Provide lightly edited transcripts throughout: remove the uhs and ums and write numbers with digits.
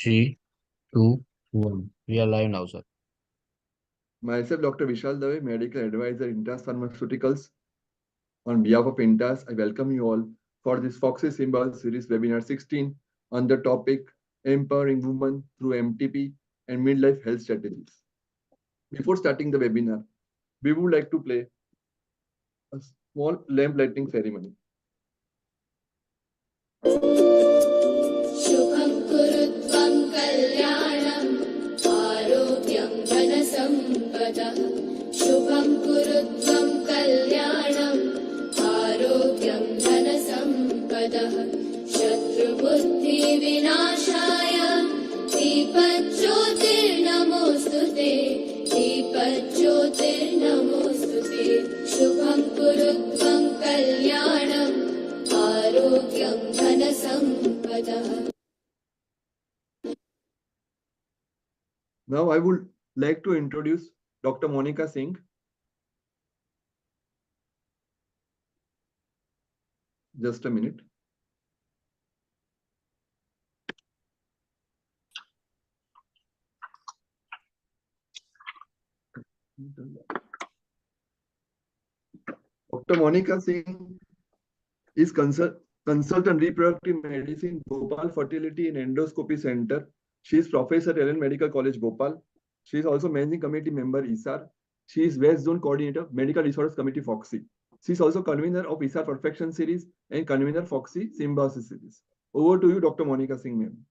Three, two, one. We are live now, sir. Myself, Dr. Vishal Dave, Medical Advisor, Intas Pharmaceuticals. On behalf of Intas, I welcome you all for this Foxy Symbiosis Series Webinar 16 on the topic Empowering Women through MTP and Midlife Health Strategies. Before starting the webinar, we would like to play a small lamp lighting ceremony. शुभं कुरुत्वं कल्याणम् आरोग्यं धनसम्पदः शुभं कुरुत्वं कल्याणम् आरोग्यं धनसम्पदः शत्रुबुद्धिविनाशाय दीपज्योतिर्नमोऽस्तु ते दीपज्योतिर्नमोऽस्तु ते शुभं कुरुत्वं कल्याणम् आरोग्यं धनसम्पदः. Now I would like to introduce Dr. Monica Singh. Just a minute. Dr. Monica Singh is consultant reproductive medicine, Bhopal Fertility and Endoscopy Center. She is professor at Ellen Medical College, Bhopal. She is also managing committee member, ISAR. She is West Zone Coordinator, Medical Resource Committee, FOXY. She is also convener of ISAR Perfection Series and convener FOXY Symbiosis Series. Over to you, Dr. Monica Singh, ma'am.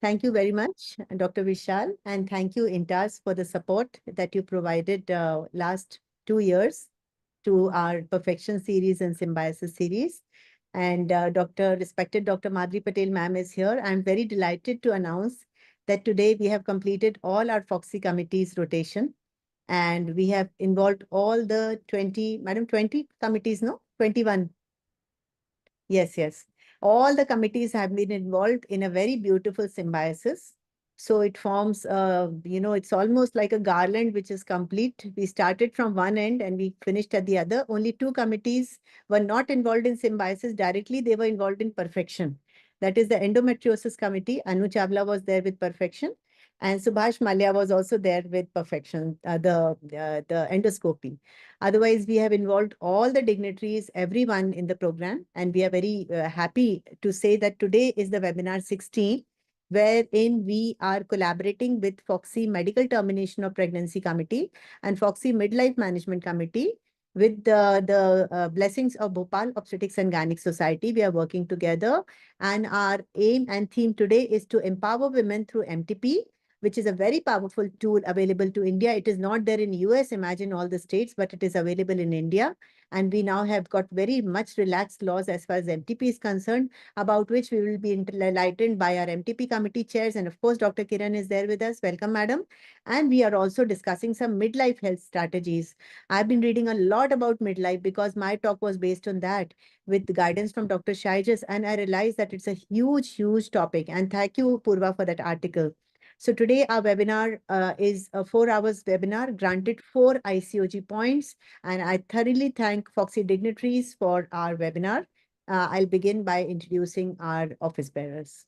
Thank you very much, Dr. Vishal, and thank you, Intas, for the support that you provided last 2 years to our Perfection series and Symbiosis series. And respected Dr. Madhuri Patel ma'am is here. I'm very delighted to announce that today we have completed all our FOXY committees rotation, and we have involved all the 20 committees, no? 21. Yes. All the committees have been involved in a very beautiful symbiosis. So it forms, it's almost like a garland which is complete. We started from one end and we finished at the other. Only 2 committees were not involved in symbiosis directly. They were involved in perfection. That is the endometriosis committee. Anu Chawla was there with perfection. And Subhash Malya was also there with perfection, the endoscopy. Otherwise, we have involved all the dignitaries, everyone in the program. And we are very happy to say that today is the webinar 16, wherein we are collaborating with FOXY Medical Termination of Pregnancy Committee and FOXY Midlife Management Committee. With the blessings of Bhopal Obstetrics and Gynec Society, we are working together. And our aim and theme today is to empower women through MTP, which is a very powerful tool available to India. It is not there in US, imagine all the states, but it is available in India. And we now have got very much relaxed laws as far as MTP is concerned, about which we will be enlightened by our MTP committee chairs. And of course, Dr. Kiran is there with us. Welcome, madam. And we are also discussing some midlife health strategies. I've been reading a lot about midlife because my talk was based on that with guidance from Dr. Shaijas. And I realized that it's a huge topic. And thank you, Purva, for that article. So today our webinar is a 4 hours webinar, granted 4 ICOG points. And I thoroughly thank FOXY dignitaries for our webinar. I'll begin by introducing our office bearers.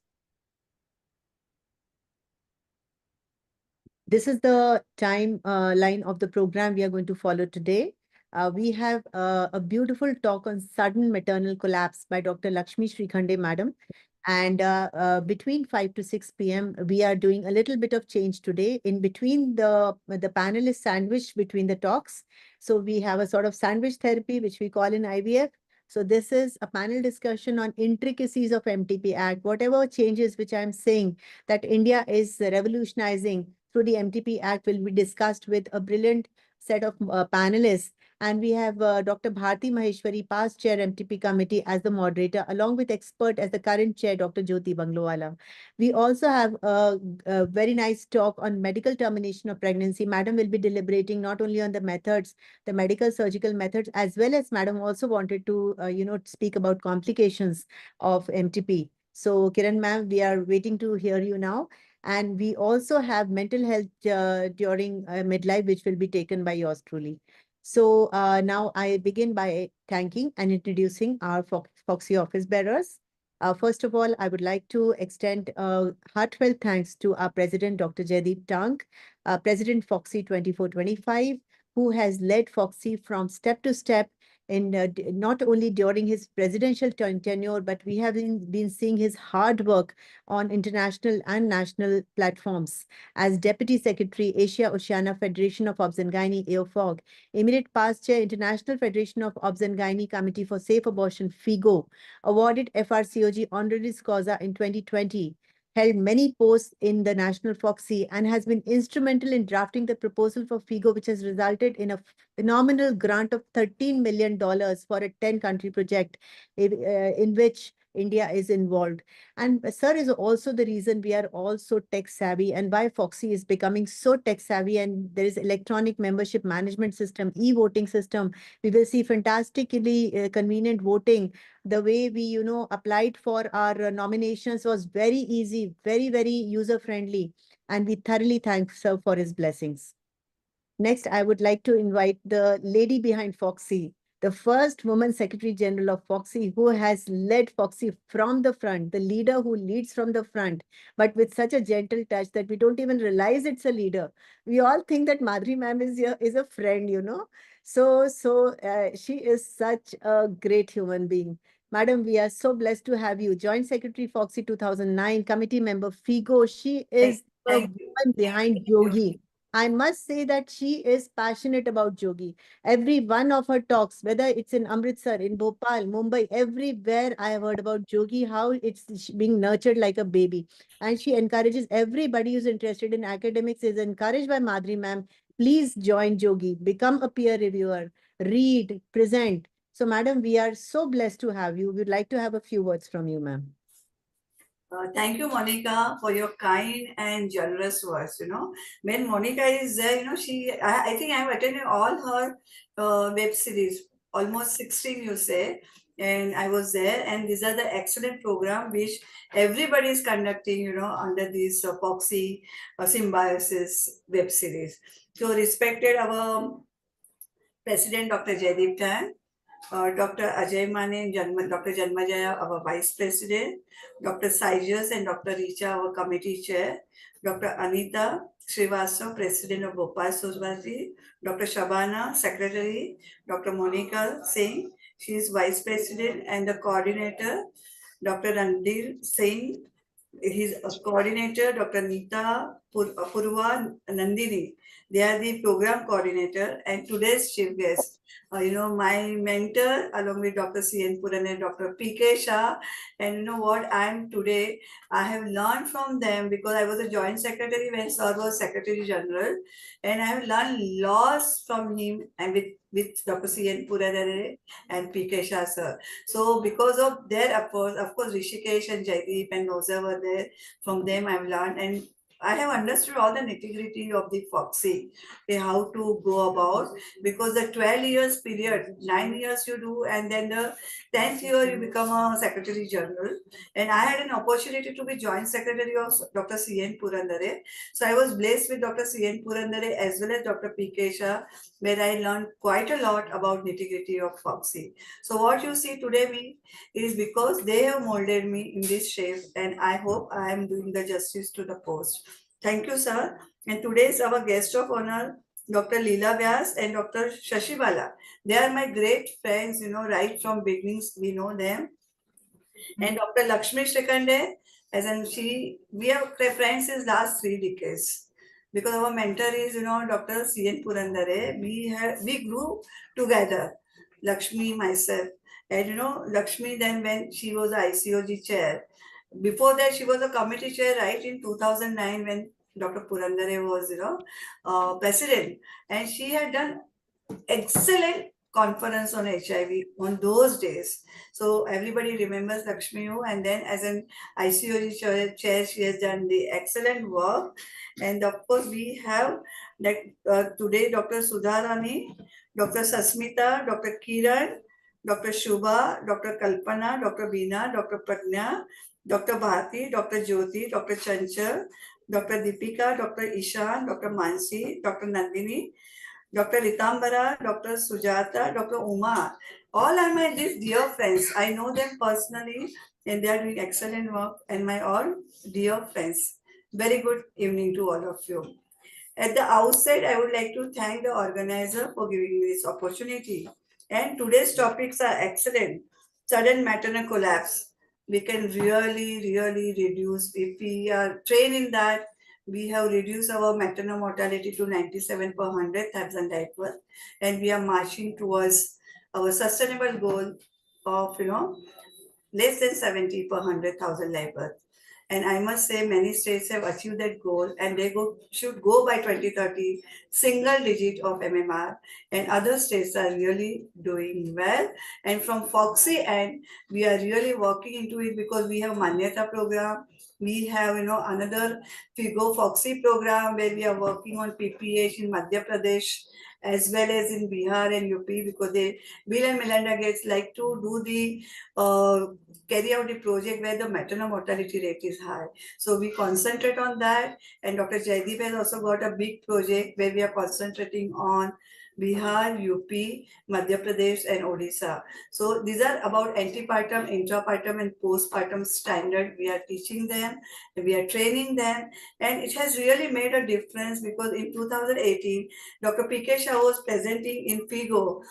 This is the time line of the program we are going to follow today. We have a beautiful talk on sudden maternal collapse by Dr. Lakshmi Srikhande, madam. And between 5 to 6 p.m., we are doing a little bit of change today. In between, the panel is sandwiched between the talks. So we have a sort of sandwich therapy, which we call in IVF. So this is a panel discussion on intricacies of MTP Act, whatever changes which I'm saying that India is revolutionizing through the MTP Act will be discussed with a brilliant set of panelists. And we have Dr. Bharti Maheshwari, past chair MTP committee, as the moderator, along with expert as the current chair, Dr. Jyoti Banglowala. We also have a very nice talk on medical termination of pregnancy. Madam will be deliberating not only on the methods, the medical surgical methods, as well as Madam also wanted to, speak about complications of MTP. So Kiran ma'am, we are waiting to hear you now. And we also have mental health during midlife, which will be taken by yours truly. So now I begin by thanking and introducing our FOXY office bearers. First of all, I would like to extend heartfelt thanks to our President, Dr. Jaideep Tank, President Foxy 2425, who has led Foxy from step to step in not only during his presidential tenure, but we have been seeing his hard work on international and national platforms. As Deputy Secretary, Asia Oceania Federation of Obs and Gynae, AOFOG, immediate past chair, International Federation of Obs and Gynae Committee for Safe Abortion, FIGO, awarded FRCOG honoris causa in 2020, held many posts in the National Foxy, and has been instrumental in drafting the proposal for FIGO, which has resulted in a phenomenal grant of $13 million for a 10-country project in which India is involved. And sir is also the reason we are all so tech savvy and why Foxy is becoming so tech savvy. And there is electronic membership management system, e-voting system. We will see fantastically convenient voting. The way we, applied for our nominations was very easy, very, very user-friendly. And we thoroughly thank sir for his blessings. Next, I would like to invite the lady behind Foxy, the first woman Secretary General of Foxy, who has led Foxy from the front, the leader who leads from the front, but with such a gentle touch that we don't even realize it's a leader. We all think that Madhuri ma'am is a friend, So she is such a great human being. Madam, we are so blessed to have you. Joint Secretary Foxy 2009, committee member FIGO. She is the Thank you. woman behind Thank you. Yogi. I must say that she is passionate about Yogi. Every one of her talks, whether it's in Amritsar, in Bhopal, Mumbai, everywhere I have heard about Yogi, how it's being nurtured like a baby. And she encourages everybody who's interested in academics, is encouraged by Madhuri ma'am. Please join Yogi, become a peer reviewer, read, present. So, madam, we are so blessed to have you. We'd like to have a few words from you, ma'am. Thank you, Monica, for your kind and generous words. When Monica is there, I think I've attended all her web series, almost 16, you say, and I was there. And these are the excellent program which everybody is conducting, under this Foxy Symbiosis web series. So, respected our President Dr. Jaideep Tan, Dr. Ajay Mane, Dr. Janmajaya, our Vice President, Dr. Saijas and Dr. Richa, our Committee Chair, Dr. Anita Srivastava, President of Bhopal Society, Dr. Shabana, Secretary, Dr. Monica Singh, she is Vice President and the Coordinator, Dr. Randir Singh, his coordinator, Dr. Neeta Purva Nandini. They are the program coordinator and today's chief guest. My mentor along with Dr. C.N. Puran and Dr. P.K. Shah. And you know what, I have learned from them because I was a joint secretary when Sir was Secretary General. And I have learned lots from him and with Dr. C.N. Puran and P.K. Shah, sir. So because of their efforts, of course, Rishikesh and Jaideep and Noza were there. From them I've learned and I have understood all the nitty-gritty of the Foxy, how to go about, because the 12 years period, 9 years you do, and then the 10th year you become a Secretary General. And I had an opportunity to be Joint Secretary of Dr. C.N. Purandare. So I was blessed with Dr. C.N. Purandare as well as Dr. P.K. Shah, where I learned quite a lot about nitty-gritty of Foxy. So what you see today me is because they have molded me in this shape, and I hope I am doing the justice to the post. Thank you, sir. And today is our guest of honor, Dr. Leela Vyas and Dr. Shashibala. They are my great friends, right from beginnings, we know them. And Dr. Lakshmi Shrikande, we are friends since last 3 decades. Because our mentor is, Dr. C.N. Purandare. We grew together, Lakshmi, myself. And, Lakshmi then when she was the ICOG chair, before that, she was a committee chair, right, in 2009 when Dr. Purandare was, president. And she had done excellent conference on HIV on those days. So everybody remembers Lakshmi, and then as an ICOG chair, she has done the excellent work. And of course, we have today Dr. Sudharani, Dr. Sasmita, Dr. Kiran, Dr. Shubha, Dr. Kalpana, Dr. Beena, Dr. Pragna, Dr. Bharti, Dr. Jyoti, Dr. Chanchal, Dr. Deepika, Dr. Ishan, Dr. Mansi, Dr. Nandini, Dr. Ritambara, Dr. Sujata, Dr. Uma. All are my dear friends. I know them personally and they are doing excellent work. And my all dear friends, very good evening to all of you. At the outset, I would like to thank the organizer for giving me this opportunity. And today's topics are excellent. Sudden maternal collapse. We can really reduce, if we are trained in that, we have reduced our maternal mortality to 97 per 100,000 live birth, and we are marching towards our sustainable goal of, less than 70 per 100,000 live birth. And I must say, many states have achieved that goal, and they should go by 2030, single digit of MMR. And other states are really doing well. And from Foxy end, we are really working into it because we have Manyata program. We have, another Figo Foxy program where we are working on PPH in Madhya Pradesh as well as in Bihar and UP, because they, Bill and Melinda Gates like to do the uh, carry out a project where the maternal mortality rate is high. So we concentrate on that. And Dr. Jaideep has also got a big project where we are concentrating on Bihar, UP, Madhya Pradesh, and Odisha. So these are about antepartum, intrapartum, and postpartum standard. We are teaching them, we are training them, and it has really made a difference because in 2018, Dr. P.K. Shah was presenting in FIGO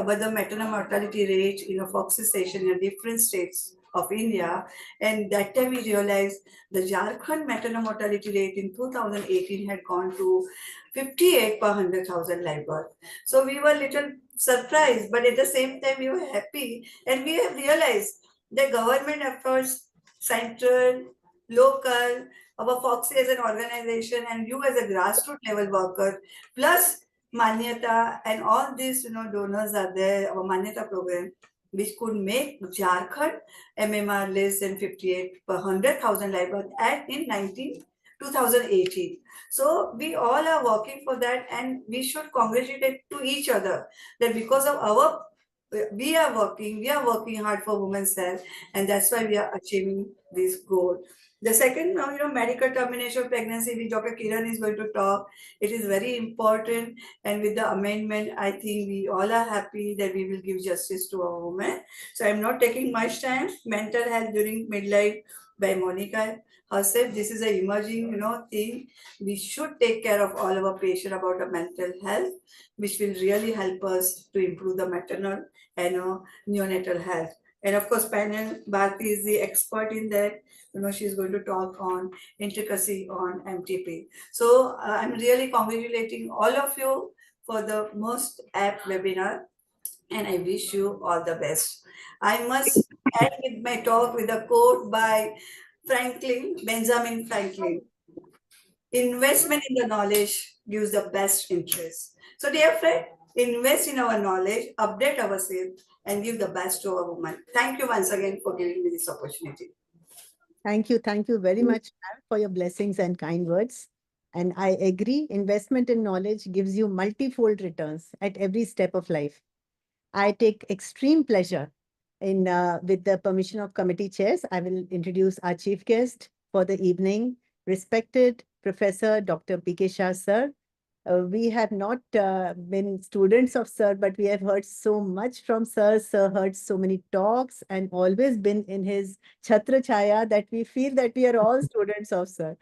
about the maternal mortality rate in a Foxy session in different states of India. And that time we realized the Jharkhand maternal mortality rate in 2018 had gone to 58 per 100,000 live birth. So we were little surprised, but at the same time we were happy, and we have realized the government efforts, central, local, our Foxy as an organization, and you as a grassroots level worker, plus Manyata and all these donors are there, our Manyata program, which could make Jharkhand MMR less than 58 per 100,000 live birth at in 2018. So we all are working for that, and we should congratulate to each other that because of our we are working hard for women's health, and that's why we are achieving this goal. The second, medical termination of pregnancy, which Dr. Kiran is going to talk, it is very important. And with the amendment, I think we all are happy that we will give justice to our women. So I'm not taking much time. Mental health during midlife by Monica herself. This is an emerging, thing. We should take care of all our patients about the mental health, which will really help us to improve the maternal and neonatal health. And of course, panel Bharti is the expert in that. She's going to talk on intricacy on MTP. So I'm really congratulating all of you for the most apt webinar, and I wish you all the best. I must end with my talk with a quote by Benjamin Franklin. Investment in the knowledge gives the best interest. So, dear friend, invest in our knowledge, update ourselves, and give the best to our woman. Thank you once again for giving me this opportunity. Thank you. Thank you very much, ma'am, for your blessings and kind words. And I agree, investment in knowledge gives you multifold returns at every step of life. I take extreme pleasure in, with the permission of committee chairs, I will introduce our chief guest for the evening, respected Professor Dr. P.K. Shah, sir. We have not been students of sir, but we have heard so much from sir. Sir heard so many talks and always been in his Chhatra Chaya that we feel that we are all students of sir.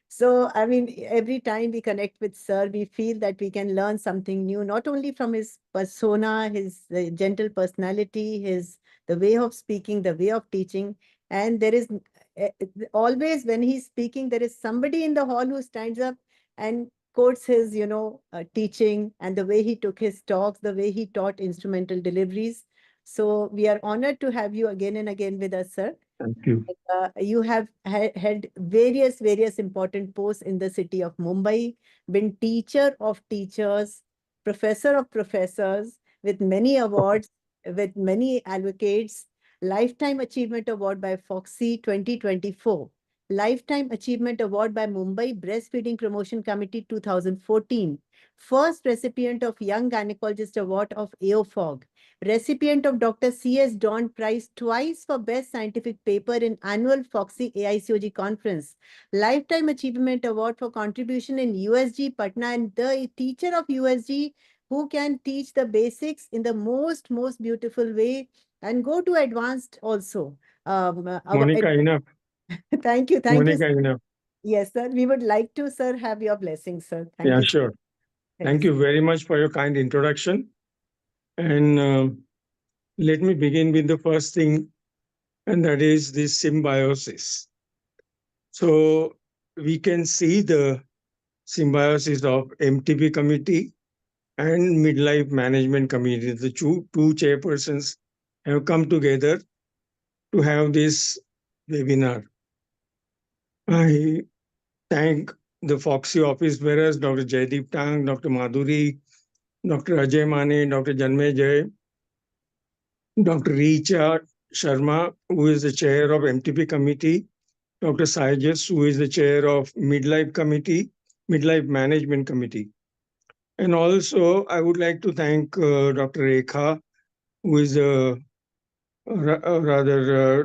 So, I mean, every time we connect with sir, we feel that we can learn something new, not only from his persona, his gentle personality, his the way of speaking, the way of teaching. And there is always when he's speaking, there is somebody in the hall who stands up and quotes his, teaching and the way he took his talks, the way he taught instrumental deliveries. So we are honored to have you again and again with us, sir. Thank you. You have had various important posts in the city of Mumbai, been teacher of teachers, professor of professors, with many awards, with many advocates, Lifetime Achievement Award by Foxy 2024, Lifetime Achievement Award by Mumbai Breastfeeding Promotion Committee 2014, first recipient of Young Gynecologist Award of AOFOG, recipient of Dr. C.S. Dawn Prize twice for Best Scientific Paper in annual Foxy AICOG Conference, Lifetime Achievement Award for contribution in USG Patna, and the teacher of USG who can teach the basics in the most beautiful way and go to advanced also. Monica, enough. Thank you. Monica, Sir. enough. Yes, sir. We would like to, sir, have your blessing, sir. Thank Yeah, you. sure. Thank Thanks. you very much for your kind introduction. And let me begin with the first thing, and that is this symbiosis. So we can see the symbiosis of MTP committee and midlife management committee. The two chairpersons have come together to have this webinar. I thank the Foxy office bearers, Dr. Jaideep Tang, Dr. Madhuri, Dr. Ajay Mane, Dr. Janmay Jay, Dr. Richa Sharma, who is the chair of MTP committee, Dr. Saijas, who is the chair of Midlife Management Committee. And also, I would like to thank Dr. Rekha, who is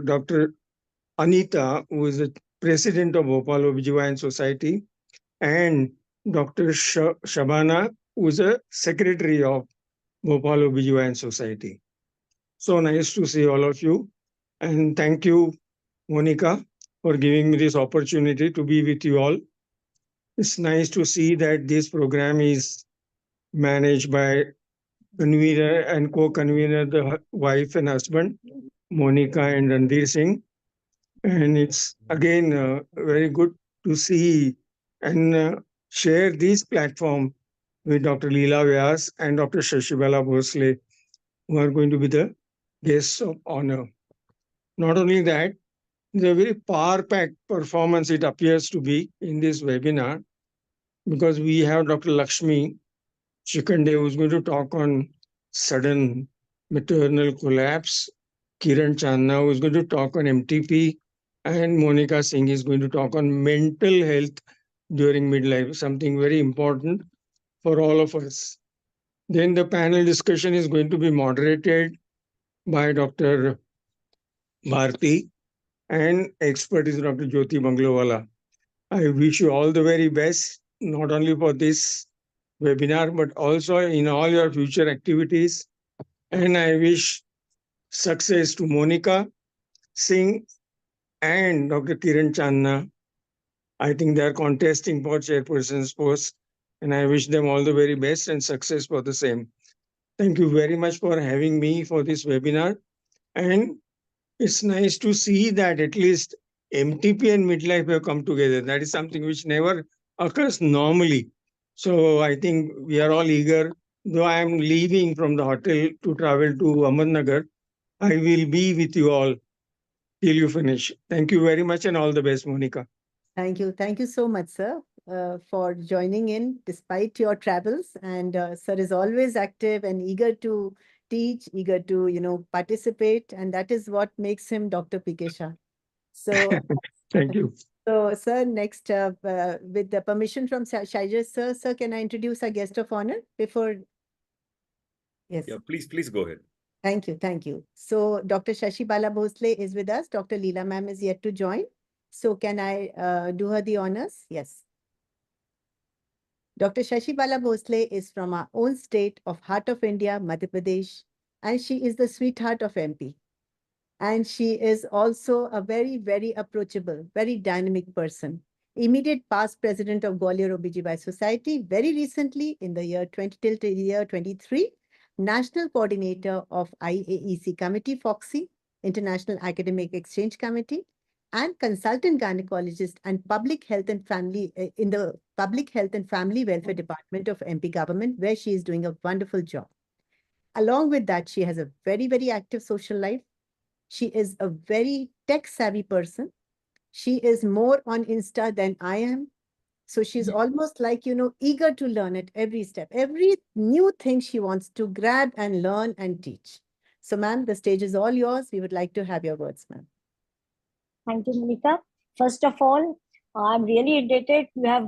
Dr. Anita, who is the president of Bhopal OBGYN Society, and Dr. Shabana, who is a secretary of Bhopal OBGYN Society. So nice to see all of you. And thank you, Monica, for giving me this opportunity to be with you all. It's nice to see that this program is managed by convener and co-convener, the wife and husband, Monica and Randir Singh. And it's again very good to see and share this platform with Dr. Leela Vyas and Dr. Shashibala Bhosle, who are going to be the guests of honor. Not only that, it's a very power-packed performance it appears to be in this webinar, because we have Dr. Lakshmi Shikande, who is going to talk on sudden maternal collapse, Kiran Chandna, who is going to talk on MTP, and Monica Singh is going to talk on mental health during midlife, something very important for all of us. Then the panel discussion is going to be moderated by Dr. Bharti, and expert is Dr. Jyoti Banglowala. I wish you all the very best, not only for this webinar, but also in all your future activities. And I wish success to Monica Singh and Dr. Kiran Chandna. I think they are contesting for chairperson's post, and I wish them all the very best and success for the same. Thank you very much for having me for this webinar. And it's nice to see that at least MTP and midlife have come together. That is something which never occurs normally. So I think we are all eager. Though I am leaving from the hotel to travel to Ahmednagar, I will be with you all till you finish. Thank you very much and all the best, Monica. Thank you. Thank you so much, sir, for joining in despite your travels. And sir is always active and eager to teach, eager to, participate. And that is what makes him Dr. P.K. Shah. So, Thank you. so sir, next, with the permission from Shaijas, sir, can I introduce our guest of honor before? Yes. Yeah, please go ahead. Thank you. Thank you. So Dr. Shashibala Bhosle is with us. Dr. Leela ma'am is yet to join. So can I do her the honors? Yes. Dr. Shashibala Bhosle is from our own state of Heart of India, Madhya Pradesh, and she is the sweetheart of MP. And she is also a very, very approachable, very dynamic person. Immediate past president of Gwalior OBGYN Society, very recently in the year 20 till the year 23, national coordinator of IAEC Committee, FOXY, International Academic Exchange Committee, and consultant gynecologist and public health and family in the Public Health and Family Welfare Department of MP government, where she is doing a wonderful job. Along with that, she has a very, very active social life. She is a very tech-savvy person. She is more on Insta than I am. So she's almost like, eager to learn at every step. Every new thing she wants to grab and learn and teach. So, ma'am, the stage is all yours. We would like to have your words, ma'am. Thank you, Monica. First of all, I'm really indebted. You have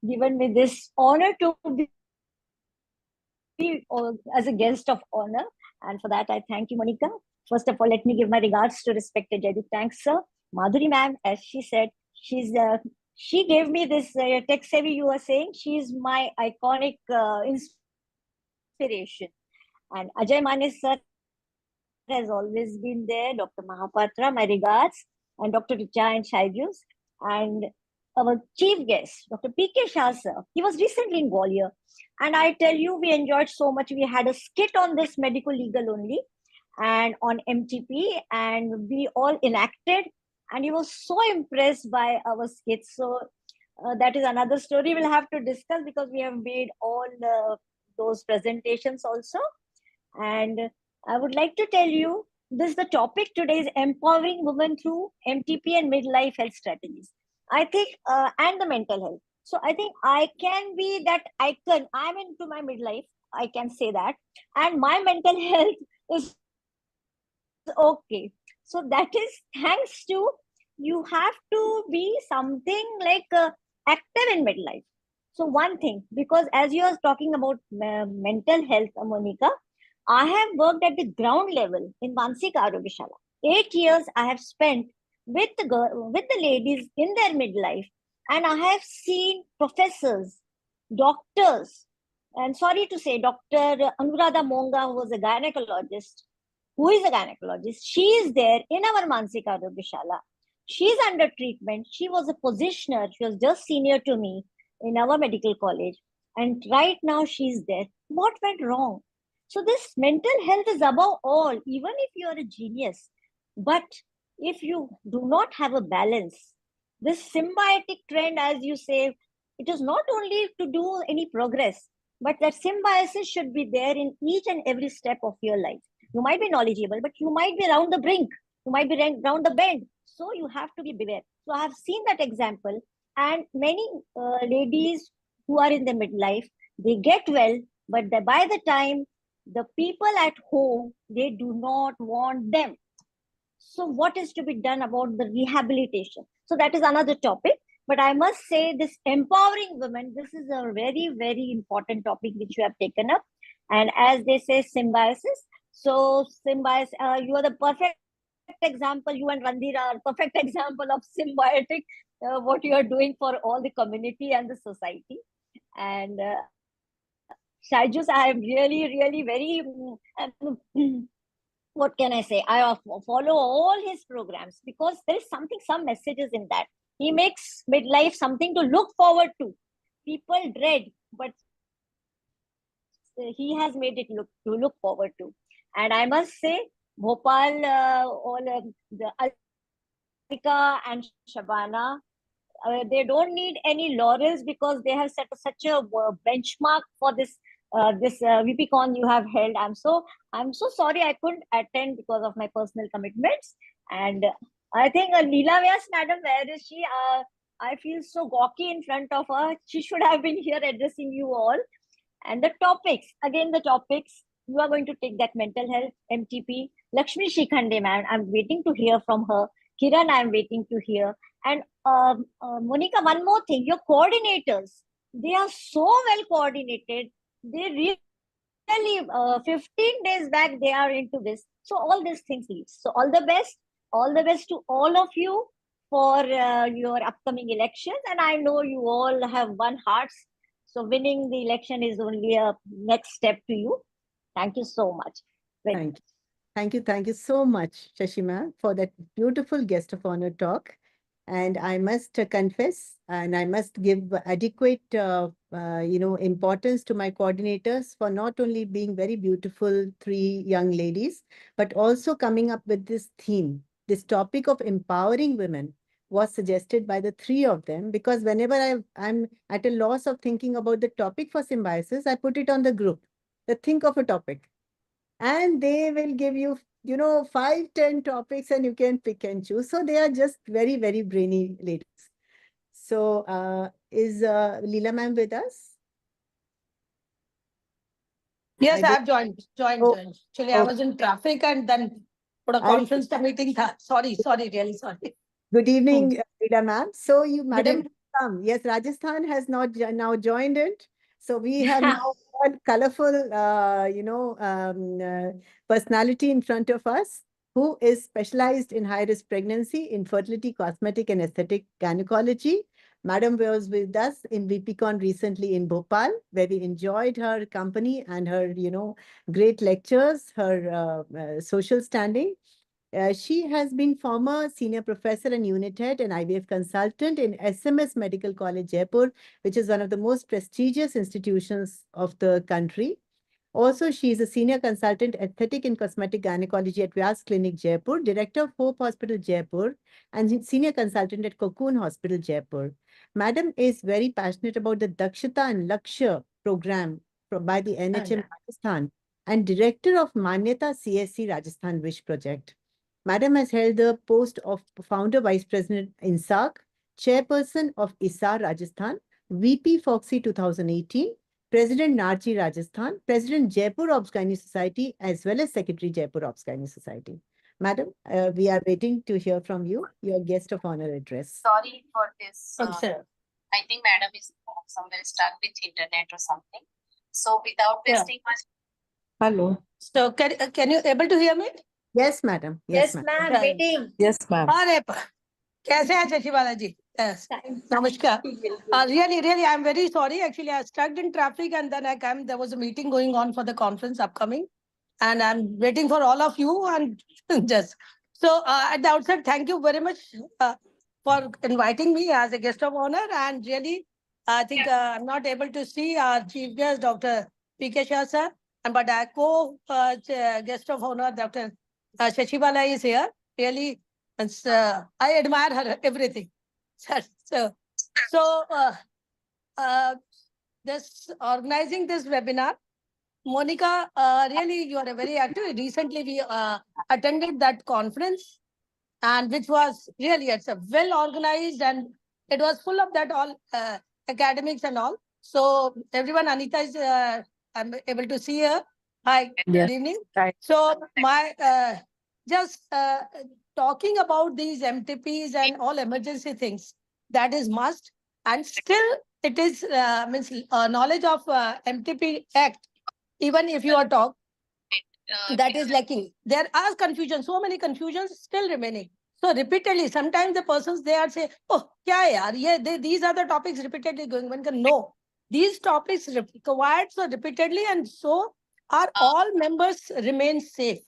given me this honor to be as a guest of honor. And for that, I thank you, Monica. First of all, let me give my regards to respected Jaideep. Thanks, sir. Madhuri ma'am, as she said, she gave me this tech savvy you were saying. She's my iconic inspiration. And Ajay Mane sir has always been there, Dr. Mahapatra, my regards, and Dr. Richa and Shaijus, and our chief guest, Dr. P.K. Shah sir. He was recently in Gwalior. And I tell you, we enjoyed so much. We had a skit on this medical legal only and on MTP, and we all enacted. And he was so impressed by our skits. So that is another story we'll have to discuss, because we have made all those presentations also. And I would like to tell you, this the topic today is empowering women through MTP and midlife health strategies. I think, and the mental health. So I think I can be that icon. I'm into my midlife, I can say that. And my mental health is okay. So that is thanks to, you have to be something like active in midlife. So one thing, because as you are talking about mental health, Monica, I have worked at the ground level in Mansika Arogyashala. 8 years I have spent with with the ladies in their midlife, and I have seen professors, doctors, and sorry to say, Dr. Anuradha Monga, who was a gynecologist, who is a gynecologist. She is there in our Mansika Arogyashala. She is under treatment. She was a positioner. She was just senior to me in our medical college. And right now she's there. What went wrong? So this mental health is above all, even if you are a genius. But if you do not have a balance, this symbiotic trend, as you say, it is not only to do any progress, but that symbiosis should be there in each and every step of your life. You might be knowledgeable, but you might be around the brink. You might be around the bend. So you have to be beware. So I have seen that example, and many ladies who are in the midlife, they get well, but by the time the people at home, they do not want them. So what is to be done about the rehabilitation? So that is another topic. But I must say, this empowering women, this is a very, very important topic which you have taken up. And as they say, symbiosis. So symbiosis, you are the perfect example. You and Randhir are perfect example of symbiotic, what you are doing for all the community and the society. And Shaijus, I am really, really very, what can I say? I follow all his programs because there is something, some messages in that. He makes midlife something to look forward to. People dread, but he has made it to look forward to. And I must say, Bhopal, the Alika and Shabana, they don't need any laurels because they have set such a benchmark for this VPCon you have held. I'm so sorry I couldn't attend because of my personal commitments. And I think Leela Vyas, madam, where is she? I feel so gawky in front of her. She should have been here addressing you all. And the topics, again, the topics, you are going to take that mental health, MTP. Lakshmi Shikhande, ma'am, I'm waiting to hear from her. Kiran, I'm waiting to hear. And Monica, one more thing, your coordinators, they are so well coordinated. They really, 15 days back, they are into this. So all these things leads. So all the best to all of you for your upcoming elections. And I know you all have won hearts. So winning the election is only a next step to you. Thank you so much. Thank you. Thank you so much, Shashima, for that beautiful guest of honor talk. And I must confess, and I must give adequate, importance to my coordinators for not only being very beautiful three young ladies, but also coming up with this theme. This topic of empowering women was suggested by the three of them, because whenever I'm at a loss of thinking about the topic for symbiosis, I put it on the group. Think of a topic. And they will give you, 5, 10 topics and you can pick and choose. So they are just very, very brainy ladies. So is Leela ma'am with us? Yes, I have joined. Oh, Actually, I was in traffic and then put a conference meeting. Sorry, really sorry. Good evening, Leela ma'am. So you, madam, evening. has come. Yes, Rajasthan has not now joined it. So we have now a colorful, personality in front of us who is specialized in high-risk pregnancy, infertility, cosmetic and aesthetic gynecology. Madam was with us in VPCon recently in Bhopal, where we enjoyed her company and her, great lectures, her social standing. She has been former senior professor and unit head and IVF consultant in SMS Medical College, Jaipur, which is one of the most prestigious institutions of the country. Also, she is a senior consultant aesthetic and cosmetic gynecology at Vyas Clinic, Jaipur, director of Hope Hospital, Jaipur, and senior consultant at Cocoon Hospital, Jaipur. Madam is very passionate about the Dakshata and Lakshya program by the NHM Rajasthan and director of Manyata CSC Rajasthan Wish project. Madam has held the post of founder vice president in SAC, chairperson of ISAR Rajasthan, VP Foxy 2018, President Narchi Rajasthan, President Jaipur Obsgyne Society, as well as Secretary Jaipur Obsgyne Society. Madam, we are waiting to hear from you, your guest of honor address. Sorry for this. Okay. I think madam is somewhere stuck with internet or something. So without wasting much. Hello. So can you able to hear me? Yes, madam. Yes, ma'am. ma'am. Yeah. Waiting. Yes, ma'am. अरे कैसे हैं शशिबाला जी? Yes. Namaskar. Really, I'm very sorry. Actually, I was stuck in traffic and then I came. There was a meeting going on for the conference upcoming, and I'm waiting for all of you. And just so at the outset, thank you very much for inviting me as a guest of honor. And really, I think I'm not able to see our chief guest, Dr. P.K. Shah sir, and but our guest of honor, Dr. Shashibala is here. Really, it's, I admire her everything. So this organizing this webinar, Monica, really you are very active. Recently we attended that conference, and which was really, it's a well organized and it was full of that all academics and all. So everyone, Anita is I'm able to see her. Hi, Yes. good evening. Right. So my just talking about these MTPs and all emergency things, that is must. And still it is means knowledge of MTP Act, even if you are talk, that is lacking. There are confusion, so many confusions still remaining. So repeatedly, sometimes the persons they are say, oh, kya hai yaar? Yeah, these are the topics repeatedly going. One can no, these topics required so repeatedly, and so are all members remain safe.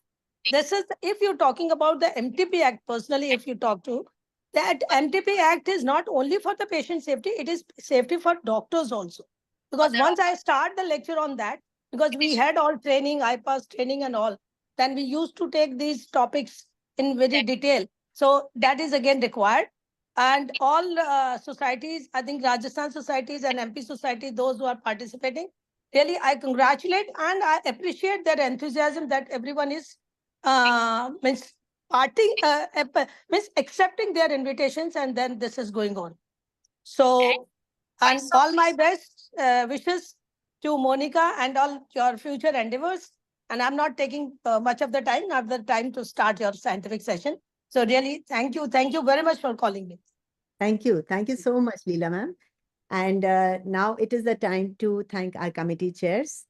This is if you're talking about the MTP Act. Personally, if you talk to that MTP Act is not only for the patient safety, it is safety for doctors also. Because once I start the lecture on that, because we had all training, IPAS training and all, then we used to take these topics in very detail. So that is again required. And all societies, I think Rajasthan societies and MP society, those who are participating, really I congratulate and I appreciate their enthusiasm that everyone is means means accepting their invitations, and then this is going on. So, and all my best wishes to Monica and all your future endeavors. And I'm not taking much of the time, not the time to start your scientific session. So really, thank you. Thank you very much for calling me. Thank you. Thank you so much, Leela ma'am. And now it is the time to thank our committee chairs.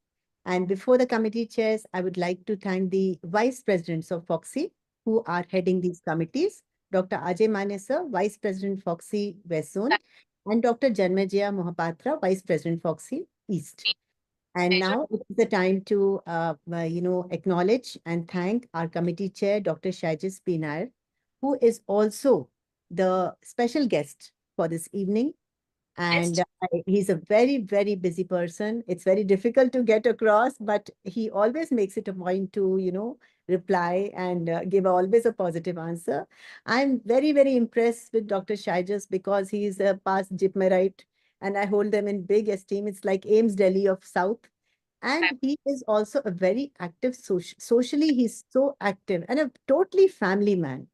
And before the committee chairs, I would like to thank the vice presidents of Foxy who are heading these committees. Dr. Ajay Mane sir, Vice President Foxy West Zone, and Dr. Janmejaya Mohapatra, Vice President Foxy East. And now it is the time to, acknowledge and thank our committee chair, Dr. Shaijis P. Nair, who is also the special guest for this evening. And he's a very, very busy person. It's very difficult to get across, but he always makes it a point to, reply and give always a positive answer. I'm very, very impressed with Dr. Shaijas because he's a past Jipmerite and I hold them in big esteem. It's like Ames Delhi of South. And he is also a very active, socially, he's so active and a totally family man.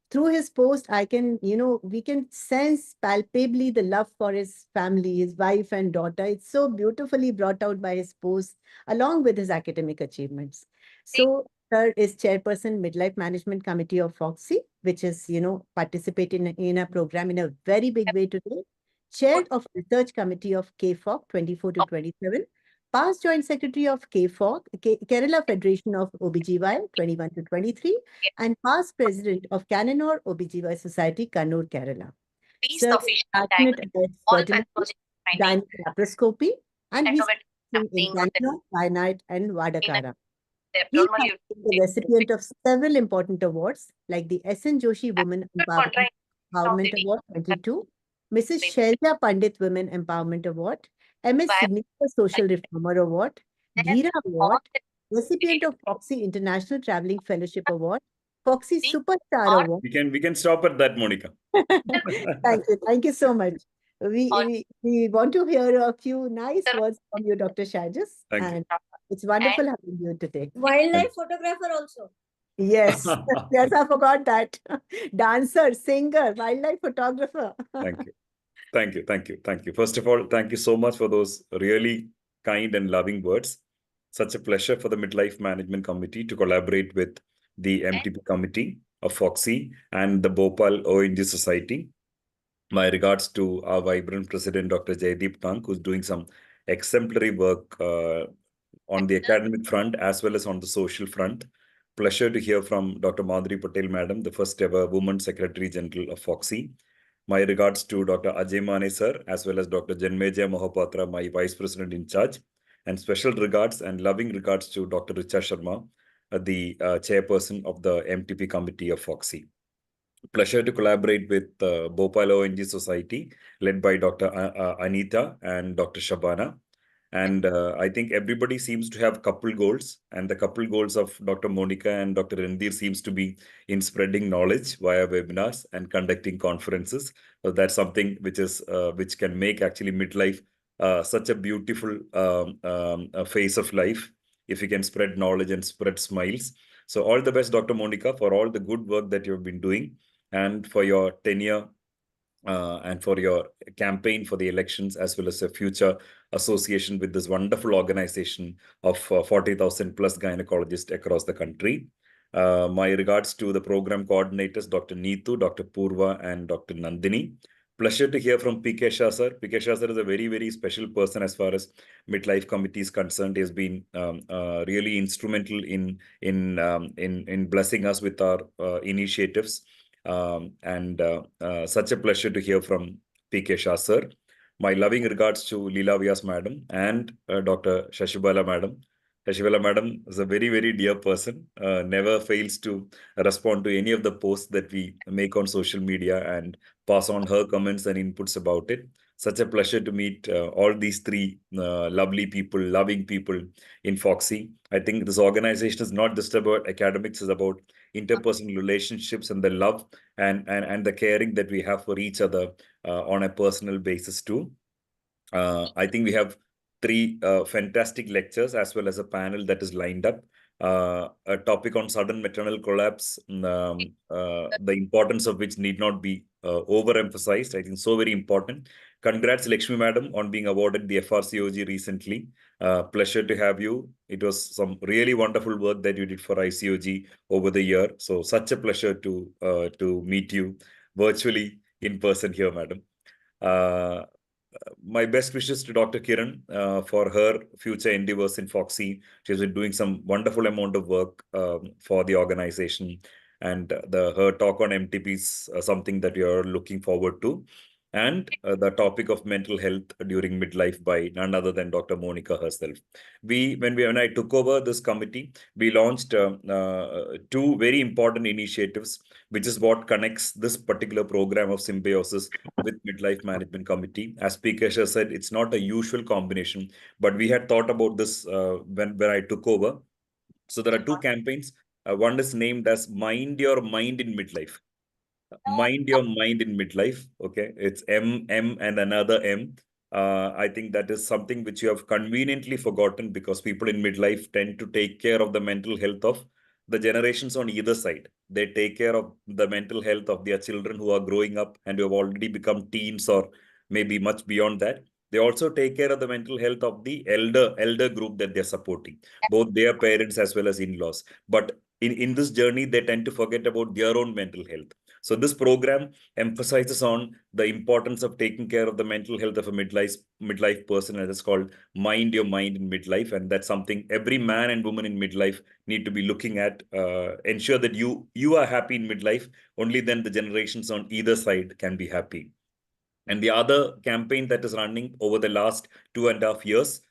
Through his post, we can sense palpably the love for his family, his wife and daughter. It's so beautifully brought out by his post, along with his academic achievements. So, sir is chairperson, Midlife Management Committee of Foxy, which is, participating in a program in a very big way today. Chair of Research Committee of KFOC 24 to 27. Past Joint Secretary of KFOC, Kerala Federation of OBGY 21 to 23, and past President of Cananore OBGY Society, Kannur, Kerala. Peace, the official passionate diagnosis, about all fertility, pathologic findings, gynec laparoscopy, and he's automatic in sampling of the Canada, Cyanide, and Vadakara. He abnormal has been the recipient of several important awards like the S.N. Joshi Women Empowerment Award 22, Mrs. Shailja Pandit Women Empowerment Award, MS Signature Social Reformer Award, Ghira Award, recipient of Foxy International Traveling Fellowship Award, Foxy Superstar Award. We can stop at that, Monica. Thank you so much. We want to hear a few nice words from you, Dr. Shajas. Thank you. And it's wonderful having you today. Wildlife photographer also. Yes, yes, I forgot that. Dancer, singer, wildlife photographer. Thank you. Thank you. Thank you. Thank you. First of all, thank you so much for those really kind and loving words. Such a pleasure for the Midlife Management Committee to collaborate with the MTP Committee of Foxy and the Bhopal ONG Society. My regards to our vibrant president, Dr. Jaideep Tank, who's doing some exemplary work on the academic front as well as on the social front. Pleasure to hear from Dr. Madhuri Patel, Madam, the first ever Woman Secretary General of Foxy. My regards to Dr. Ajay Mane, sir, as well as Dr. Janmeja Mohapatra, my Vice President in charge. And special regards and loving regards to Dr. Richa Sharma, the chairperson of the MTP Committee of Foxy. Pleasure to collaborate with Bhopal ONG Society, led by Dr. Anita and Dr. Shabana. And I think everybody seems to have couple goals, and the couple goals of Dr. Monica and Dr. Randir seems to be in spreading knowledge via webinars and conducting conferences. So that's something which is which can make actually midlife such a beautiful phase of life if you can spread knowledge and spread smiles. So all the best, Dr. Monica, for all the good work that you've been doing and for your tenure and for your campaign for the elections, as well as a future association with this wonderful organization of 40,000 plus gynecologists across the country. My regards to the program coordinators, Dr. Neetu, Dr. Purva, and Dr. Nandini. Pleasure to hear from PK Shah, sir. PK Shah, sir, is a very, very special person as far as midlife committee is concerned. He has been really instrumental in blessing us with our initiatives. Such a pleasure to hear from PK Shah, sir. My loving regards to Leela Vyas, madam, and Dr. Shashibala, madam. Shashibala, madam is a very, very dear person, never fails to respond to any of the posts that we make on social media and pass on her comments and inputs about it. Such a pleasure to meet all these three lovely people, loving people in Foxy. I think this organization is not just about academics, it's about interpersonal relationships and the love and the caring that we have for each other on a personal basis too. I think we have three fantastic lectures as well as a panel that is lined up. A topic on sudden maternal collapse, the importance of which need not be overemphasized. I think so very important. Congrats, Lakshmi Madam, on being awarded the FRCOG recently. Pleasure to have you. It was some really wonderful work that you did for ICOG over the year. So such a pleasure to meet you virtually in person here, Madam. My best wishes to Dr. Kiran for her future endeavors in Foxy. She's been doing some wonderful amount of work for the organization, and her talk on MTP is something that we are looking forward to. And the topic of mental health during midlife by none other than Dr. Monica herself. When I took over this committee, we launched two very important initiatives, which is what connects this particular program of Symbiosis with Midlife Management Committee. As Speaker said, it's not a usual combination, but we had thought about this when I took over. So there are two campaigns. One is named as Mind Your Mind in Midlife. Mind Your Mind in Midlife. Okay, it's M and another M. I think that is something which you have conveniently forgotten because people in midlife tend to take care of the mental health of the generations on either side. They take care of the mental health of their children who are growing up and who have already become teens or maybe much beyond that. They also take care of the mental health of the elder group that they're supporting, both their parents as well as in-laws. But in this journey, they tend to forget about their own mental health. So this program emphasizes on the importance of taking care of the mental health of a midlife person, and it's called Mind Your Mind in Midlife. And that's something every man and woman in midlife need to be looking at. Ensure that you are happy in midlife. Only then the generations on either side can be happy. And the other campaign that is running over the last 2.5 years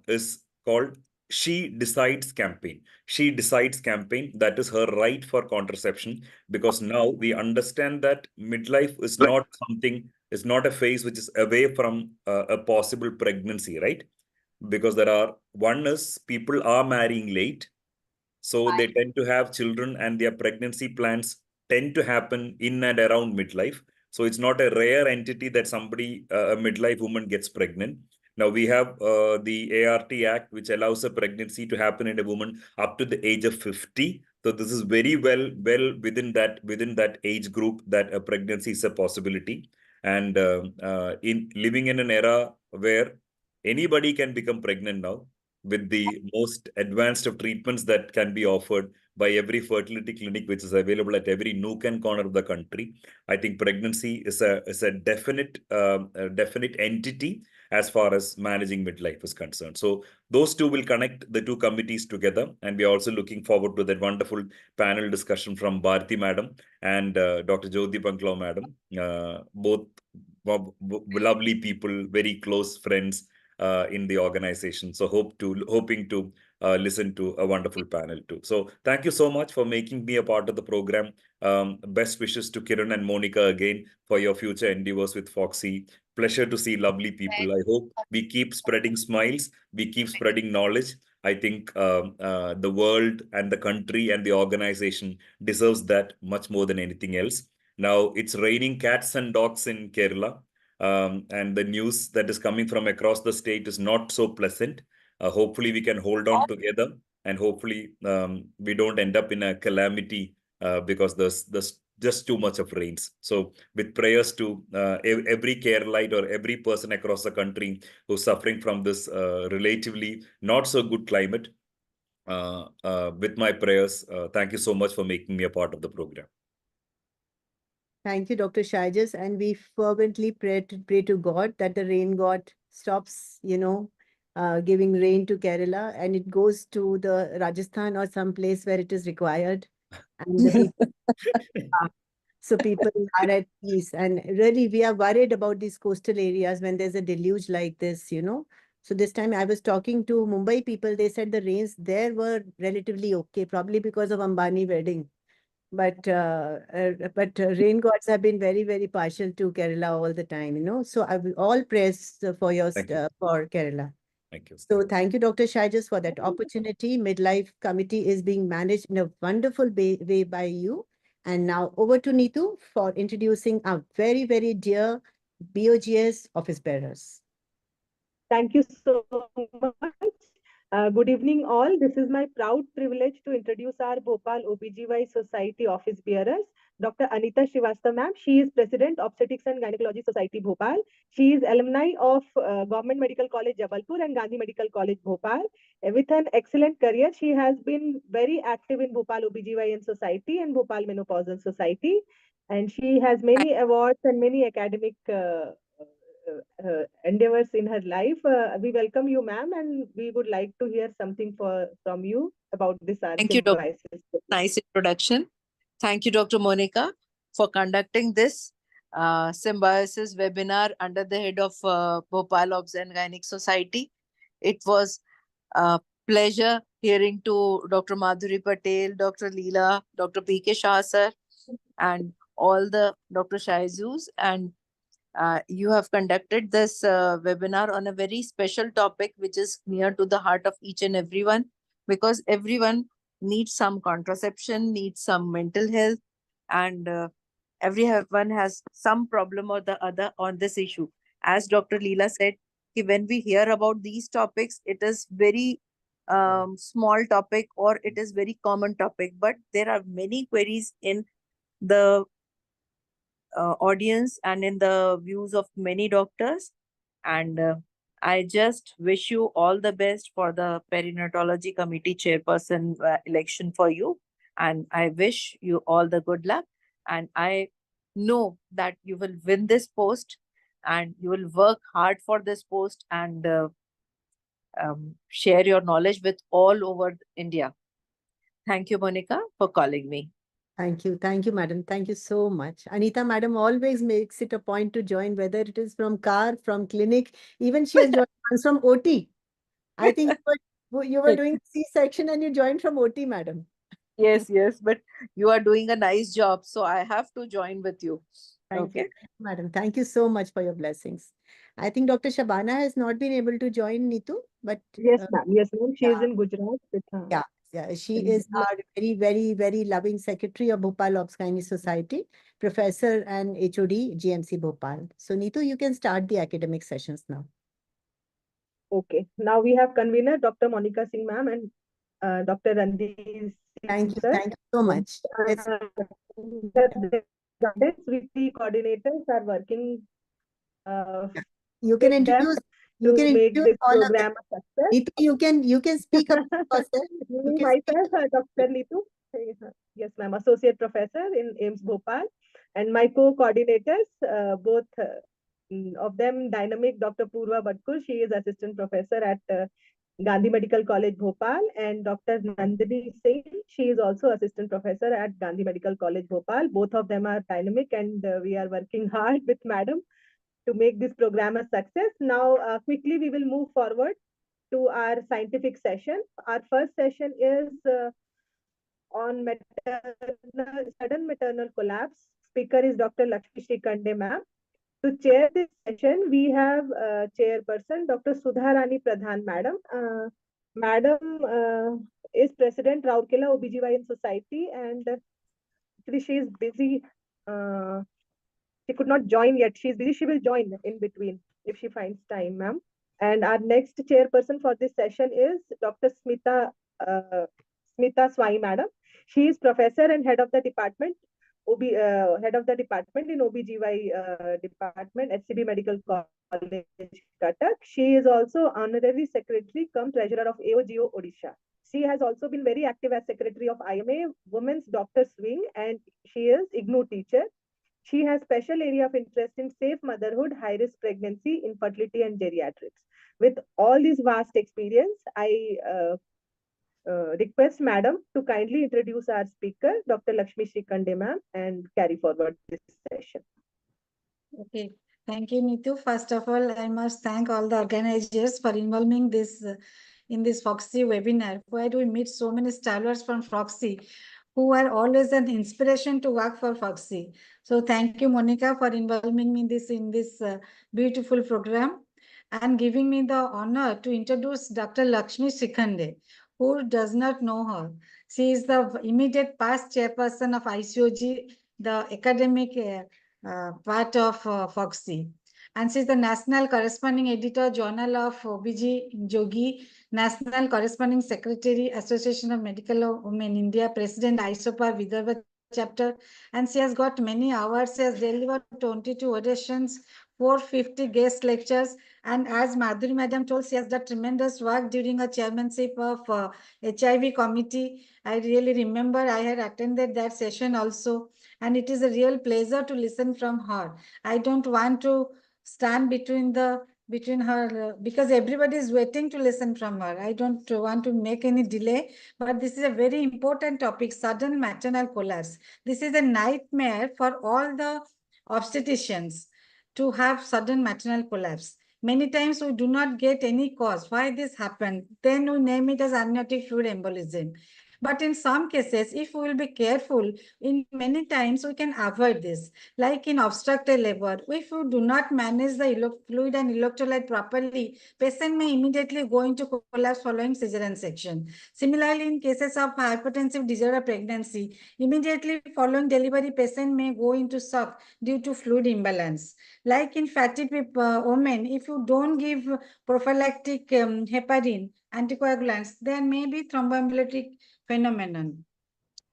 is called She Decides campaign. She Decides campaign, that is her right for contraception, because now we understand that midlife is not something, is not a phase which is away from a possible pregnancy, right? Because there are, one is people are marrying late, so they tend to have children and their pregnancy plans tend to happen in and around midlife. So it's not a rare entity that somebody, a midlife woman gets pregnant. Now we have the ART Act, which allows a pregnancy to happen in a woman up to the age of 50. So this is very well within that age group that a pregnancy is a possibility. And in living in an era where anybody can become pregnant now, with the most advanced of treatments that can be offered by every fertility clinic, which is available at every nook and corner of the country. I think pregnancy is a definite entity as far as managing midlife is concerned. So those two will connect the two committees together, and we are also looking forward to that wonderful panel discussion from Bharti madam and Dr. Jyoti Panklau madam, both lovely people, very close friends in the organization. So hoping to listen to a wonderful panel too. So thank you so much for making me a part of the program. Best wishes to Kiran and Monica again for your future endeavors with Foxy. Pleasure to see lovely people. I hope we keep spreading smiles, we keep spreading knowledge. I think the world and the country and the organization deserves that much more than anything else. Now it's raining cats and dogs in Kerala. And the news that is coming from across the state is not so pleasant. Hopefully, we can hold on together, and hopefully, we don't end up in a calamity because there's just too much of rains. So, with prayers to every Keralite or every person across the country who's suffering from this relatively not so good climate, with my prayers, thank you so much for making me a part of the program. Thank you, Dr. Shaijas. And we fervently pray to God that the rain god stops, giving rain to Kerala and it goes to the Rajasthan or some place where it is required. And the people, so people are at peace. And really, we are worried about these coastal areas when there's a deluge like this, So this time I was talking to Mumbai people. They said the rains there were relatively okay, probably because of Ambani wedding. But rain gods have been very, very partial to Kerala all the time, So I will all praise for for Kerala. Thank you. So thank you, Dr. Shaijas, for that opportunity. Midlife Committee is being managed in a wonderful way by you. And now over to Neetu for introducing our very, very dear BOGS office bearers. Thank you so much. Good evening, all. This is my proud privilege to introduce our Bhopal OBGY Society office bearers, Dr. Anita Srivastava ma'am. She is President Obstetrics and Gynecology Society Bhopal. She is alumni of Government Medical College Jabalpur and Gandhi Medical College Bhopal. With an excellent career, she has been very active in Bhopal OBGYN Society and Bhopal Menopausal Society. And she has many awards and many academic endeavors in her life. We welcome you, ma'am, and we would like to hear something from you about this. Thank you, Dr. Nice introduction. Thank you, Dr. Monica, for conducting this Symbiosis webinar under the head of Bhopal Obs and Gynec Society. It was a pleasure hearing to Dr. Madhuri Patel, Dr. Leela, Dr. P.K. Shah sir, and all the Dr. Shaizus, and you have conducted this webinar on a very special topic, which is near to the heart of each and everyone, because everyone needs some contraception, needs some mental health, and everyone has some problem or the other on this issue. As Dr. Leela said, when we hear about these topics, it is very small topic or it is very common topic, but there are many queries in the audience and in the views of many doctors. And I just wish you all the best for the Perinatology Committee Chairperson election for you. And I wish you all the good luck. And I know that you will win this post and you will work hard for this post and share your knowledge with all over India. Thank you, Monica, for calling me. Thank you, madam. Thank you so much. Anita, madam always makes it a point to join, whether it is from car, from clinic, even she has joined once from OT. I think you were doing C-section and you joined from OT, madam. Yes, yes, but you are doing a nice job, so I have to join with you. Thank you, Okay. madam. Thank you so much for your blessings. I think Dr. Shabana has not been able to join, Neetu, but Yes, ma'am. Yes, ma'am. She is yeah, in Gujarat with her. yeah, she in- is our very, very, very loving secretary of Bhopal Obsgynae Society, professor and HOD, GMC Bhopal. So, Neetu, you can start the academic sessions now. Okay. Now we have convener Dr. Monica Singh, ma'am, and Dr. Randeep Singh, sir. Thank you so much. Let's The guidance with the coordinators are working You can with them to make this all of them. program a success. Neetu, you can speak about yourself. You Me, can myself, Dr. Neetu, yes, ma'am, associate professor in AIMS Bhopal, and my co-coordinators, both of them dynamic, Dr. Purva Bhatkur, she is assistant professor at Gandhi Medical College Bhopal, and Dr. Nandini Singh, she is also assistant professor at Gandhi Medical College Bhopal. Both of them are dynamic, and we are working hard with madam to make this program a success. Now, quickly we will move forward to our scientific session. Our first session is on sudden maternal collapse. Speaker is Dr. Lakshmi Shrikande, ma'am. To chair this session, we have chairperson Dr. Sudharani Pradhan, madam. Madam is president Rourkela OBGYN Society, and actually she is busy. She could not join yet. She is busy. She will join in between if she finds time, ma'am. And our next chairperson for this session is Dr. Smita Swai, madam. She is professor and head of the department, head of the department in OBGY department, HCB Medical College, Cuttack. She is also honorary secretary come treasurer of AOGO Odisha. She has also been very active as secretary of IMA Women's Doctors Wing, and she is IGNOU teacher. She has special area of interest in safe motherhood, high-risk pregnancy, infertility, and geriatrics. With all this vast experience, I request Madam to kindly introduce our speaker, Dr. Lakshmi Shrikande, ma'am, and carry forward this session. Okay, thank you, Neetu. First of all, I must thank all the organizers for involving this in this Foxy webinar, where we meet so many stalwarts from Foxy who are always an inspiration to work for Foxy. So thank you, Monica, for involving me in this beautiful program and giving me the honor to introduce Dr. Lakshmi Shikhande. Who does not know her? She is the immediate past chairperson of ICOG, the academic part of Foxy. And she's the national corresponding editor, Journal of OBG Jogi, national corresponding secretary, Association of Medical Women India, president, ISOPAR Vidarbha chapter. And she has got many awards. She has delivered 22 auditions, 450 guest lectures. And as Madhuri Madam told, she has done tremendous work during her chairmanship of HIV committee. I really remember I had attended that session also. And it is a real pleasure to listen from her. I don't want to stand between her because everybody is waiting to listen from her. I don't want to make any delay, but this is a very important topic, sudden maternal collapse. This is a nightmare for all the obstetricians to have sudden maternal collapse. Many times we do not get any cause why this happened. Then we name it as amniotic fluid embolism. But in some cases, if we will be careful, in many times we can avoid this. Like in obstructed labor, if you do not manage the fluid and electrolyte properly, patient may immediately go into collapse following cesarean section. Similarly, in cases of hypertensive disorder pregnancy, immediately following delivery, patient may go into shock due to fluid imbalance. Like in fatty women, if you don't give prophylactic heparin, anticoagulants, there may be thromboembolic phenomenon.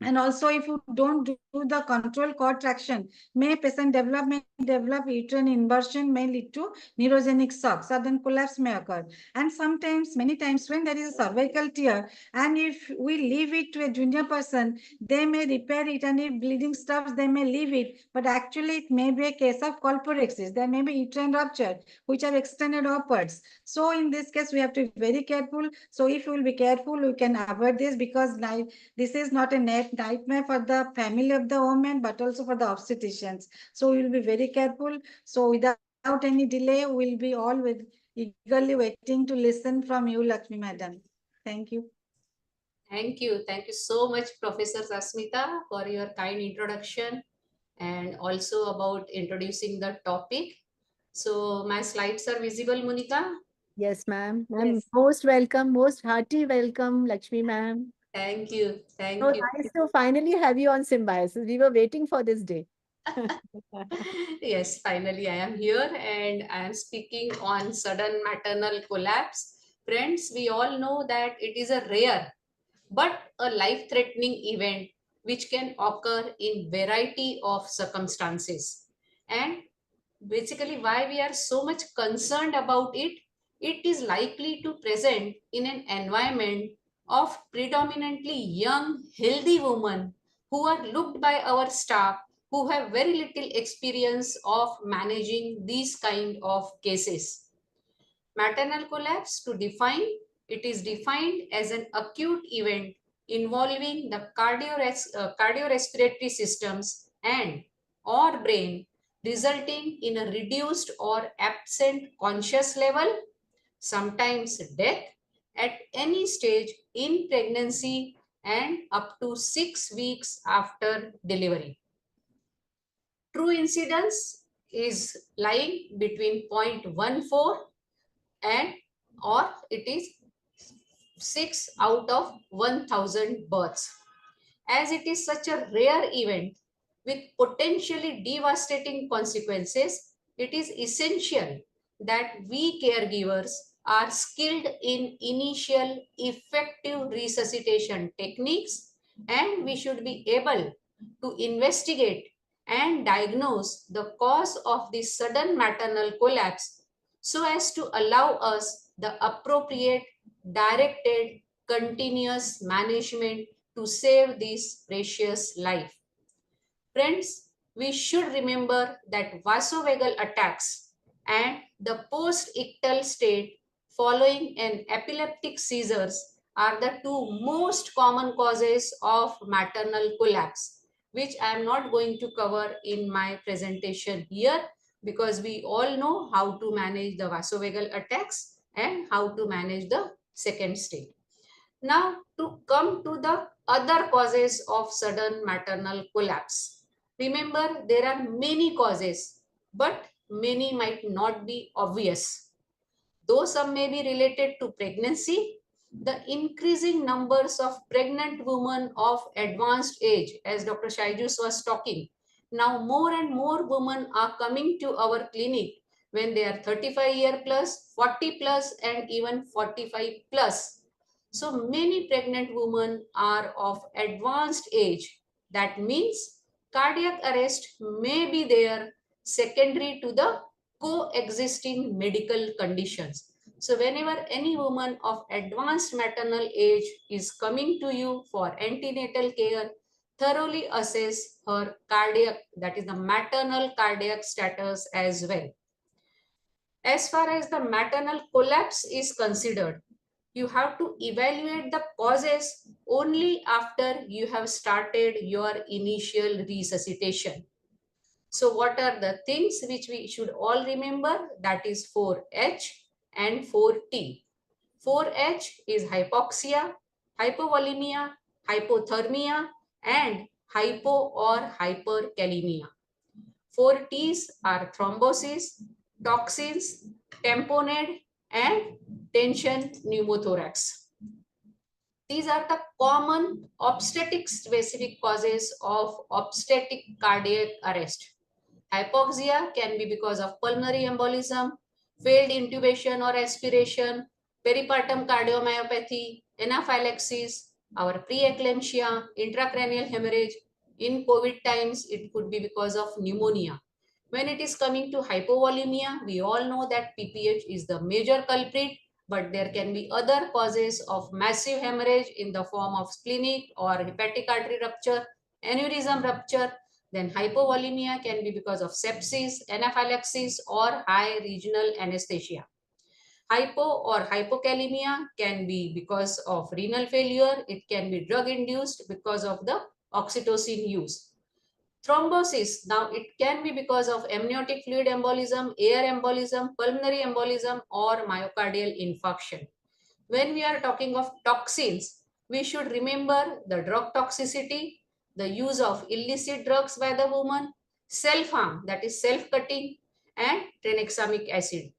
And also, if you don't do the control cord traction, may develop uterine inversion, may lead to neurogenic shock. Sudden collapse may occur. And sometimes, many times, when there is a cervical tear, and if we leave it to a junior person, they may repair it, and if bleeding stops, they may leave it. But actually, it may be a case of colporexis. There may be uterine rupture, which are extended upwards. So in this case, we have to be very careful. So if we will be careful, we can avoid this, because this is not a nightmare for the family of the woman, but also for the obstetricians. So we will be very careful. So without any delay, we'll be all eagerly waiting to listen from you, Lakshmi Madam. Thank you. Thank you. Thank you so much, Professor Sasmita, for your kind introduction and also about introducing the topic. So my slides are visible, Monica? Yes, ma'am. Ma'am, Yes. most welcome, most hearty welcome, Lakshmi ma'am. Thank you. Thank So you. nice to finally have you on Symbiosis. We were waiting for this day. Yes, finally I am here and I am speaking on sudden maternal collapse. Friends, we all know that it is a rare but a life-threatening event which can occur in variety of circumstances. And basically why we are so much concerned about it, it is likely to present in an environment of predominantly young, healthy women who are looked by our staff who have very little experience of managing these kind of cases. Maternal collapse, to define, it is defined as an acute event involving the cardiorespiratory systems and or brain, resulting in a reduced or absent conscious level, sometimes death, at any stage in pregnancy and up to 6 weeks after delivery. True incidence is lying between 0.14 and or it is 6 out of 1000 births. As it is such a rare event with potentially devastating consequences, it is essential that we caregivers are skilled in initial effective resuscitation techniques, and we should be able to investigate and diagnose the cause of the sudden maternal collapse so as to allow us the appropriate directed continuous management to save this precious life. Friends, we should remember that vasovagal attacks and the post-ictal state following an epileptic seizures are the two most common causes of maternal collapse, which I am not going to cover in my presentation here because we all know how to manage the vasovagal attacks and how to manage the second state. Now, to come to the other causes of sudden maternal collapse. Remember, there are many causes, but many might not be obvious. Though some may be related to pregnancy, the increasing numbers of pregnant women of advanced age, as Dr. Shaijus was talking, now more and more women are coming to our clinic when they are 35 year plus, 40 plus, and even 45 plus. So many pregnant women are of advanced age. That means cardiac arrest may be there secondary to the coexisting medical conditions. So whenever any woman of advanced maternal age is coming to you for antenatal care, thoroughly assess her cardiac, that is the maternal cardiac status as well. As far as the maternal collapse is considered, you have to evaluate the causes only after you have started your initial resuscitation. So what are the things which we should all remember? That is 4H and 4T. 4H is hypoxia, hypovolemia, hypothermia, and hypo or hyperkalemia. 4Ts are thrombosis, toxins, tamponade, and tension pneumothorax. These are the common obstetric specific causes of obstetric cardiac arrest. Hypoxia can be because of pulmonary embolism, failed intubation or aspiration, peripartum cardiomyopathy, anaphylaxis, our preeclampsia, intracranial hemorrhage. In COVID times, it could be because of pneumonia. When it is coming to hypovolemia, we all know that PPH is the major culprit, but there can be other causes of massive hemorrhage in the form of splenic or hepatic artery rupture, aneurysm rupture. Then hypovolemia can be because of sepsis, anaphylaxis, or high regional anesthesia. Hypo or hypokalemia can be because of renal failure. It can be drug induced because of the oxytocin use. Thrombosis, now it can be because of amniotic fluid embolism, air embolism, pulmonary embolism, or myocardial infarction. When we are talking of toxins, we should remember the drug toxicity, the use of illicit drugs by the woman, self-harm, that is self-cutting, and tranexamic acid.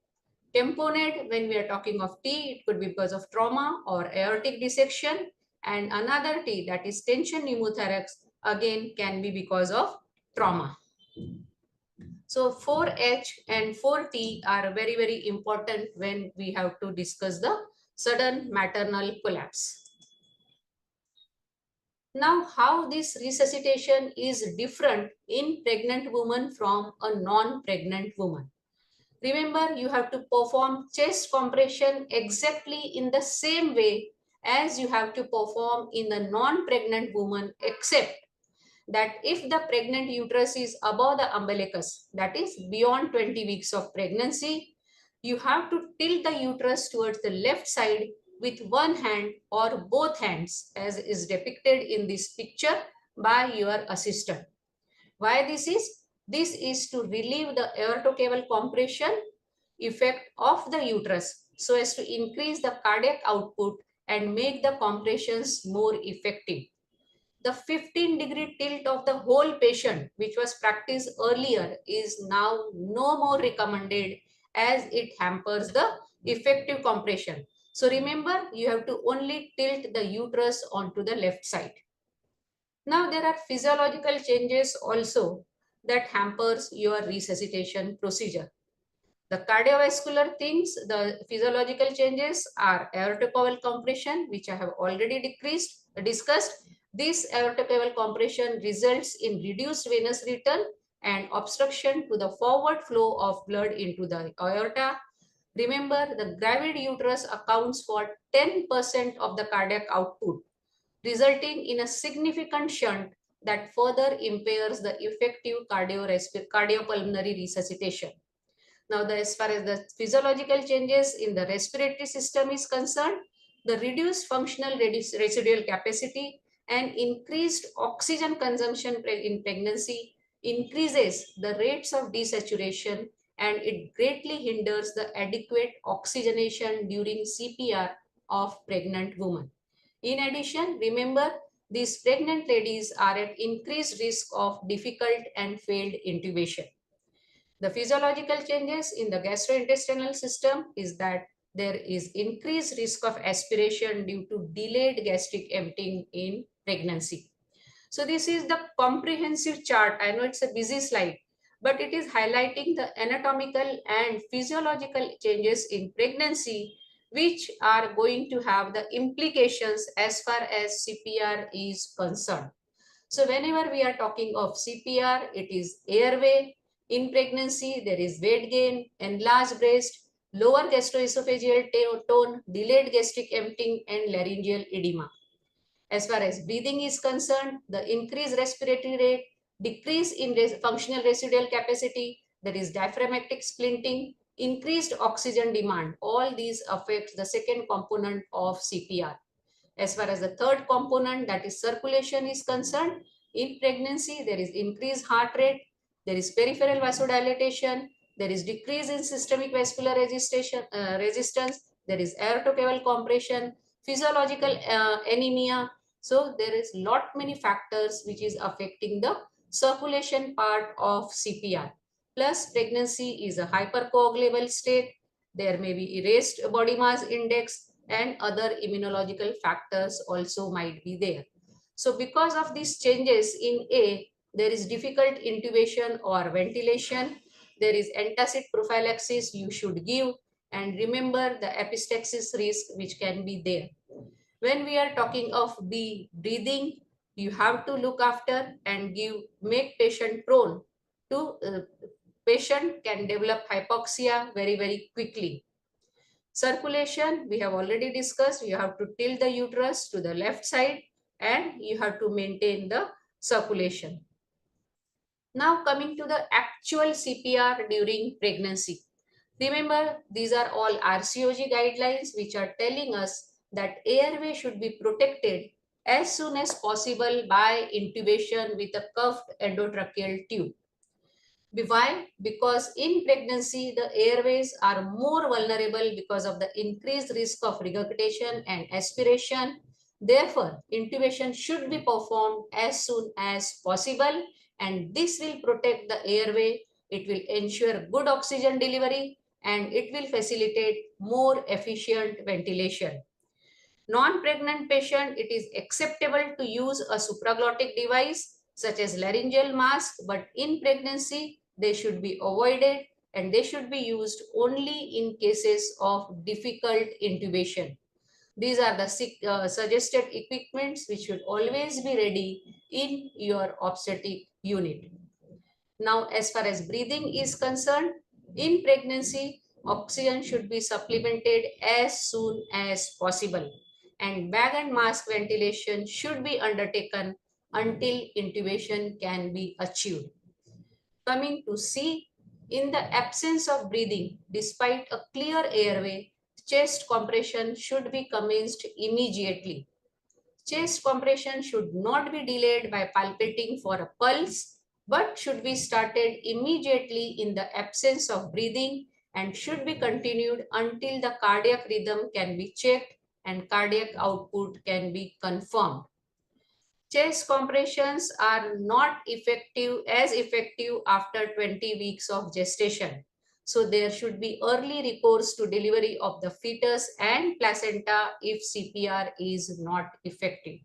Tamponade, when we are talking of T, it could be because of trauma or aortic dissection. And another T, that is tension pneumothorax, again can be because of trauma. So 4H and 4T are very, very important when we have to discuss the sudden maternal collapse. Now, how this resuscitation is different in pregnant woman from a non-pregnant woman. Remember, you have to perform chest compression exactly in the same way as you have to perform in the non-pregnant woman, except that if the pregnant uterus is above the umbilicus, that is beyond 20 weeks of pregnancy, you have to tilt the uterus towards the left side with one hand or both hands, as is depicted in this picture by your assistant. Why this is? This is to relieve the aortocaval compression effect of the uterus so as to increase the cardiac output and make the compressions more effective. The 15-degree tilt of the whole patient, which was practiced earlier, is now no more recommended as it hampers the effective compression. So remember, you have to only tilt the uterus onto the left side. Now there are physiological changes also that hampers your resuscitation procedure. The cardiovascular things, the physiological changes are aortocaval compression, which I have already discussed. This aortocaval compression results in reduced venous return and obstruction to the forward flow of blood into the aorta. Remember, the gravid uterus accounts for 10% of the cardiac output, resulting in a significant shunt that further impairs the effective cardiopulmonary resuscitation. Now, as far as the physiological changes in the respiratory system is concerned, the reduced functional residual capacity and increased oxygen consumption in pregnancy increases the rates of desaturation, and it greatly hinders the adequate oxygenation during CPR of pregnant women. In addition, remember, these pregnant ladies are at increased risk of difficult and failed intubation. The physiological changes in the gastrointestinal system is that there is increased risk of aspiration due to delayed gastric emptying in pregnancy. So this is the comprehensive chart. I know it's a busy slide, but it is highlighting the anatomical and physiological changes in pregnancy which are going to have the implications as far as CPR is concerned. So whenever we are talking of CPR, it is airway. In pregnancy, there is weight gain, enlarged breast, lower gastroesophageal tone, delayed gastric emptying, and laryngeal edema. As far as breathing is concerned, the increased respiratory rate, decrease in functional residual capacity, there is diaphragmatic splinting, increased oxygen demand. All these affect the second component of CPR. As far as the third component, that is circulation, is concerned, in pregnancy, there is increased heart rate, there is peripheral vasodilatation, there is decrease in systemic vascular resistance, there is aortocaval compression, physiological anemia. So there is lot many factors which is affecting the circulation part of CPR. Plus, pregnancy is a hypercoagulable state. There may be erased body mass index, and other immunological factors also might be there. So because of these changes in A, there is difficult intubation or ventilation. There is antacid prophylaxis you should give, and remember the epistaxis risk which can be there. When we are talking of B, breathing, you have to look after and make patient prone to patient can develop hypoxia very, very quickly. Circulation, we have already discussed. You have to tilt the uterus to the left side and you have to maintain the circulation. Now coming to the actual CPR during pregnancy. Remember, these are all RCOG guidelines which are telling us that airway should be protected as soon as possible by intubation with a cuffed endotracheal tube. Why? Because in pregnancy, the airways are more vulnerable because of the increased risk of regurgitation and aspiration. Therefore, intubation should be performed as soon as possible, and this will protect the airway. It will ensure good oxygen delivery, and it will facilitate more efficient ventilation. Non-pregnant patient, it is acceptable to use a supraglottic device such as laryngeal mask, but in pregnancy, they should be avoided and they should be used only in cases of difficult intubation. These are the suggested equipments which should always be ready in your obstetric unit. Now, as far as breathing is concerned, in pregnancy, oxygen should be supplemented as soon as possible, and bag and mask ventilation should be undertaken until intubation can be achieved. Coming to C, in the absence of breathing, despite a clear airway, chest compression should be commenced immediately. Chest compression should not be delayed by palpating for a pulse, but should be started immediately in the absence of breathing and should be continued until the cardiac rhythm can be checked and cardiac output can be confirmed. Chest compressions are not effective after 20 weeks of gestation. So there should be early recourse to delivery of the fetus and placenta if CPR is not effective.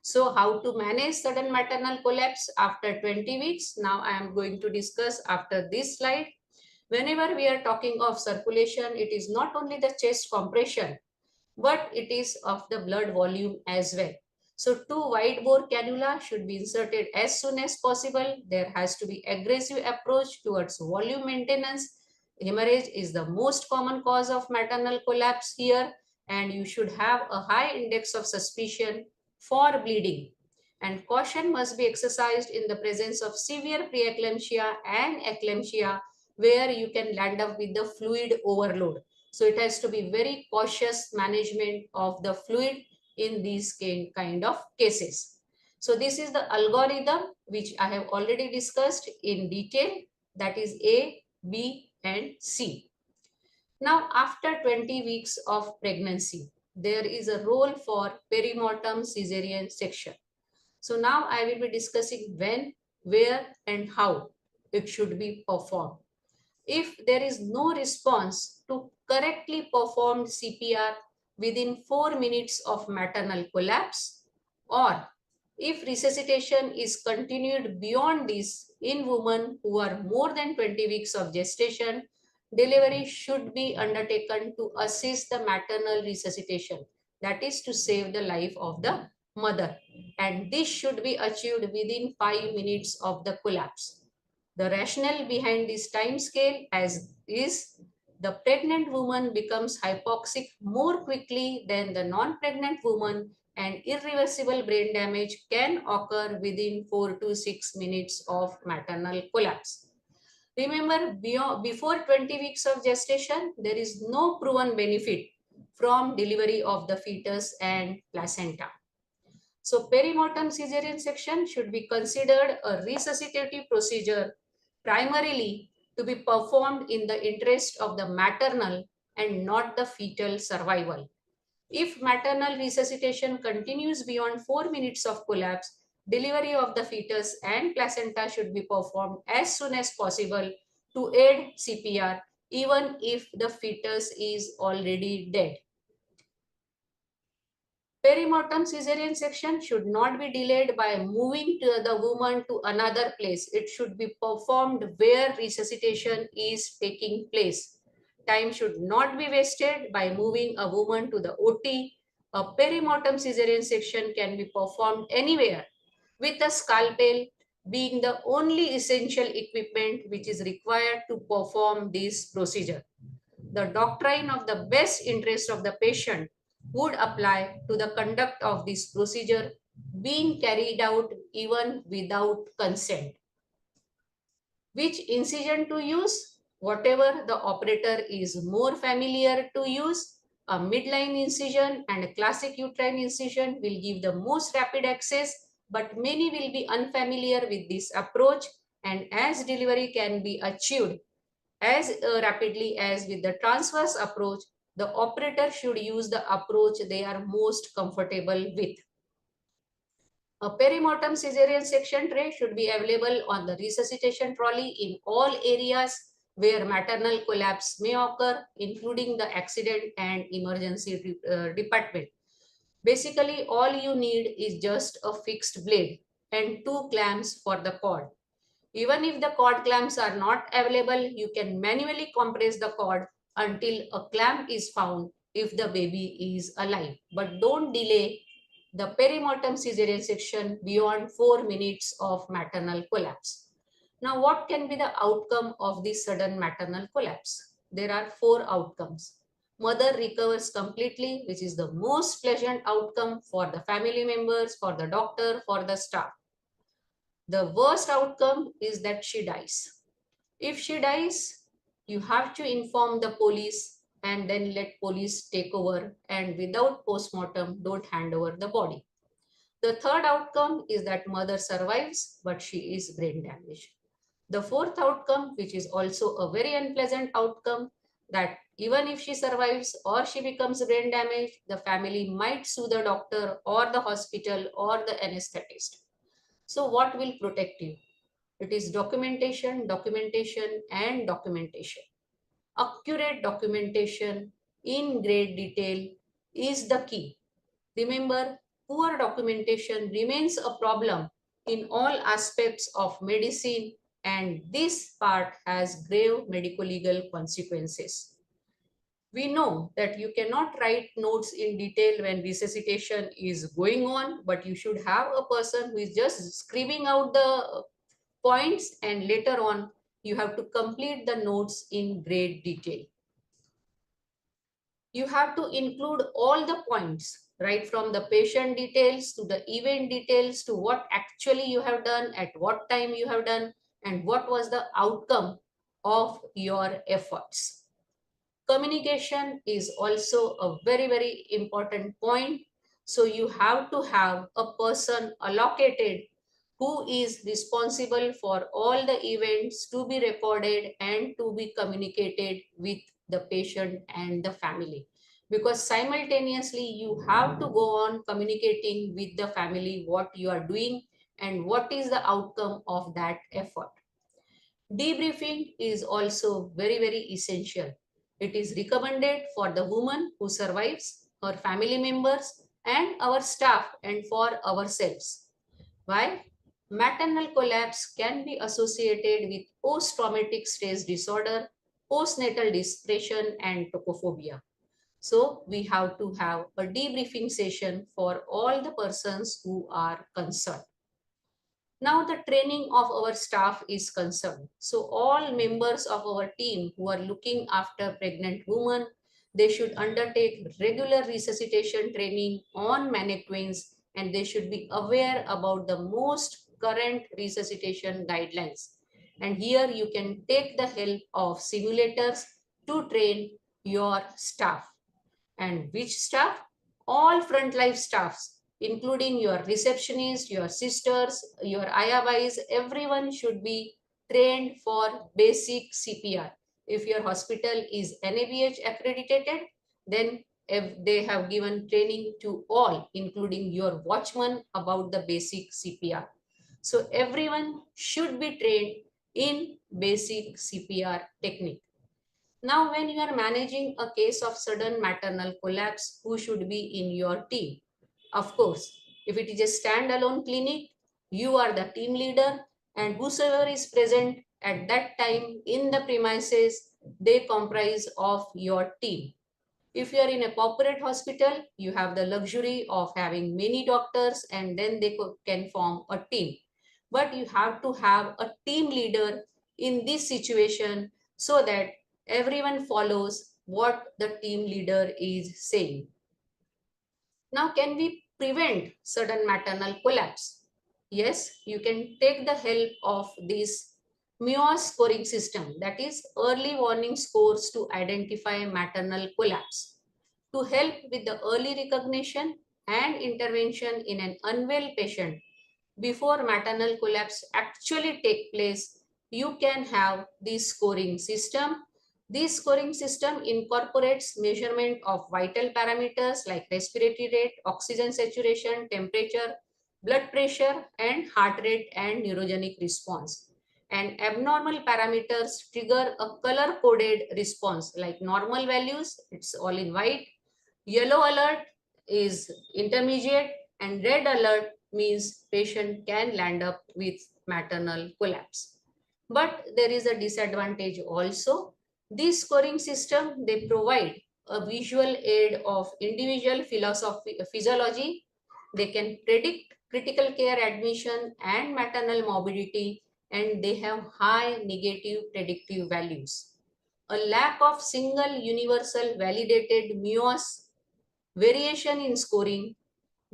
So how to manage sudden maternal collapse after 20 weeks? Now I am going to discuss after this slide. Whenever we are talking of circulation, it is not only the chest compression, but it is of the blood volume as well. So two wide bore cannula should be inserted as soon as possible. There has to be aggressive approach towards volume maintenance. Hemorrhage is the most common cause of maternal collapse here, and you should have a high index of suspicion for bleeding. And caution must be exercised in the presence of severe preeclampsia and eclampsia, where you can land up with the fluid overload. So it has to be very cautious management of the fluid in these kind of cases. So this is the algorithm which I have already discussed in detail. That is A, B, and C. Now after 20 weeks of pregnancy, there is a role for perimortem caesarean section. So now I will be discussing when, where, and how it should be performed. If there is no response to correctly performed CPR within 4 minutes of maternal collapse, or if resuscitation is continued beyond this in women who are more than 20 weeks of gestation, delivery should be undertaken to assist the maternal resuscitation, that is to save the life of the mother, and this should be achieved within 5 minutes of the collapse. The rationale behind this time scale is the pregnant woman becomes hypoxic more quickly than the non-pregnant woman, and irreversible brain damage can occur within 4 to 6 minutes of maternal collapse. Remember, before 20 weeks of gestation, there is no proven benefit from delivery of the fetus and placenta. So perimortem caesarean section should be considered a resuscitative procedure primarily to be performed in the interest of the maternal and not the fetal survival. If maternal resuscitation continues beyond 4 minutes of collapse, delivery of the fetus and placenta should be performed as soon as possible to aid CPR, even if the fetus is already dead. Perimortem caesarean section should not be delayed by moving the woman to another place. It should be performed where resuscitation is taking place. Time should not be wasted by moving a woman to the OT. A perimortem caesarean section can be performed anywhere, with a scalpel being the only essential equipment which is required to perform this procedure. The doctrine of the best interest of the patient would apply to the conduct of this procedure being carried out even without consent. Which incision to use? Whatever the operator is more familiar to use. A midline incision and a classic uterine incision will give the most rapid access, but many will be unfamiliar with this approach, and as delivery can be achieved as rapidly as with the transverse approach, the operator should use the approach they are most comfortable with. A perimortem cesarean section tray should be available on the resuscitation trolley in all areas where maternal collapse may occur, including the accident and emergency department. Basically, all you need is just a fixed blade and 2 clamps for the cord. Even if the cord clamps are not available, you can manually compress the cord until a clamp is found if the baby is alive. But don't delay the perimortem cesarean section beyond 4 minutes of maternal collapse. Now, what can be the outcome of this sudden maternal collapse? There are 4 outcomes. Mother recovers completely, which is the most pleasant outcome for the family members, for the doctor, for the staff. The worst outcome is that she dies. If she dies, you have to inform the police and then let police take over, and without postmortem, don't hand over the body. The third outcome is that mother survives, but she is brain damaged. The fourth outcome, which is also a very unpleasant outcome, that even if she survives or she becomes brain damaged, the family might sue the doctor or the hospital or the anesthetist. So what will protect you? It is documentation, documentation, and documentation. Accurate documentation in great detail is the key. Remember, poor documentation remains a problem in all aspects of medicine, and this part has grave medico-legal consequences. We know that you cannot write notes in detail when resuscitation is going on, but you should have a person who is just screaming out the points, and later on you have to complete the notes in great detail. You have to include all the points, right from the patient details to the event details to what actually you have done, at what time you have done, and what was the outcome of your efforts. Communication is also a very, very important point. So you have to have a person allocated who is responsible for all the events to be recorded and to be communicated with the patient and the family. Because simultaneously you have to go on communicating with the family what you are doing and what is the outcome of that effort. Debriefing is also very, very essential. It is recommended for the woman who survives, her family members, and our staff, and for ourselves. Why? Maternal collapse can be associated with post-traumatic stress disorder, postnatal depression, and tocophobia. So we have to have a debriefing session for all the persons who are concerned. Now the training of our staff is concerned. So all members of our team who are looking after pregnant women, they should undertake regular resuscitation training on mannequins, and they should be aware about the most current resuscitation guidelines. And here you can take the help of simulators to train your staff. And which staff? All front life staffs, including your receptionists, your sisters, your IABIs, everyone should be trained for basic CPR. If your hospital is NABH accredited, then if they have given training to all, including your watchman, about the basic CPR. So everyone should be trained in basic CPR technique. Now, when you are managing a case of sudden maternal collapse, who should be in your team? Of course, if it is a standalone clinic, you are the team leader, and whosoever is present at that time in the premises, they comprise of your team. If you are in a corporate hospital, you have the luxury of having many doctors, and then they can form a team. But you have to have a team leader in this situation so that everyone follows what the team leader is saying. Now, can we prevent sudden maternal collapse? Yes, you can take the help of this MEOS scoring system, that is early warning scores to identify maternal collapse. to help with the early recognition and intervention in an unwell patient before maternal collapse actually take place. You can have this scoring system. This scoring system incorporates measurement of vital parameters like respiratory rate, oxygen saturation, temperature, blood pressure, and heart rate and neurogenic response. And abnormal parameters trigger a color coded response like normal values, it's all in white, yellow alert is intermediate, and red alert means patient can land up with maternal collapse. But there is a disadvantage also. This scoring system, they provide a visual aid of individual physiology. They can predict critical care admission and maternal morbidity, and they have high negative predictive values. A lack of single universal validated MUOS, variation in scoring,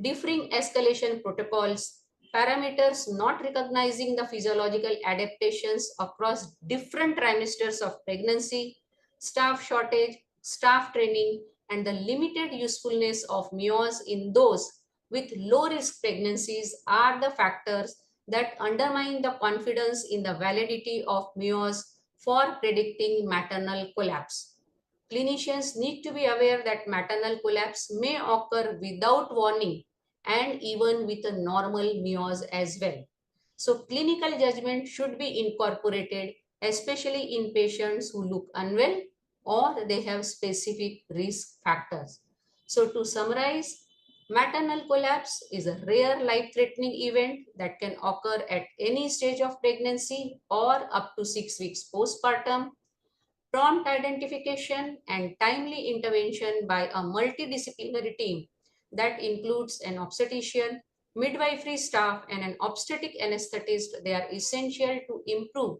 differing escalation protocols, parameters not recognizing the physiological adaptations across different trimesters of pregnancy, staff shortage, staff training, and the limited usefulness of MUOS in those with low risk pregnancies are the factors that undermine the confidence in the validity of MUOS for predicting maternal collapse. Clinicians need to be aware that maternal collapse may occur without warning and even with a normal MUOS as well. So clinical judgment should be incorporated, especially in patients who look unwell or they have specific risk factors. So to summarize, maternal collapse is a rare life-threatening event that can occur at any stage of pregnancy or up to 6 weeks postpartum. Prompt identification and timely intervention by a multidisciplinary team that includes an obstetrician, midwifery staff, and an obstetric anesthetist, they are essential to improve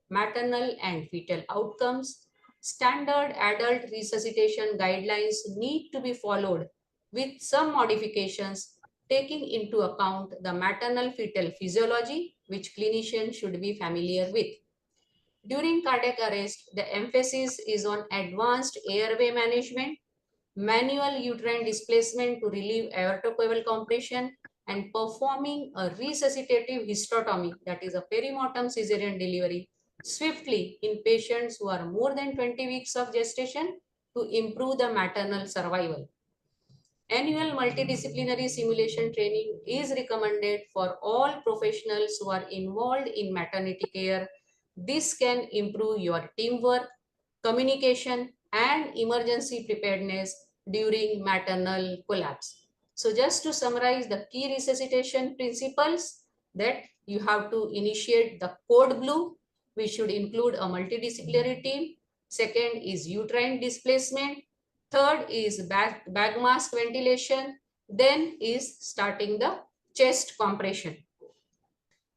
maternal and fetal outcomes. Standard adult resuscitation guidelines need to be followed with some modifications taking into account the maternal fetal physiology, which clinicians should be familiar with. During cardiac arrest, the emphasis is on advanced airway management, manual uterine displacement to relieve aortocoval compression, and performing a resuscitative hysterotomy, that is a perimortem cesarean delivery, swiftly in patients who are more than 20 weeks of gestation to improve the maternal survival. Annual multidisciplinary simulation training is recommended for all professionals who are involved in maternity care. This can improve your teamwork, communication, and emergency preparedness during maternal collapse. So just to summarize the key resuscitation principles, that you have to initiate the code blue, which should include a multidisciplinary team. Second is uterine displacement. Third is bag mask ventilation. Then is starting the chest compression.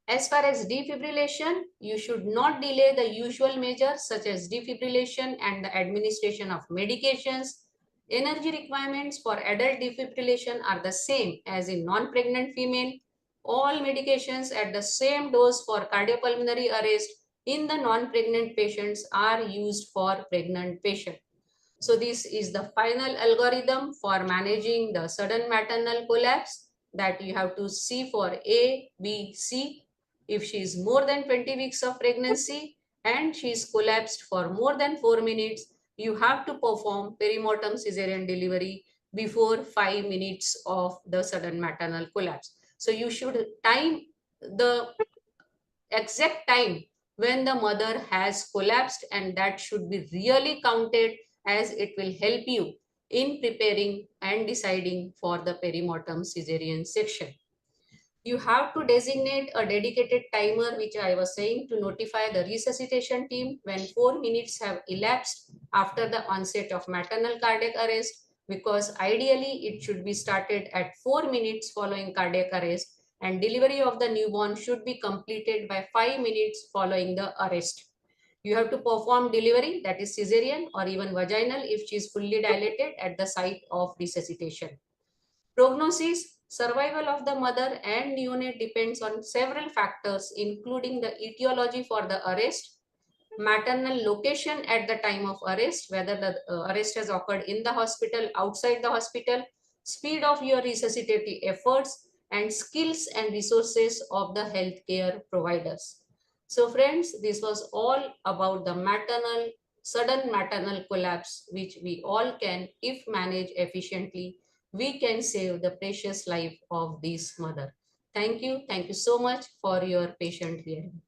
As far as defibrillation, you should not delay the usual measures such as defibrillation and the administration of medications. Energy requirements for adult defibrillation are the same as in non-pregnant female. All medications at the same dose for cardiopulmonary arrest in the non-pregnant patients are used for pregnant patients. So this is the final algorithm for managing the sudden maternal collapse that you have to see for A, B, C. If she is more than 20 weeks of pregnancy and she is collapsed for more than 4 minutes, you have to perform perimortem cesarean delivery before 5 minutes of the sudden maternal collapse. So you should time the exact time when the mother has collapsed, and that should be really counted, as it will help you in preparing and deciding for the perimortem cesarean section. You have to designate a dedicated timer, which I was saying, to notify the resuscitation team when 4 minutes have elapsed after the onset of maternal cardiac arrest, because ideally it should be started at 4 minutes following cardiac arrest, and delivery of the newborn should be completed by 5 minutes following the arrest. You have to perform delivery, that is cesarean or even vaginal, if she is fully dilated at the site of resuscitation. Prognosis, survival of the mother and neonate depends on several factors, including the etiology for the arrest, maternal location at the time of arrest, whether the arrest has occurred in the hospital, outside the hospital, speed of your resuscitative efforts, and skills and resources of the healthcare providers. So friends, this was all about the sudden maternal collapse, which we all can, if managed efficiently, we can save the precious life of this mother. Thank you. Thank you so much for your patient hearing.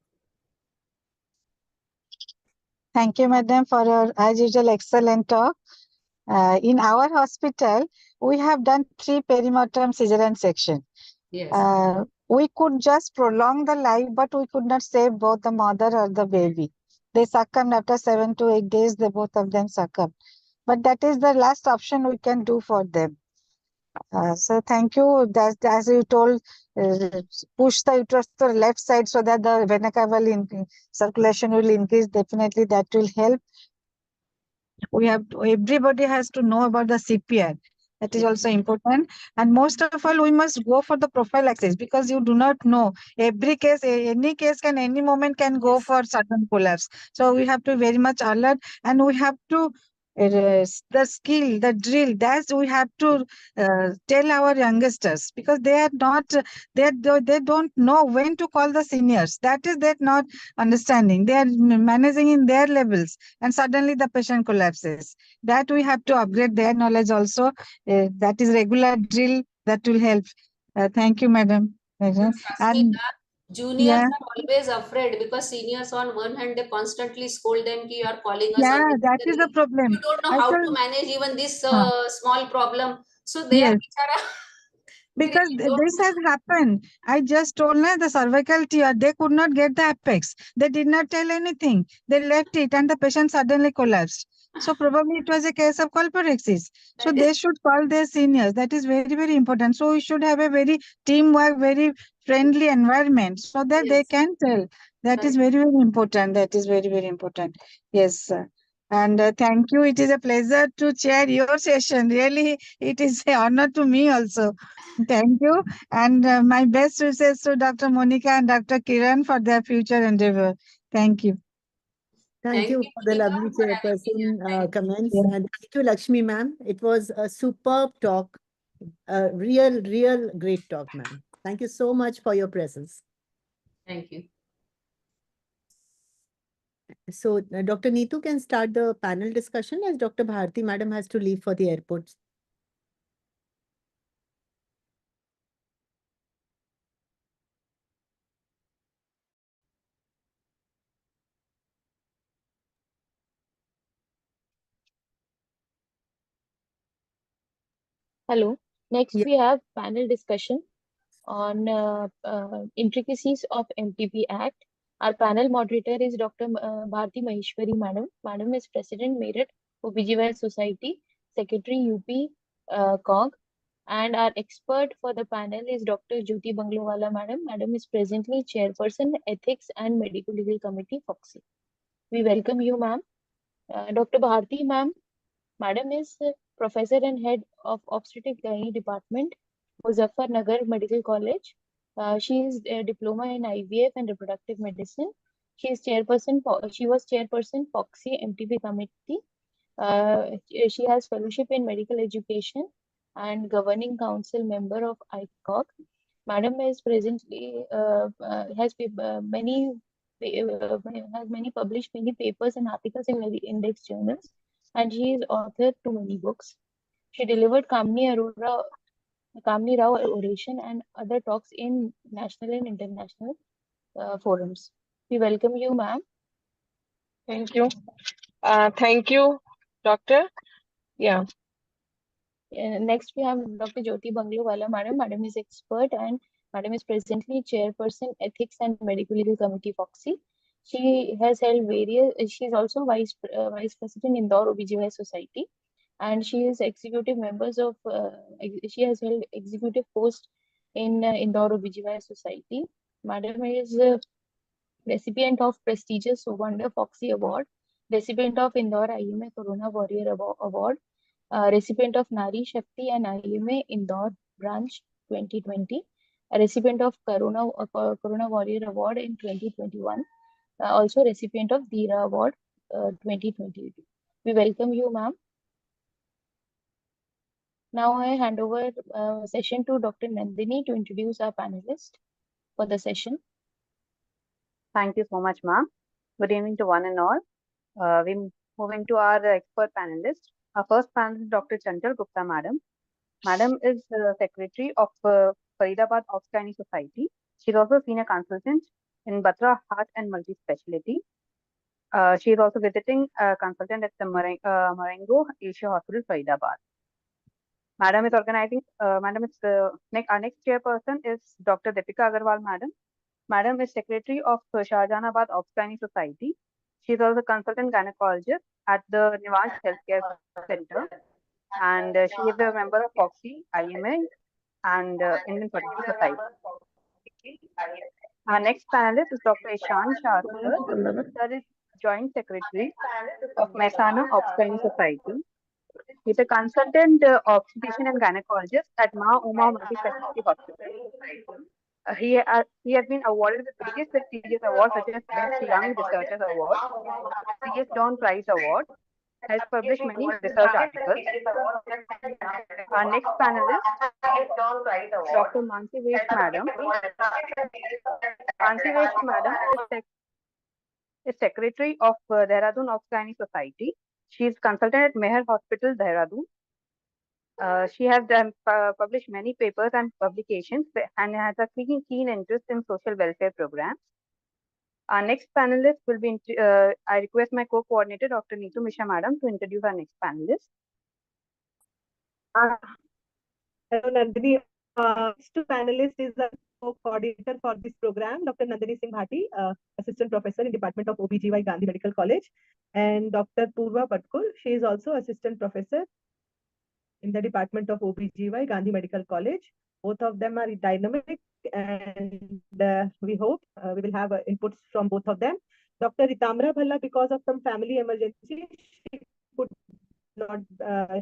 Thank you, madam, for your, as usual, excellent talk. In our hospital, we have done 3 perimortem cesarean section. Yes. We could just prolong the life, but we could not save both the mother or the baby. They succumbed after 7 to 8 days. They both of them succumbed. But that is the last option we can do for them. So thank you. That, as you told, push the uterus to the left side so that the vena cava circulation will increase. Definitely that will help. Everybody has to know about the CPR. That is also important. And most of all, we must go for the prophylaxis because you do not know. Every case, any case can any moment can go for sudden collapse. So we have to very much alert, and we have to the skill, the drill. That's we have to tell our youngsters because they are not they don't know when to call the seniors. That is that not understanding. They are managing in their levels, and suddenly the patient collapses. That we have to upgrade their knowledge also. That is regular drill that will help. Thank you, madam. And Juniors yeah, are always afraid because seniors on one hand they constantly scold them ki you are calling us yeah, that is the unnecessarily. You problem. don't know I how to told, manage even this uh, small problem. So they are yes. bichara, they Because really don't this has happened. I just told her the cervical tear, they could not get the apex. They did not tell anything. They left it and the patient suddenly collapsed. So probably it was a case of colporexis. So That they is should call their seniors. That is very, very important. So we should have a very teamwork, very friendly environment so that they yes. can tell. That is Correct. very, very important. That is very, very important. Yes, sir. And thank you. It is a pleasure to chair your session. Really, it is an honor to me also. Thank you. And my best wishes to Dr. Monica and Dr. Kiran for their future endeavor. Thank you. Thank Thank you you, for the Monica, lovely for having me here. chairperson Thank you. comments. Yeah. And thank you, Lakshmi ma'am. It was a superb talk. A real great talk, ma'am. Thank you so much for your presence. Thank you. So Dr. Neetu can start the panel discussion as Dr. Bharti madam has to leave for the airport. Hello. Next, Yeah. we have panel discussion on intricacies of MTP Act. Our panel moderator is Dr. Bharti Maheshwari Madam. Madam is President Merit OBGYN Society, Secretary UP COG, and our expert for the panel is Dr. Jyoti Banglowala Madam. Madam is presently Chairperson Ethics and Medical Legal Committee, FOXI. We welcome you, ma'am. Dr. Bharti, ma'am. Madam is Professor and Head of Obstetric Gynae Department, Muzaffarnagar Medical College. She is a diploma in IVF and reproductive medicine. She is chairperson. She was chairperson FOXI MTP committee. She has fellowship in medical education and governing council member of ICOG. Madam is presently many has many published many papers and articles in many index journals, and she is author to many books. She delivered Kamini Rao oration and other talks in national and international forums. We welcome you, ma'am. Thank you. Thank you, doctor. Yeah. Next, we have Dr. Jyoti Banglowala, madam. Madam is expert and madam is presently chairperson Ethics and Medical Legal Committee, FOXI. She has held various. She is also vice president Indore OBGYN Society, and she is executive members of. She has held executive post in Indore OBGYN Society. Madam is recipient of prestigious Wonder Foxy Award, recipient of Indore IMA Corona Warrior Award, recipient of Nari Shakti and IMA Indore Branch 2020, a recipient of Corona Warrior Award in 2021, also recipient of Dira Award 2020. We welcome you, ma'am. Now I hand over session to Dr. Nandini to introduce our panelist for the session. Thank you so much, ma'am. Good evening to one and all. We're moving to our expert panelist. Our first panelist, Dr. Chantal Gupta, madam. Madam is secretary of Faridabad Oxgynec Society. She's also senior consultant in Batra Heart and Multi-Speciality. She is also visiting consultant at the Marengo Asia Hospital, Faridabad. Madam is organizing. Madam is our next chairperson is Dr. Deepika Agarwal, madam. Madam is secretary of Shahjahanabad Oxgynec Society. She is also consultant gynecologist at the Nivash Healthcare Center, and she is a member of FOXY, IMA, and Indian Fertility Society. Our next panelist is Dr. Ishan Sharkar. Sir is joint secretary of Mehsana Oxgynec Society. He's a consultant obstetrician and gynecologist at Ma Uma Multi-Specialty Hospital. He has been awarded with various prestigious awards such as Best Young Researchers Award, CS Dawn Prize Award, has published many research articles. Our next panelist, Dr. Mansi Vesh Madam. Mansi Vesh Madam is Secretary of Dehradun Oxgynec Society. She is consultant at Meher Hospital, Dehradun. She has published many papers and publications and has a keen interest in social welfare programs. Our next panelist will be, I request my co-coordinator, Dr. Neetu Mishra Madam, to introduce our next panelist. Hello, Nandini. Next panelist is the co-coordinator for this program, Dr. Nandini Singh Bhati, Assistant Professor in Department of OBGY, Gandhi Medical College, and Dr. Purva Patkul. She is also Assistant Professor in the Department of OBGY, Gandhi Medical College. Both of them are dynamic, and we hope we will have inputs from both of them. Dr. Ritamra Bhalla, because of some family emergency,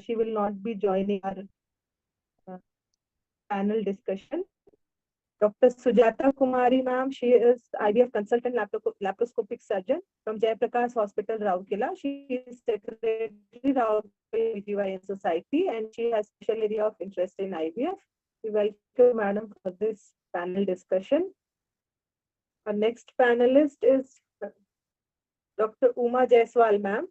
she will not be joining our panel discussion. Dr. Sujata Kumari, ma'am, she is IVF consultant laparoscopic surgeon from Jayaprakash Hospital, Rourkela. She is secretary of OBGYN Society, and she has special area of interest in IVF. We welcome madam for this panel discussion. Our next panelist is Dr. Uma Jaiswal, ma'am.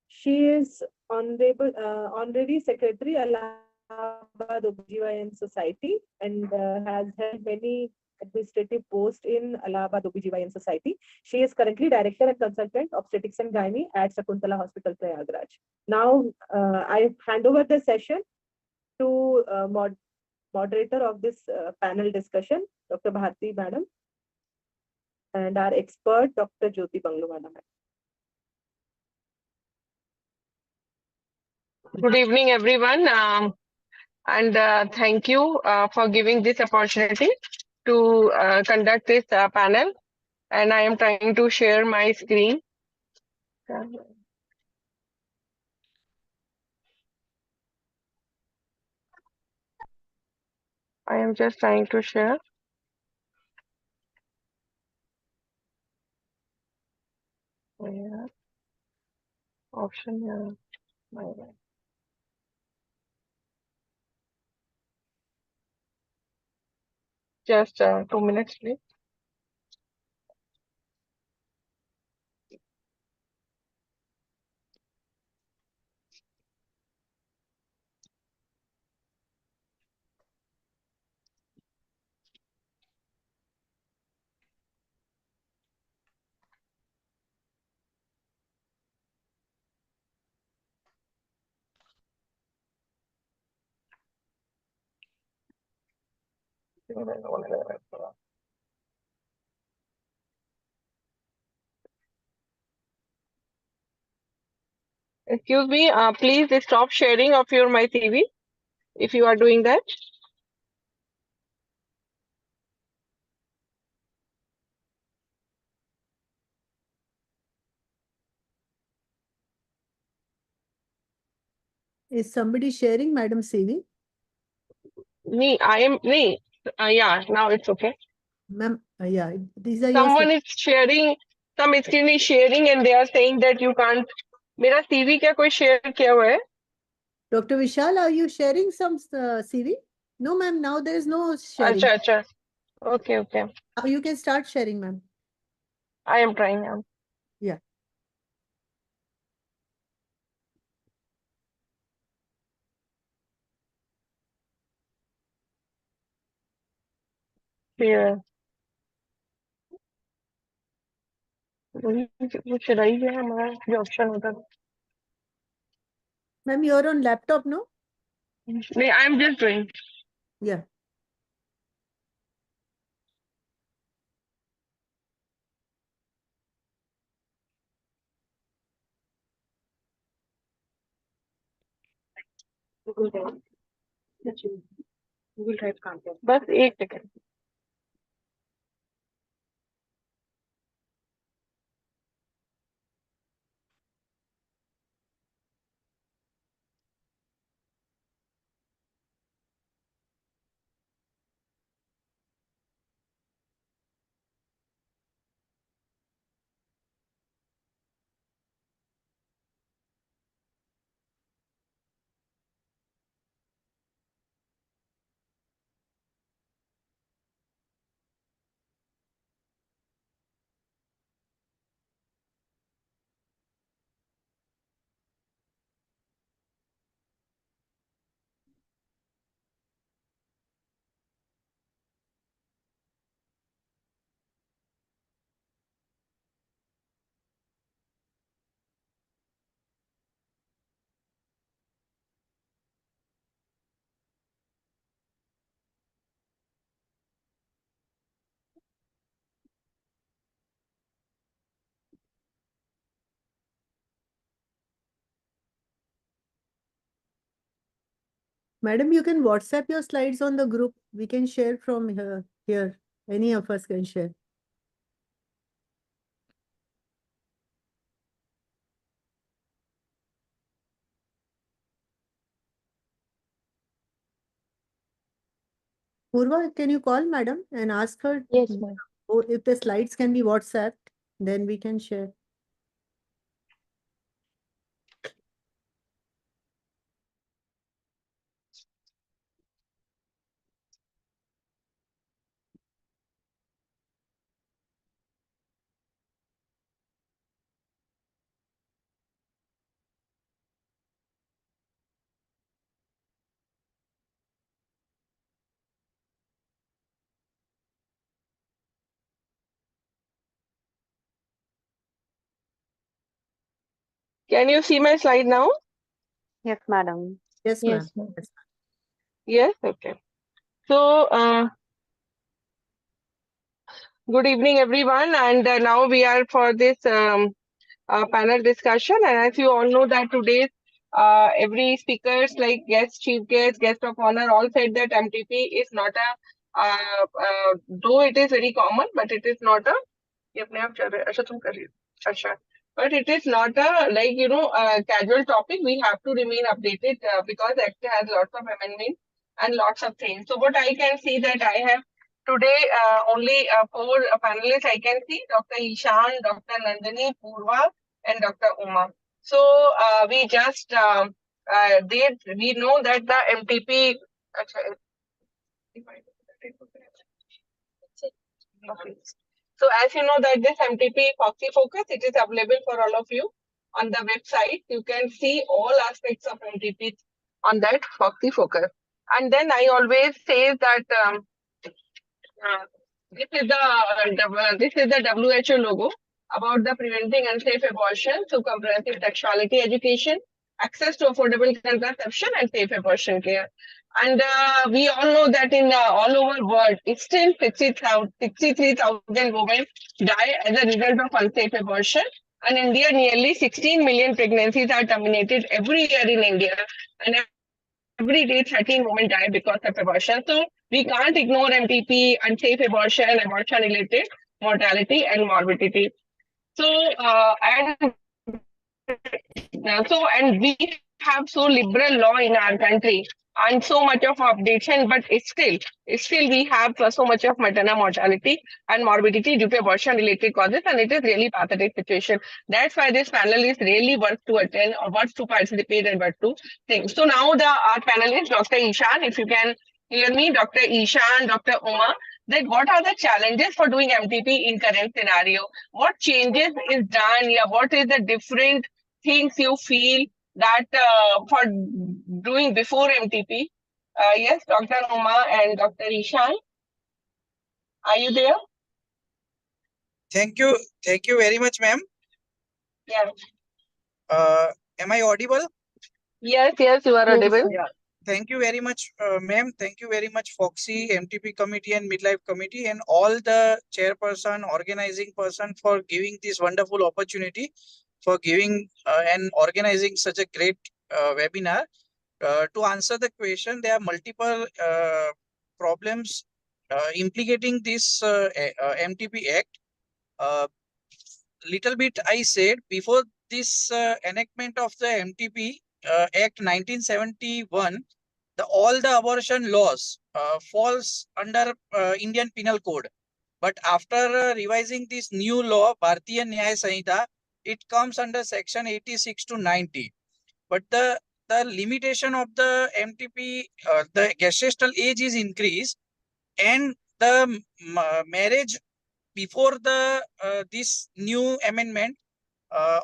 She is honorary secretary Allahabad OBGYN Society and has held many administrative posts in Allahabad OBGYN Society. She is currently director and consultant obstetrics and gynae at Shakuntala Hospital, Prayagraj. Now, I hand over the session to moderator of this panel discussion, Dr. Bharti Madam, and our expert, Dr. Jyoti Banglu Madam. Good evening, everyone. And thank you for giving this opportunity to conduct this panel. And I am trying to share my screen. I am just trying to share. Yeah. Option here. Just 2 minutes, please. Excuse me, please stop sharing of your my TV if you are doing that. Is somebody sharing, Madam CV? Me, I am me. Yeah, now it's okay. Ma'am, yeah, these are your Someone is sharing, some screen is sharing and they are saying that you can't. मेरा CV क्या कोई share किया हुआ है? Dr. Vishal, are you sharing some CV? No, ma'am, now there is no sharing. अच्छा अच्छा. Okay, okay. You can start sharing, ma'am. I am trying now. Yeah. Yeah. वो चलाई गया हमारा जो ऑप्शन होता था. Ma'am, you're on laptop, no? नहीं, I am just doing. Yeah. Google Drive. Google Drive कहाँ पे? बस एक second. Madam, you can WhatsApp your slides on the group. We can share from here. Any of us can share. Purva, can you call madam and ask her? Yes, ma'am. Or if the slides can be WhatsApped, then we can share. Can you see my slide now? Yes, madam. Yes, ma'am. Yes, ma'am. Yes. Yes, okay. So, good evening, everyone. And now we are for this panel discussion. And as you all know that today's every speakers like guest, chief guest of honor all said that MTP is not though it is very common, but it is not a ये अपने आप चल रहा है. अच्छा तुम कर रही हो. अच्छा. But it is not a casual topic. We have to remain updated because Act has lots of amendments and lots of things. So what I can see that I have today only four panelists I can see: Dr. Ishan, Dr. Nandini, Purva, and Dr. Uma. So we just we know that the MTP. Okay. So as you know that this MTP Foxy Focus, it is available for all of you on the website. You can see all aspects of MTP on that Foxy Focus. And then I always say that this is the WHO logo about the preventing unsafe abortion through comprehensive sexuality education, access to affordable contraception, and safe abortion care. And we all know that in all over world, it's still 63,000 women die as a result of unsafe abortion. And in India, nearly 16 million pregnancies are terminated every year in India. And every day 13 women die because of abortion. So we can't ignore MTP, unsafe abortion, abortion-related mortality and morbidity. So and we have so liberal law in our country and so much of updates, and but it's still we have so much of maternal mortality and morbidity due to abortion related causes, and it is really pathetic situation. That's why this panel is really worth to attend or worth to participate and worth to think. So now our panelist Dr. Ishan, if you can hear me, Dr. Ishan, Dr. Uma, that what are the challenges for doing MTP in current scenario? What changes is done? Yeah, what is the different things you feel that for doing before MTP? Yes, Dr. Uma and Dr. Ishan, are you there? Thank you very much, ma'am. Yeah. Am I audible? Yes, you are audible. Yeah. Thank you very much, ma'am. Thank you very much, Foxy, MTP committee and Midlife committee, and all the chairperson, organizing person for giving this wonderful opportunity, for giving and organizing such a great webinar. To answer the question, there are multiple problems implicating this MTP Act. Little bit I said before this enactment of the MTP Act 1971, all the abortion laws falls under Indian Penal Code. But after revising this new law, Bharatiya Nyaya Sanhita, it comes under section 86 to 90. But the limitation of the MTP, the gestational age is increased, and the marriage before the this new amendment,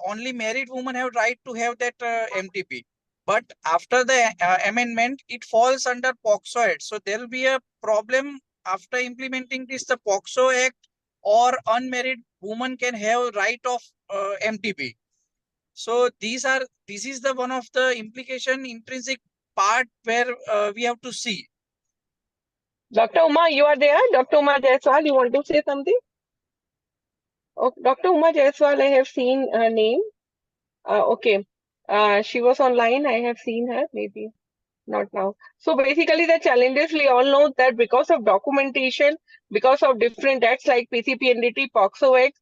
only married women have right to have that MTP. But after the amendment, it falls under POXO Act. So there will be a problem after implementing this, the POXO Act, or unmarried woman can have right of MTP. So this is the one of the implication intrinsic part where we have to see. Dr. Uma, you are there? Dr. Uma Jaiswal, you want to say something? Oh, Dr. Uma Jaiswal, I have seen her name. Okay. She was online. I have seen her, maybe not now. So basically, the challenges we all know that because of documentation, because of different acts like PCPNDT, POXO Act,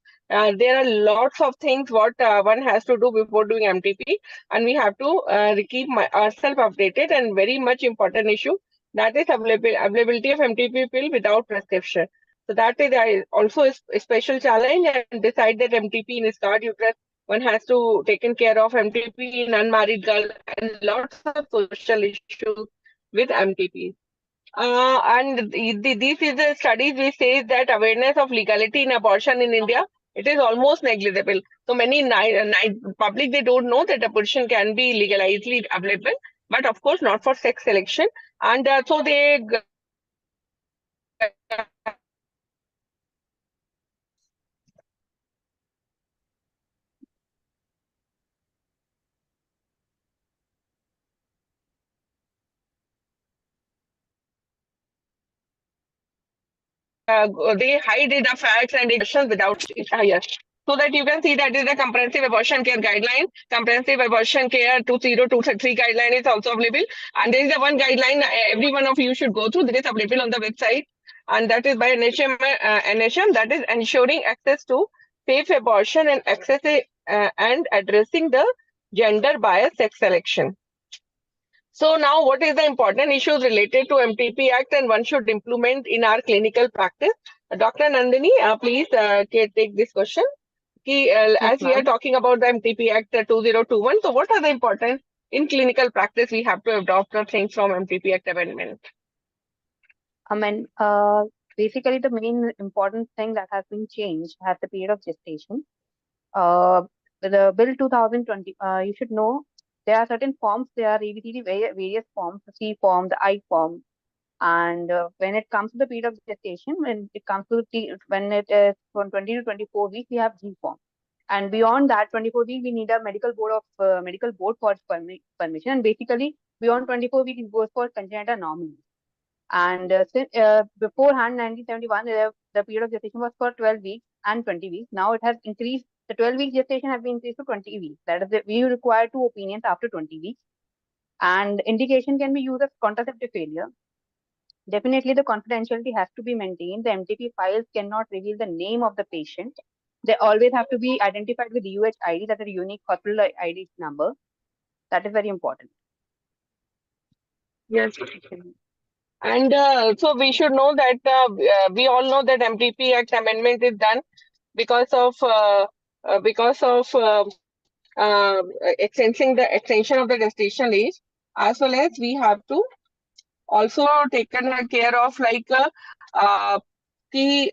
there are lots of things what one has to do before doing MTP, and we have to keep ourselves updated. And very much important issue, that is availability of MTP pill without prescription. So that is also a special challenge. And beside that MTP in scarred uterus, one has to taken care of MTP in unmarried girl and lots of social issues with MTP. And this is the studies which says that awareness of legality in abortion in India, it is almost negligible. So many public, they don't know that abortion can be legalizedly available, but of course not for sex selection. And so they they hide the facts and questions without yes. So that you can see that is the comprehensive abortion care guideline. Comprehensive abortion care 2023 guideline is also available. And there is a one guideline every one of you should go through. That is available on the website. And that is by NHM, that is ensuring access to safe abortion and access and addressing the gender bias sex selection. So now what is the important issues related to MTP Act and one should implement in our clinical practice? Dr. Nandini, please take this question. As we are talking about the MTP Act 2021, so what are the important in clinical practice we have to adopt the things from MTP Act amendment? Basically the main important thing that has been changed at the period of gestation. The Bill 2020, you should know there are certain forms, there are ABCD various forms, the C form, the I form. And when it comes to the period of gestation, when it comes to when it is from 20 to 24 weeks, we have G form. And beyond that 24 weeks, we need a medical board for permission. And basically beyond 24 weeks, it goes for congenital anomalies. And beforehand, 1971, the period of gestation was for 12 weeks and 20 weeks. Now it has increased. The 12 week gestation has been increased to 20 weeks. That is, we require 2 opinions after 20 weeks. And indication can be used as contraceptive failure. Definitely, the confidentiality has to be maintained. The MTP files cannot reveal the name of the patient. They always have to be identified with UHID, that is a unique hospital ID number. That is very important. Yes. And so we should know that we all know that MTP Act amendment is done because of uh, extension of the gestation age, as well as we have to also taken care of like the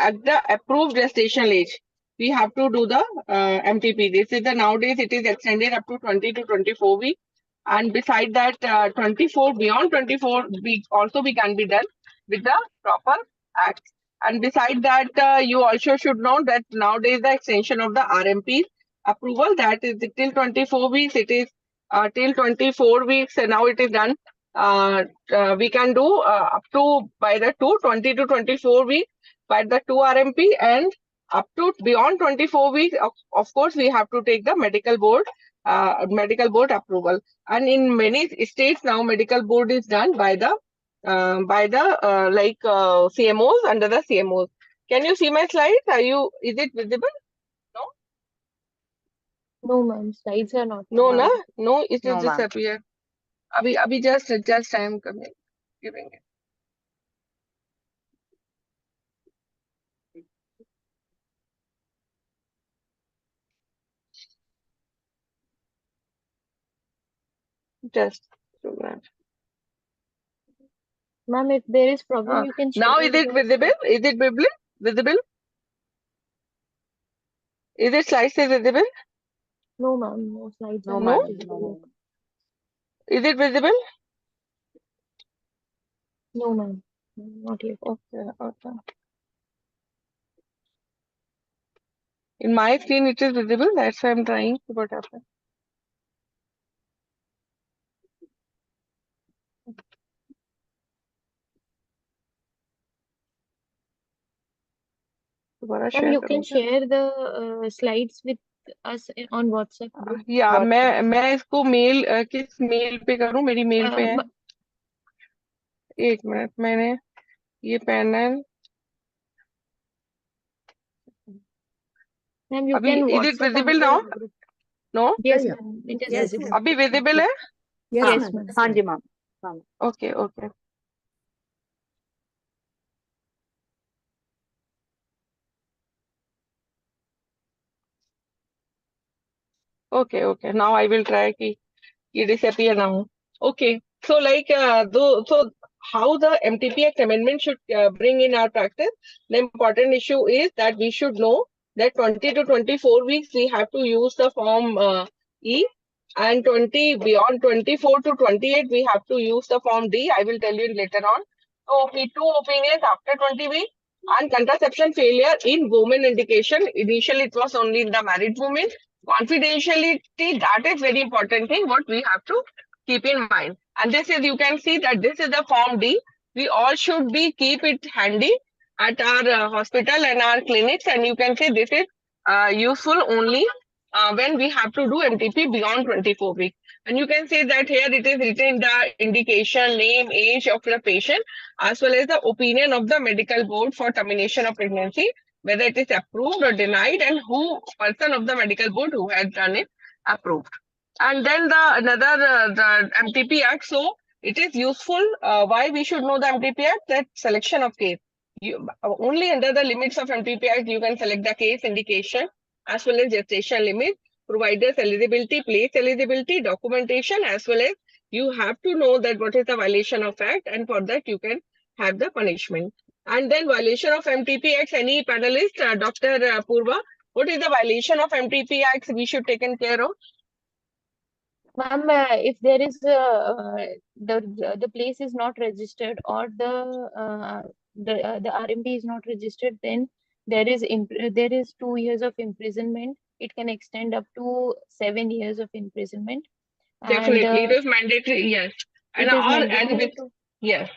at the approved gestation age, we have to do the MTP. This is the nowadays it is extended up to 20 to 24 weeks, and beside that 24 beyond 24 weeks also we can be done with the proper act. And beside that, you also should know that nowadays the extension of the RMP approval, that is till 24 weeks. It is till 24 weeks, and now it is done. We can do up to by the 20 to 24 weeks by the 2 RMP, and up to beyond 24 weeks, of course, we have to take the medical board approval. And in many states now, medical board is done by the CMOs, under the CMOs. Can you see my slides? Is it visible? No, ma'am. Slides are not. No, No, no, it no, is ma'am. disappeared. Abhi just I am giving it. Just so that. Ma'am, if there is problem, you can Now share is it the visible? Is it visible? Is it slides is visible? No, ma'am. No slides No, are not madam. visible. No, yet. Is it visible? No, ma'am. Not yet. Okay. In my screen it is visible. That's why I'm trying to what happened. दोबारा Ma'am, share you can करूँ क्या? share the slides with us on WhatsApp group. या मैं इसको mail किस mail पे करूँ? मेरी मेल पे है. एक मिनट, मैंने ये पैनल Ma'am, you अभी can is it WhatsApp visible on now? the group. No? Yes, Yeah, ma'am. It is Yes, visible. ma'am. अभी visible है? Yes, Yes, ma'am. ma'am. हाँ जी मैम. हाँ. Okay, okay. Okay. Now I will try ki disappear now. Okay. So like so how the MTP Act amendment should bring in our practice, the important issue is that we should know that 20 to 24 weeks we have to use the form E, and 20 beyond 24 to 28 we have to use the form D. I will tell you later on. So two opinions after 20 weeks. And contraception failure in women indication. Initially it was only in the married women. Confidentiality, that is very important thing what we have to keep in mind. And this is, you can see that this is the form D. We all should be keep it handy at our hospital and our clinics, and you can see this is useful only when we have to do MTP beyond 24 weeks. And you can see that here it is written the indication, name, age of the patient, as well as the opinion of the medical board for termination of pregnancy, whether it is approved or denied, and who person of the medical board who has done it approved. And then the MTP Act. So it is useful. Why we should know the MTP Act? That selection of case. Only under the limits of MTP Act you can select the case indication as well as gestation limit, providers eligibility, place eligibility, documentation, as well as you have to know that what is the violation of act, and for that you can have the punishment. And then violation of MTP Acts, any panelist, Dr. Purva, what is the violation of MTP Acts we should taken care of? Ma'am, if there is the place is not registered, or the RMP is not registered, then there is 2 years of imprisonment. It can extend up to 7 years of imprisonment. Definitely, And it is mandatory. Yes, it is mandatory. Yes.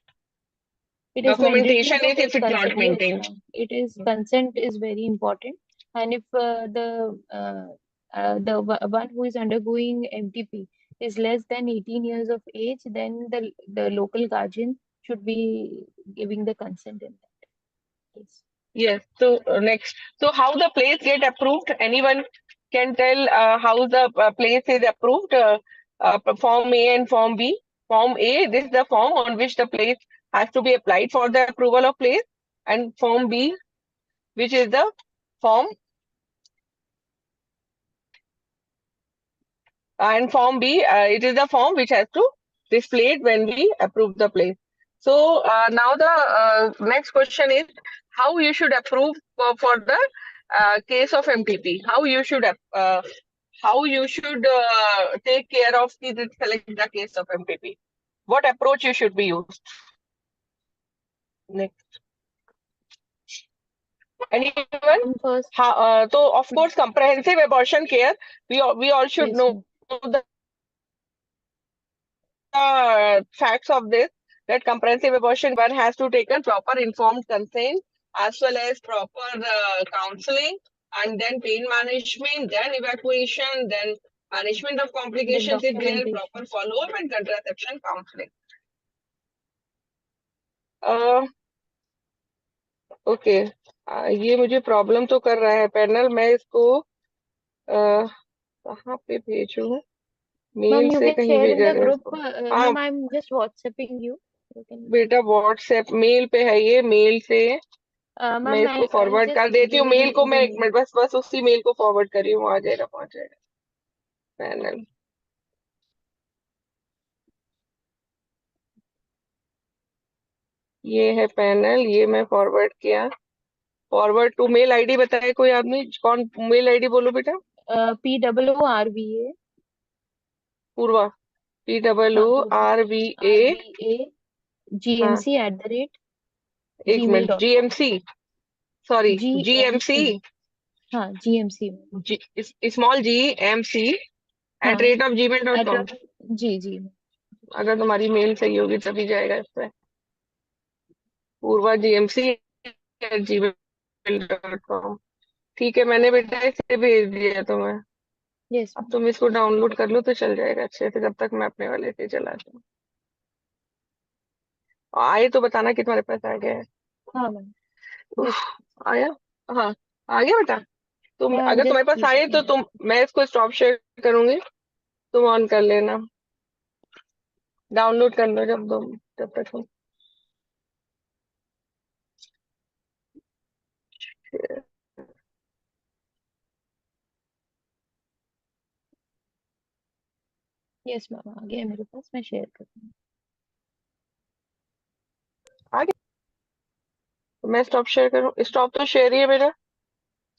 It is mandatory Documentation to is if take it's not consent. Yes, maintained. ma'am. It is consent is very important. And if one who is undergoing MTP is less than 18 years of age, then the local guardian should be giving the consent in that case. Yes. So next, so how the place get approved? Anyone can tell how the place is approved? Form A and Form B. Form A, this is the form on which the place has to be applied for the approval of place, and Form B, which is the form, and Form B, it is the form which has to display it when we approve the place. So now the next question is how you should approve for the case of MTP. How you should take care of the select the case of MTP. What approach you should be used? Next. Anyone? First, So of course, comprehensive abortion care. We all should yes, know the facts of this. That comprehensive abortion one has to take a proper informed consent as well as proper counseling, and then pain management, then evacuation, then management of the complications if there, documentation. proper follow-up and contraception counseling. Okay ये मुझे problem तो कर रहा है panel, मैं इसको कहाँ पे भेजूं? Ma'am, मेल you से can कहीं share in भेजा the गया group. इसको? हाँ Ma'am, I'm just WhatsApping you. You can. बेटा व्हाट्सएप मेल पे है, ये मेल से Ma'am, मैं इसको I'll फॉरवर्ड just कर देती हूँ। give you मेल को the मैं एक link. मिनट बस उसी मेल को फॉरवर्ड कर रही हूँ, आ जाएगा, पहुंच जाएगा पैनल। ये है पैनल, ये मैं फॉरवर्ड किया। फॉरवर्ड टू मेल आईडी बताए कोई आदमी? कौन मेल आईडी बोलो बेटा? PWORVA. पूर्वा, PWRVA। हाँ एक minute, GMC@gmail.com. GMC, sorry GMC, GMC. हाँ, GMC. स्मॉल GMC हाँ, @gmail.com। जी। अगर तुम्हारी मेल सही होगी तभी जाएगा इस पे। पूर्वा GMC@gmail.com। ठीक है, मैंने बेटा इसे भेज दिया तुम्हें। यस। अब तुम इसको डाउनलोड कर लो तो चल जाएगा अच्छे से, जब तक मैं अपने वाले से चलाती हूँ। आए तो बताना कि तुम्हारे पास आ गया है। हाँ मैम। उफ, आया? हाँ आ गया बेटा। तुम Yeah, I'm अगर just तुम्हारे पास आए तो मैं इसको स्टॉप शेयर करूंगी, तुम ऑन कर लेना, डाउनलोड कर लो जब तक तुम। यस मैम, आ गया मेरे पास, मैं शेयर कर दूँ। आ गया तो मैं स्टॉप शेयर करूं? स्टॉप तो शेयर ही है मेरा,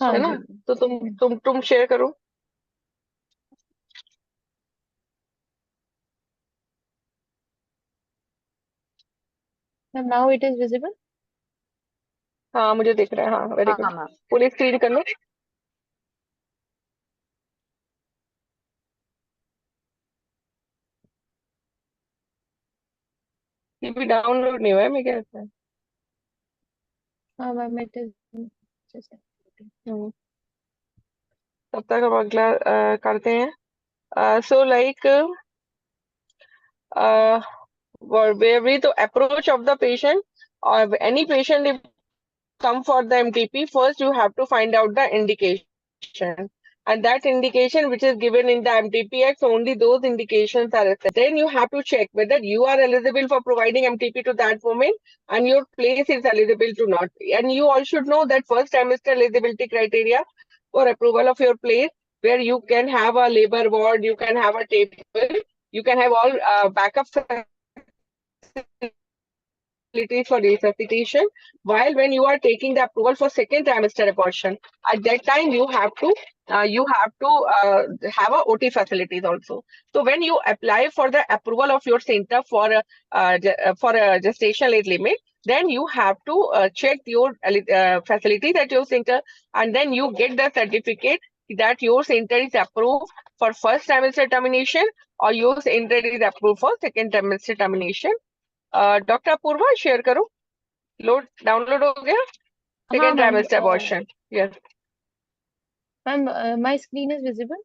हाँ है ना? जी। तो तुम शेयर करो। Ma'am, now it is visible. हाँ मुझे दिख रहा है, हाँ वेरी गुड। मैम। पूरी स्क्रीन कर लो। ये भी डाउनलोड नहीं हुआ है मेरे ख्याल से। हाँ मैम, इट इज जस्ट। तब तक हम अगला करते हैं। So like where we the approach of the patient or any patient if come for the MTP, first you have to find out the indication, and that indication which is given in the MTP Act, only those indications are accepted. Then you have to check whether you are eligible for providing MTP to that woman and your place is eligible to not. And you all should know that first trimester eligibility criteria for approval of your place, where you can have a labor ward, you can have a table, you can have all backup facilities for resuscitation. While when you are taking the approval for second trimester abortion, at that time you have to have a OT facilities also. So when you apply for the approval of your center for a gestational age limit, then you have to check your facilities at your center, and then you get the certificate that your center is approved for first trimester termination or your center is approved for second trimester termination. Doctor Apoorva share करो, load download हो गया second ma'am. Trimester abortion. Yes ma'am, my screen is visible.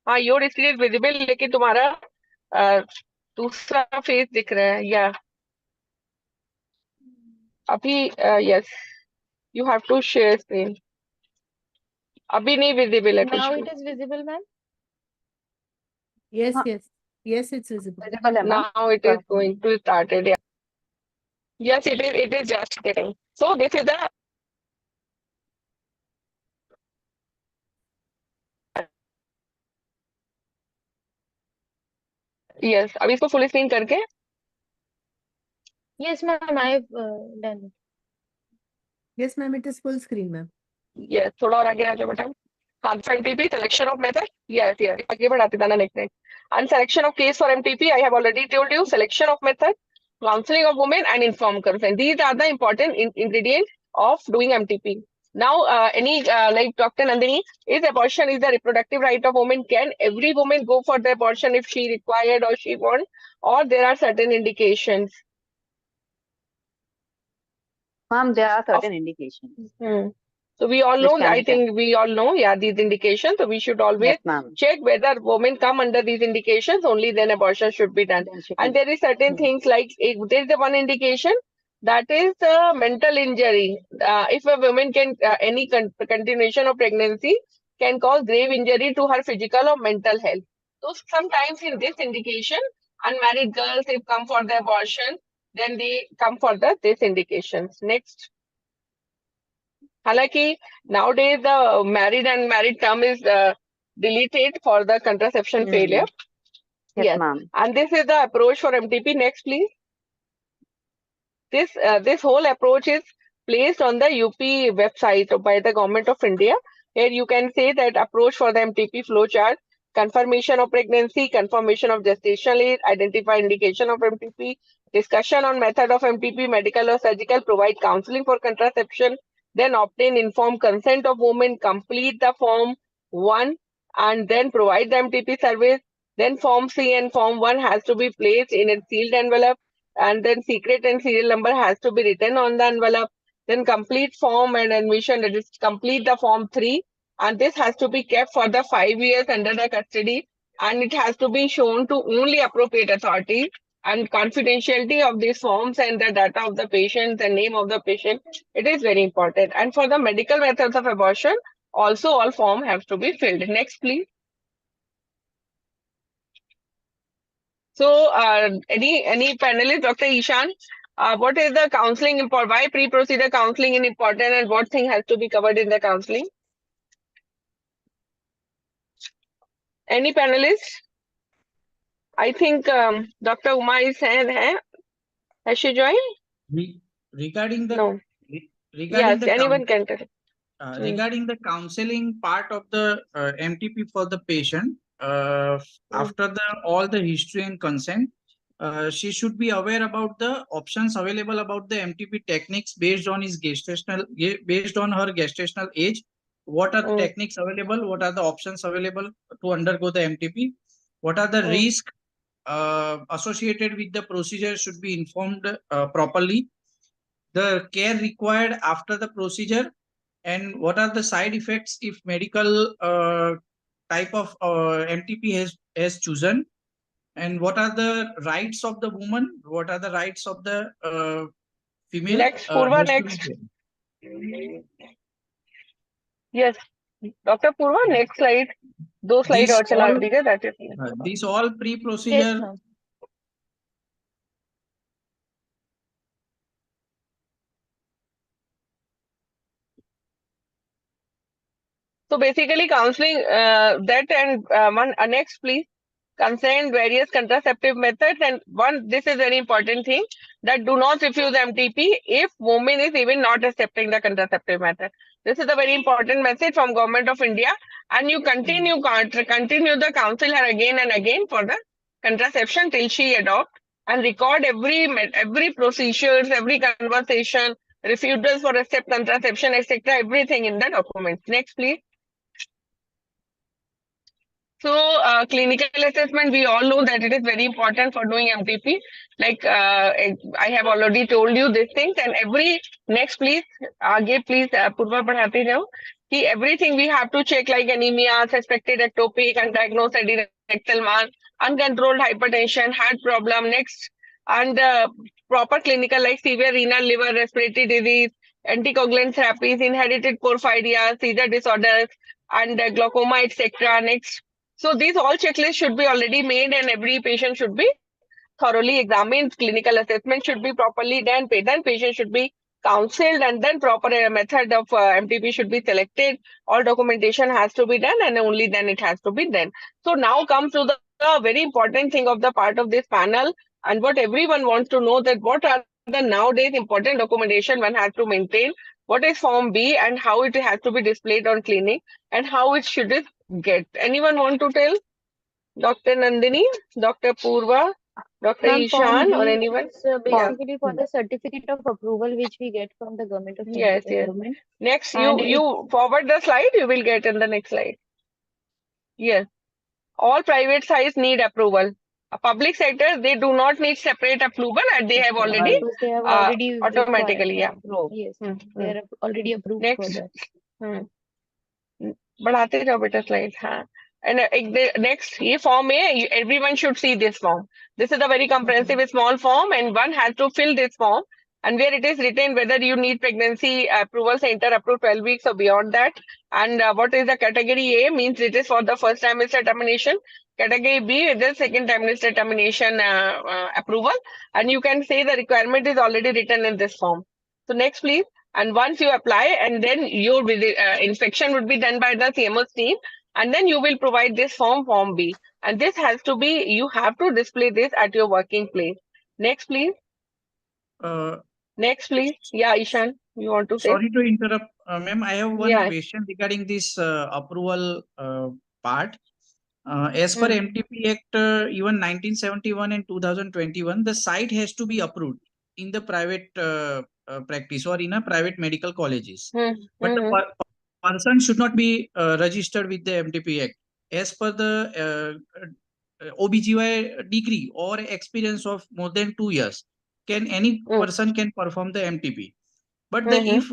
हाँ your screen is visible, लेकिन तुम्हारा दूसरा face दिख रहा है, या अभी yes you have to share screen. अभी नहीं विजिबल है कुछ नाउ भी। It is visible ma'am. Yes, हाँ। yes. Yes, it's visible. Visible, ma'am. Now it is going to start it. Yeah. Yes, it is. It is just getting. So this is the yes. अब इसको full screen करके Yes, ma'am, I have done it. Yes, ma'am, it is full screen, ma'am. yes थोड़ा और आगे आ जाओ बेटा. हाँ, for MTP selection of method. Yes, yes. आगे बढ़ाते जाना next. And selection of case for MTP, I have already told you. Selection of method, counseling of women, and informed consent. These are the important ingredients of doing MTP. Now, like Dr. Nandini, is abortion is the reproductive right of women? Can every woman go for the abortion if she required or she want, or there are certain indications? Ma'am, there are certain indications. So we all Which know, can I be think we all know, yeah, these indications. So we should always Yes, ma'am. check whether women come under these indications, only then abortion should be done. Then she And can. there is certain things like if there is the one indication that is mental injury. If a woman can any continuation of pregnancy can cause grave injury to her physical or mental health. So sometimes in this indication, unmarried girls if come for the abortion, then they come for this indications. Next. हालांकि nowadays the married and married term is deleted for the contraception failure. Yes, ma'am. And this is the approach for MTP. Next, please. This whole approach is placed on the UP website by the Government of India. Here you can say that approach for the MTP flowchart, confirmation of pregnancy, confirmation of gestational age, identify indication of MTP, discussion on method of MTP, medical or surgical, provide counseling for contraception, then obtain informed consent of women, complete the form 1 and then provide the MTP service. Then form C and form 1 has to be placed in a sealed envelope, and then secret and serial number has to be written on the envelope. Then complete form and admission, that is complete the form 3, and this has to be kept for the 5 years under the custody, and it has to be shown to only appropriate authorities, and confidentiality of these forms and the data of the patient, the name of the patient, it is very important. And for the medical methods of abortion, also all form have to be filled. Next, please. So, any panelist, Dr. Ishan, what is the counseling important? Why pre-procedure counseling is important, and what thing has to be covered in the counseling? Any panelist? I think Dr. Uma is here. Has she joined? Regarding the No. regarding Yes, the anyone can tell. regarding the counseling part of the MTP for the patient, after all the history and consent, she should be aware about the options available about the MTP techniques based on based on her gestational age. What are the techniques available? What are the options available to undergo the MTP? What are the risks associated with the procedure should be informed properly. The care required after the procedure, and what are the side effects if medical type of MTP has chosen, and what are the rights of the woman, what are the rights of the female. Next, Purva, next. Yes, Dr. Purva, next slide. Those slides और चला दीजिए, that is. These all pre-procedure. Yes, So basically counseling that and one next please. Consent various contraceptive methods, and one this is very important thing, that do not refuse MTP if woman is even not accepting the contraceptive method. This is a very important message from Government of India, and you continue the counsel her again and again for the contraception till she adopt, and record every procedures, every conversation, refusals for accept contraception, etc. everything in the documents. Next please. So clinical assessment, we all know that it is very important for doing MTP. Like I have already told you these things, and every next please, आगे please Purva बढ़ाते जाओ कि everything we have to check like anemia, suspected ectopic, undiagnosed rectal mass, uncontrolled hypertension, heart problem. Next, and proper clinical like severe renal, liver, respiratory disease, anticoagulant therapies, inherited porphyria, seizure disorders, and glaucoma, etc. Next. So these all checklists should be already made and every patient should be thoroughly examined. Clinical assessment should be properly done. Then patient should be counseled and then proper method of MTP should be selected. All documentation has to be done and only then it has to be done. So now comes to the very important thing of the part of this panel and what everyone wants to know, that what are the nowadays important documentation one has to maintain. What is Form B and how it has to be displayed on clinic and how it should it get. Anyone want to tell? Dr. Nandini, Dr. Purva, Dr. Ma'am, Form Ishan, or B anyone? is Yeah. basically for the certificate of approval which we get from the government of Yes, yes. government. Next, And you forward the slide, you will get in the next slide. Yes. All private sites need approval. Public sector, they do not need separate approval and they have already because they have already automatically, yeah. Yes, Hmm, they hmm. are already approved for Next. that. बढ़ाते जाओ बेटा slide हाँ and next ये form है, everyone should see this form. This is a very comprehensive small form and one has to fill this form and where it is written whether you need pregnancy approval center up to 12 weeks or beyond that, and what is the category A means it is for the first trimester termination, category B is the second trimester termination approval, and you can say the requirement is already written in this form. So next please. And once you apply, and then your inspection would be done by the CMO's team, and then you will provide this Form B. And this has to be, you have to display this at your working place. Next, please. Next, please. Yeah, Ishan, you want to say? Sorry to interrupt, ma'am. I have one Yeah. question regarding this approval part. As per MTP Act, even 1971 and 2021, the site has to be approved in the private practice or in a private medical colleges. But the person should not be registered with the MTP Act. As per the OBGY degree or experience of more than 2 years, can any person can perform the MTP. But the, if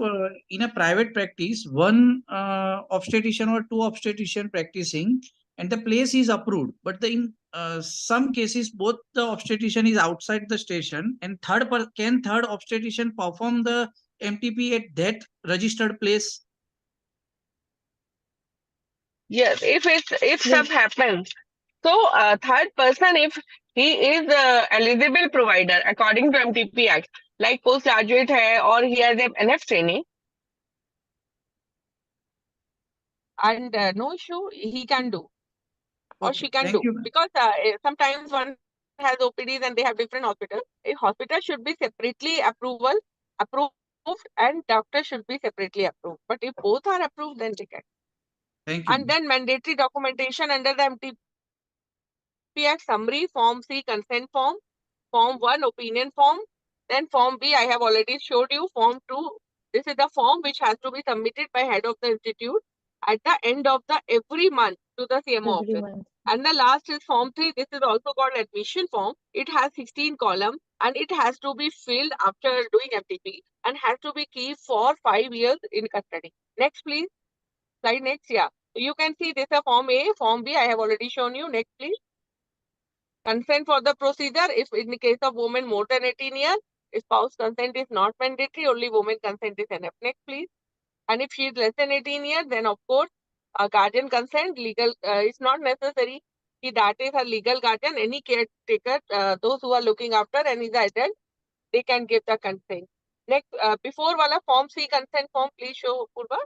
in a private practice, one obstetrician or two obstetrician practicing and the place is approved, but the, in some cases both the obstetrician is outside the station and can third obstetrician perform the MTP at that registered place? Yes, if sub happens. So third person, if he is eligible provider according to MTP Act, like postgraduate hai or he has a NF training, and no issue, he can do or she can do, because sometimes one has OPDs and they have different hospitals. A hospital should be separately approved and doctor should be separately approved. But if both are approved, then they can. Thank you. And then mandatory documentation under the MTP Act: summary, Form C consent form, Form 1 opinion form, then Form B I have already showed you, Form 2. This is the form which has to be submitted by head of the institute at the end of the every month to the CMO office. And the last is Form 3. This is also called admission form. It has 16 columns and it has to be filled after doing MTP and has to be kept for 5 years in custody. Next, please. Slide next. Yeah. You can see this is a Form A, Form B. I have already shown you. Next, please. Consent for the procedure. If in the case of women more than 18 years, spouse consent is not mandatory. Only woman consent is enough. Next, please. And if she is less than 18 years, then of course, guardian consent, legal, is not necessary. That is her legal guardian, any caretaker, those who are looking after and is adult, they can give the consent. Next, before wala Form C consent form, please show Purva.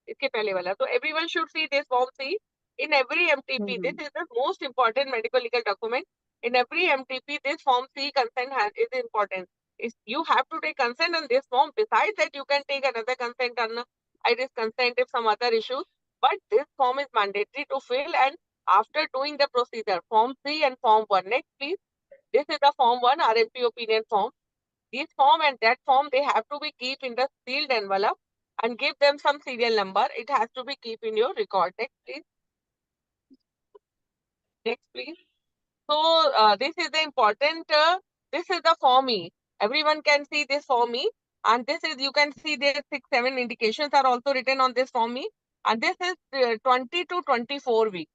Iske pehle wala. So everyone should see this Form C in every MTP. This is the most important medical legal document. In every MTP, this Form C consent is important. You have to take consent on this form. Besides that, you can take another consent on iris consent if some other issues. But this form is mandatory to fill, and after doing the procedure, Form 3 and Form 1. Next, please. This is the Form 1 RMP opinion form. This form and that form, they have to be kept in the sealed envelope and give them some serial number. It has to be kept in your record. Next, please. Next, please. So this is the important, this is the Form E. Everyone can see this Form E. And this is, you can see there 6-7 indications are also written on this Form E. And this is 20 to 24 weeks.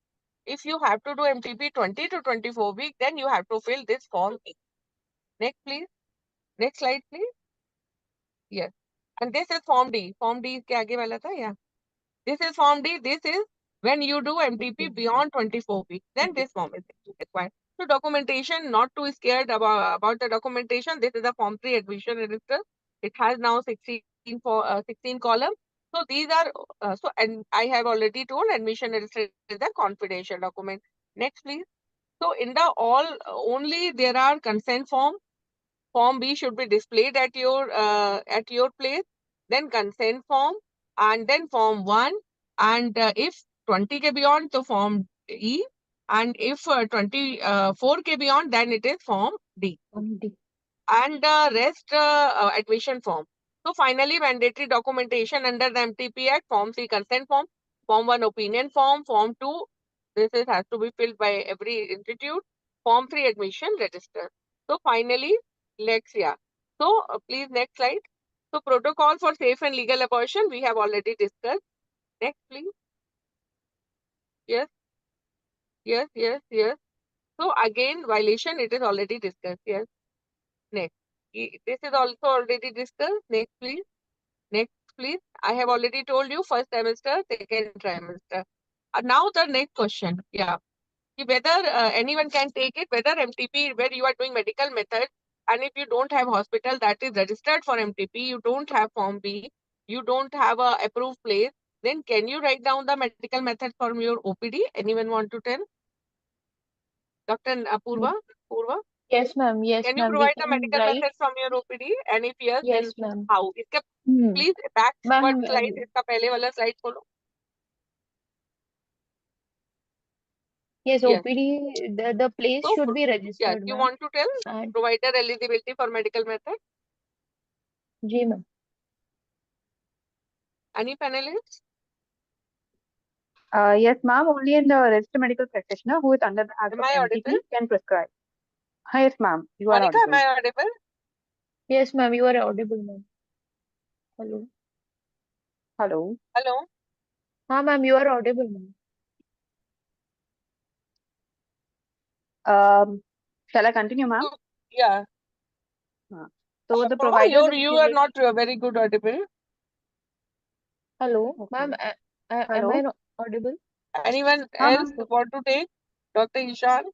If you have to do MTP 20 to 24 weeks, then you have to fill this Form E. Next, please. Next slide, please. Yes. And this is Form D. Form D is के आगे वाला था, yeah. This is Form D. This is When you do MTP beyond 24 weeks, then this form is required. So documentation, not too scared about the documentation. This is a Form 3 admission register. It has now 16 columns. So these are, and I have already told admission register is a confidential document. Next, please. So in the only there are consent form. Form B should be displayed at your place, then consent form, and then Form 1. And if 20K beyond, the Form E. And if 24K beyond, then it is Form D. And the rest admission form. So finally, mandatory documentation under the MTP Act, Form C consent form, Form 1 opinion form, Form 2, has to be filled by every institute, Form 3 admission register. So finally, Lexia. So please next slide. So protocol for safe and legal abortion, we have already discussed. Next, please. Yes. Yes, yes, yes. So again, violation, it is already discussed. Yes. Next. This is also already discussed. Next, please. Next, please. I have already told you first semester, second trimester. Now the next question. Yeah. Whether anyone can take it, whether MTP, where you are doing medical method, and if you don't have hospital that is registered for MTP, you don't have Form B, you don't have a approved place, then can you write down the medical method from your OPD? Anyone want to tell? Dr. Purva? Yes, ma'am. Yes, Can you ma'am. We provide the can medical write. method from your OPD? And if yes, then Yes, ma'am. how? इसका please backward slide, इसका पहले वाला slide खोलो. Yes, Yes. OPD, the place So, should be yeah, registered, you ma'am. want to tell And provider eligibility for medical method? Ji, ma'am. Any panelists? Yes, ma'am. Only in the registered medical practitioner who is under the Act Am of I MTP audible? can prescribe. Yes, ma'am. You are Monica, am audible. I audible? Yes, ma'am. You are audible, ma'am. Hello. Hello. Hello. Ma'am, you are audible, ma'am. Shall I continue, ma'am? Yeah. So the Purva, provider you are not very good audible. Hello, Okay. ma'am. Am Hello. I audible? Anyone Ma'am, else want to take? Dr. Ishan?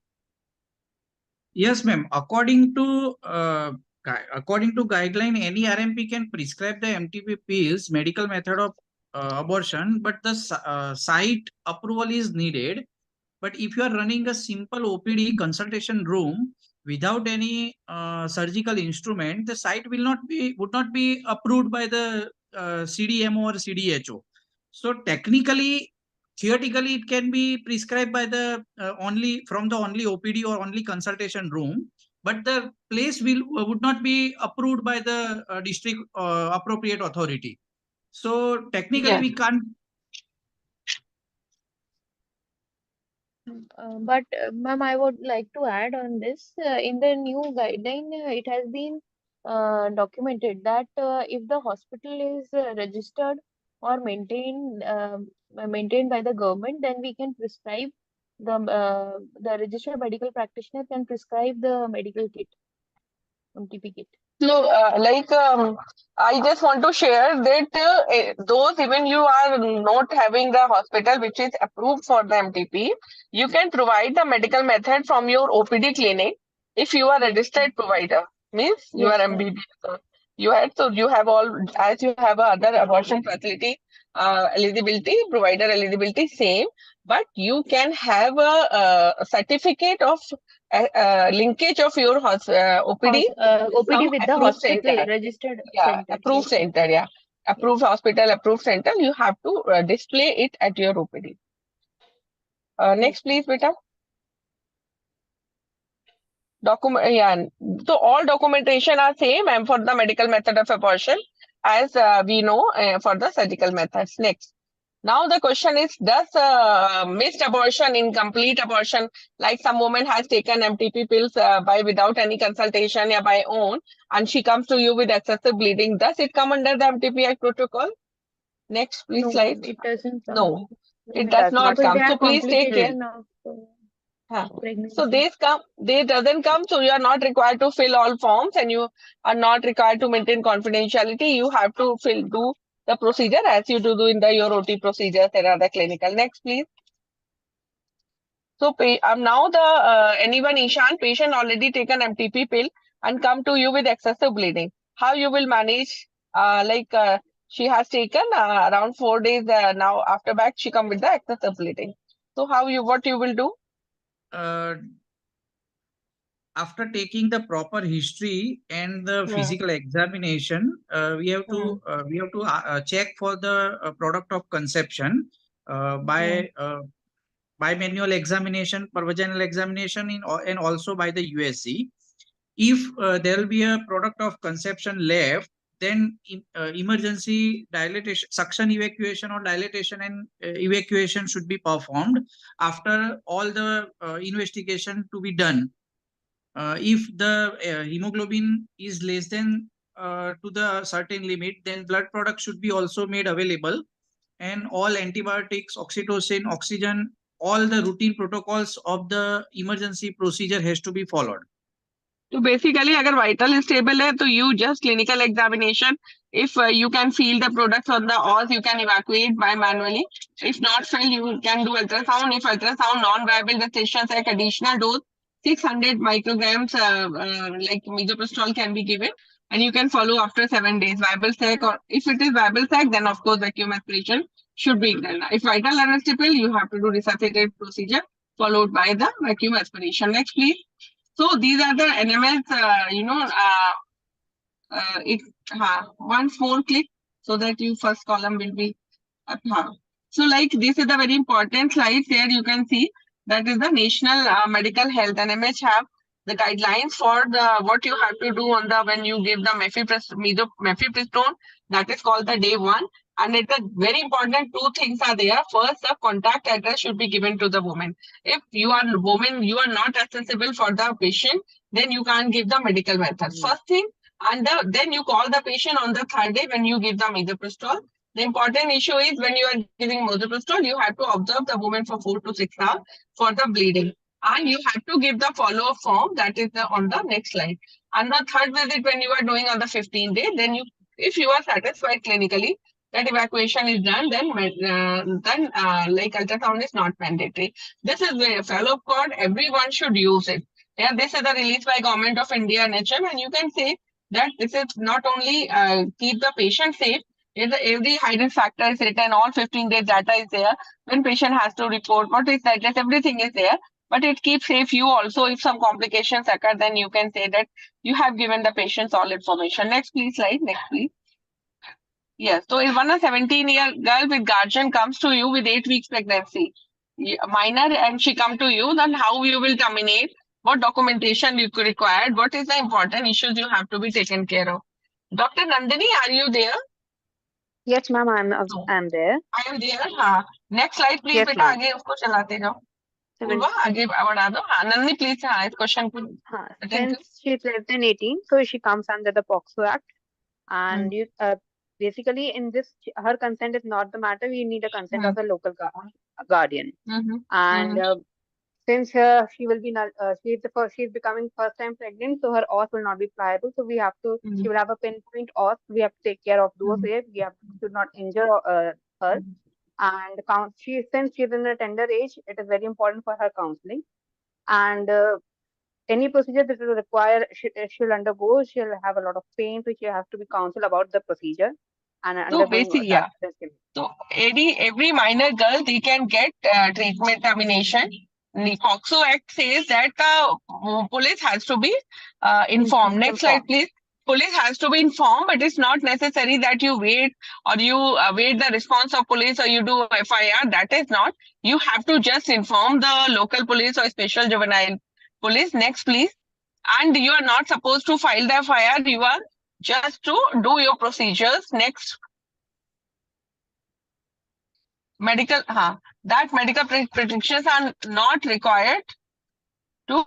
Yes, ma'am. According to guideline, any RMP can prescribe the MTP pills, medical method of abortion, but the site approval is needed. But if you are running a simple OPD consultation room without any surgical instrument, the site would not be approved by the CDMO or CDHO. So technically, theoretically, it can be prescribed by the only OPD or only consultation room, but the place would not be approved by the district appropriate authority. So technically, Yeah. we can't. But ma'am, I would like to add on this. In the new guideline, it has been documented that if the hospital is registered or maintained by the government, then we can prescribe the registered medical practitioner can prescribe the medical kit, MTP kit. So, I just want to share that those even you are not having the hospital which is approved for the MTP, you can provide the medical method from your OPD clinic if you are registered provider. Means you are Yes, ma'am. MBBS. You have all, as you have other abortion facility eligibility, provider eligibility same, but you can have a certificate of linkage of your OPD with OPD some with the approved hospital center. registered Yeah, center. approved Yes, ma'am. center. Yeah, approved hospital, approved center. You have to display it at your OPD. Next, please, beta. Document. Yeah. So all documentation are same and for the medical method of abortion as we know for the surgical methods. Next. Now the question is, does missed abortion, incomplete abortion, like some woman has taken MTP pills by without any consultation or by own, and she comes to you with excessive bleeding, does it come under the MTP Act protocol? Next, please No, slide. ma'am, it doesn't come. No, it It does does not not Because come. they come. So are please take it. complication of So pregnancy. they doesn't come, so you are not required to fill all forms and you are not required to maintain confidentiality. You have to do the procedure as you do in the your OT procedures and other clinical. Next, please. So now the anyone Ishan patient already taken MTP pill and come to you with excessive bleeding. How you will manage? She has taken around 4 days now. After back she come with the excessive bleeding. So what you will do? After taking the proper history and the physical examination, we have to check for the product of conception by bimanual examination, per vaginal examination, and also by the USC. If there will be a product of conception left, then emergency dilatation, suction evacuation or dilatation and evacuation should be performed after all the investigation to be done. If the hemoglobin is less than to the certain limit, then blood product should be also made available, and all antibiotics, oxytocin, oxygen, all the routine protocols of the emergency procedure has to be followed. So basically, अगर vital stable है, तो you just clinical examination. If you can feel the products on the os, you can evacuate by manually. If not feel, you can do ultrasound. If ultrasound non-viable gestations like additional dose, 600 micrograms like misoprostol can be given, and you can follow after 7 days. Viable sac, or if it is viable sac, then of course vacuum aspiration should be done. If vital unstable, you have to do resuscitate procedure followed by the vacuum aspiration. Next, please. So these are the NMS, once more click so that your first column will be up. So like this is a very important slide. Here you can see that is the National Medical Health, NMH have the guidelines for the what you have to do on the when you give the mifepristone, that is called the day 1. And it's a very important 2 things are there. First, the contact address should be given to the woman. If you are a woman, you are not accessible for the patient, then you can't give the medical methods. First thing, and then you call the patient on the 3rd day when you give the misoprostol. The important issue is when you are giving misoprostol, you have to observe the woman for 4 to 6 hours for the bleeding. And you have to give the follow-up form that is on the next slide. And the 3rd visit when you are doing on the 15th day, then if you are satisfied clinically that evacuation is done, then like ultrasound is not mandatory. This is the follow-up code. Everyone should use it. Yeah, this is the release by Government of India NHM, and you can say that this is not only keep the patient safe. Every hidden factor is written, all 15 days data is there. When patient has to report, what is that, everything is there. But it keeps safe you also. If some complications occur, then you can say that you have given the patients all information. Next, please, slide. Next, please. Yes. So if one 17-year girl with guardian comes to you with 8 weeks pregnancy, minor, and she come to you, then how you will terminate? What documentation you could require? What is the important issues you have to be taken care of? Dr. Nandini, are you there? Yes, ma'am, I'm there. I am there. हाँ. Next slide, please. Yes, बेटा ma'am. आगे उसको चलाते जाओ. पूर्वा आगे बढ़ा दो. हाँ, Nandini, please. हाँ, इस question को attend to. Since she's less than 18, so she comes under the POXO Act. And you basically in this, her consent is not the matter. We need a consent of the local guardian. And since she will be she's becoming first time pregnant, so her os will not be pliable. So we have to, she will have a pinpoint os. We have to take care of those areas. We have to not injure her. And since she's in a tender age, it is very important for her counseling. And any procedure that will require, she'll undergo, she'll have a lot of pain, so she has to be counseled about the procedure. And so basically, yeah. So every minor girl, they can get treatment termination. The POXO Act says that the police has to be informed. Next slide, please. Police has to be informed, but it's not necessary that you wait or you wait the response of police or you do FIR. That is not. You have to just inform the local police or special juvenile police. Next, please. And you are not supposed to file the FIR. You are just to do your procedures. Next. Medical, that medical prescriptions are not required to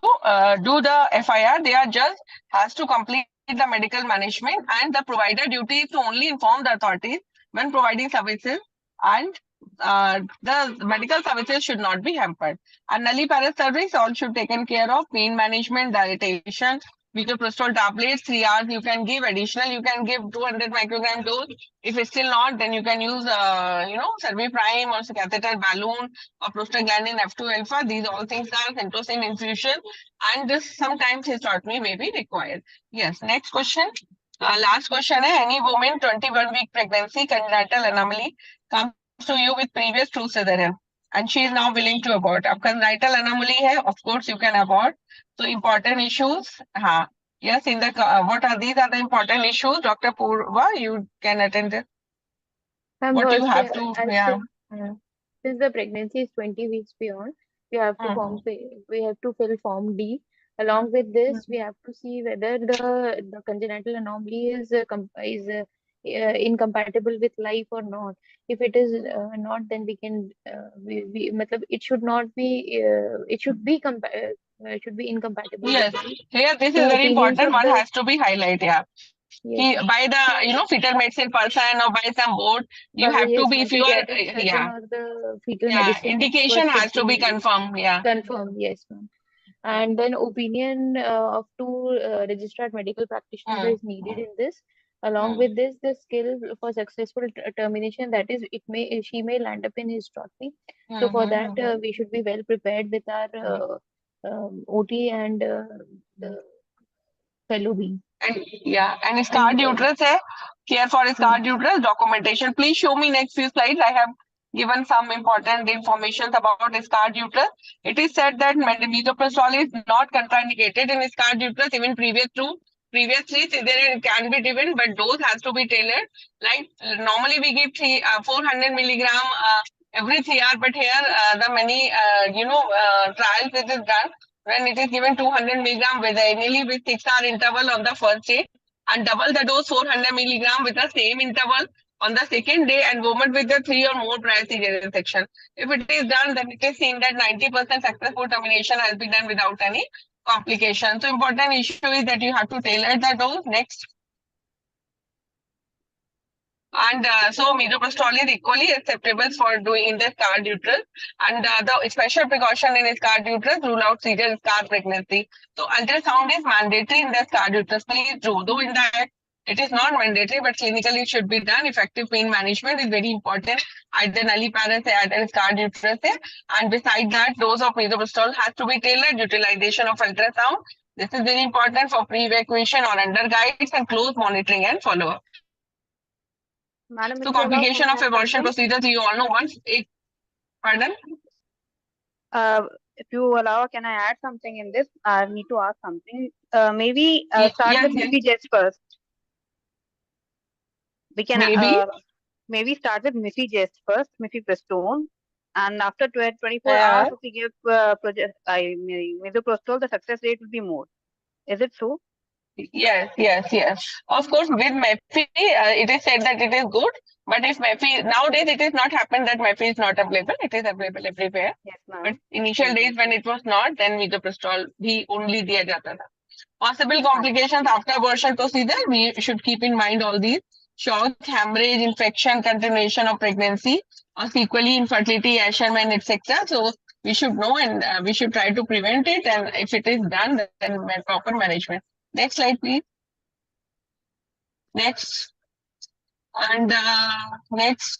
do the FIR. They are just has to complete the medical management, and the provider duty is to only inform the authorities when providing services, and the medical services should not be hampered. And nulliparous surgeries all should taken care of, pain management, dilatation, Metoprolol tablets, 3 hours you can give. Additional, you can give 200 microgram dose. If it's still not, then you can use, Serviprime or catheter balloon or prostaglandin F2 alpha. These all things are centrosin infusion, and this sometimes hysterectomy may be required. Yes. Next question. Last question. Any woman 21-week pregnancy congenital anomaly comes to you with previous true cesarean, and she is now willing to abort. If congenital anomaly hai, of course you can abort. So important issues. Yes, what are these are the important issues? Dr. Purva, you can attend this. What you have to, since the pregnancy is 20 weeks beyond, we have to fill Form D. Along with this, we have to see whether the congenital anomaly is incompatible with life or not. If it is not, then we can it should not be it should be incompatible yes. with life. Here this The is very opinions important. of One the has to be highlighted. Yeah. yes. By the fetal medicine person or by some board, you have to Yes, be, ma'am. if you are Pediatric surgeon or the fetal yeah, medicine indication expert has should to be be confirmed. Yeah. confirmed. Yes, ma'am. And then opinion of two registered medical practitioners is needed in this. Along with this, the skill for successful termination, that is, she may land up in hysterectomy. So for that, we should be well prepared with our OT and the fellow being. And scarred uterus hai. Care for scarred uterus documentation. Please show me next few slides. I have given some important information about scarred uterus. It is said that metoprolol is not contraindicated in scarred uterus. Even previously there can be given, but dose has to be tailored. Like normally we give 400 milligram every 3 hours, but here the many trials it is done when it is given 200 milligram vaginally with 6-hour interval on the first day, and double the dose 400 milligram with the same interval on the second day, and women with the 3 or more prior cesarean section. If it is done, then it is seen that 90% successful termination has been done without any complication. So important issue is that you have to tailor the dose. Next. And so metoprolol is equally acceptable for doing in the scarred uterus. And the special precaution in scarred uterus rule out serious scar pregnancy. So ultrasound is mandatory in the scarred uterus. Please do. Though in the it is not mandatory, but clinically it should be done. Effective pain management is very important. Either nulliparous or either scarred uterus. And beside that, dose of metoprolol has to be tailored. Utilization of ultrasound. This is very important for pre-evacuation or under guides and close monitoring and follow-up. Madam, So complication of abortion procedures, you all know once. Pardon? If you allow, can I add something in this? I need to ask something. Maybe start with Mifigest first. We can maybe start with Mifigest first, Mifepristone, and after 24 hours, if we give metoprolol, the success rate will be more. Is it so? Yes. Of course, with MEFI, it is said that it is good. But if MEFI, nowadays it is not happened that MEFI is not available. It is available everywhere. Yes, ma'am. But initial days when it was not, then metoprolol bhi only diya jata tha. Possible complications after abortion procedure, we should keep in mind all these. Shock, hemorrhage, infection, continuation of pregnancy, or sequelae, infertility, Asherman, etc. So we should know and we should try to prevent it. And if it is done, then proper management. Next slide, please. Next. And next.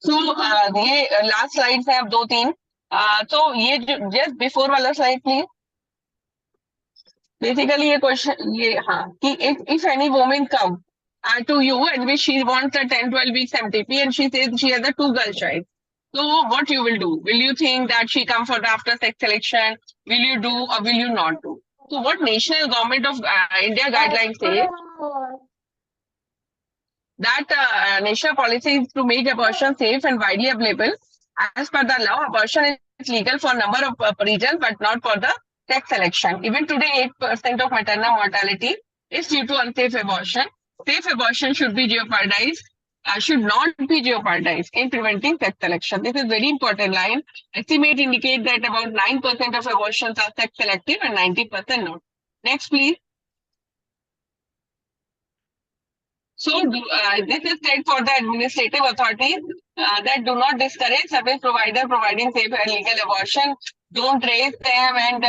So ये last slides have 2-3. So ये just before वाला slide, please. Basically, a question, if any woman come to you and which she wants a 10-12 weeks MTP and she says she has a 2-girl child. So what you will do? Will you think that she comes for after sex selection? Will you do or will you not do? So what national government of India guidelines say that national policy is to make abortion safe and widely available. As per the law, abortion is legal for a number of reasons, but not for the sex selection. Even today, 8% of maternal mortality is due to unsafe abortion. Safe abortion should be jeopardized, should not be jeopardized in preventing sex selection. This is very important line. Estimate indicate that about 9% of abortions are sex selective and 90% not. Next, please. So this is said for the administrative authorities that do not discourage service provider providing safe and legal abortion. don't raise them, and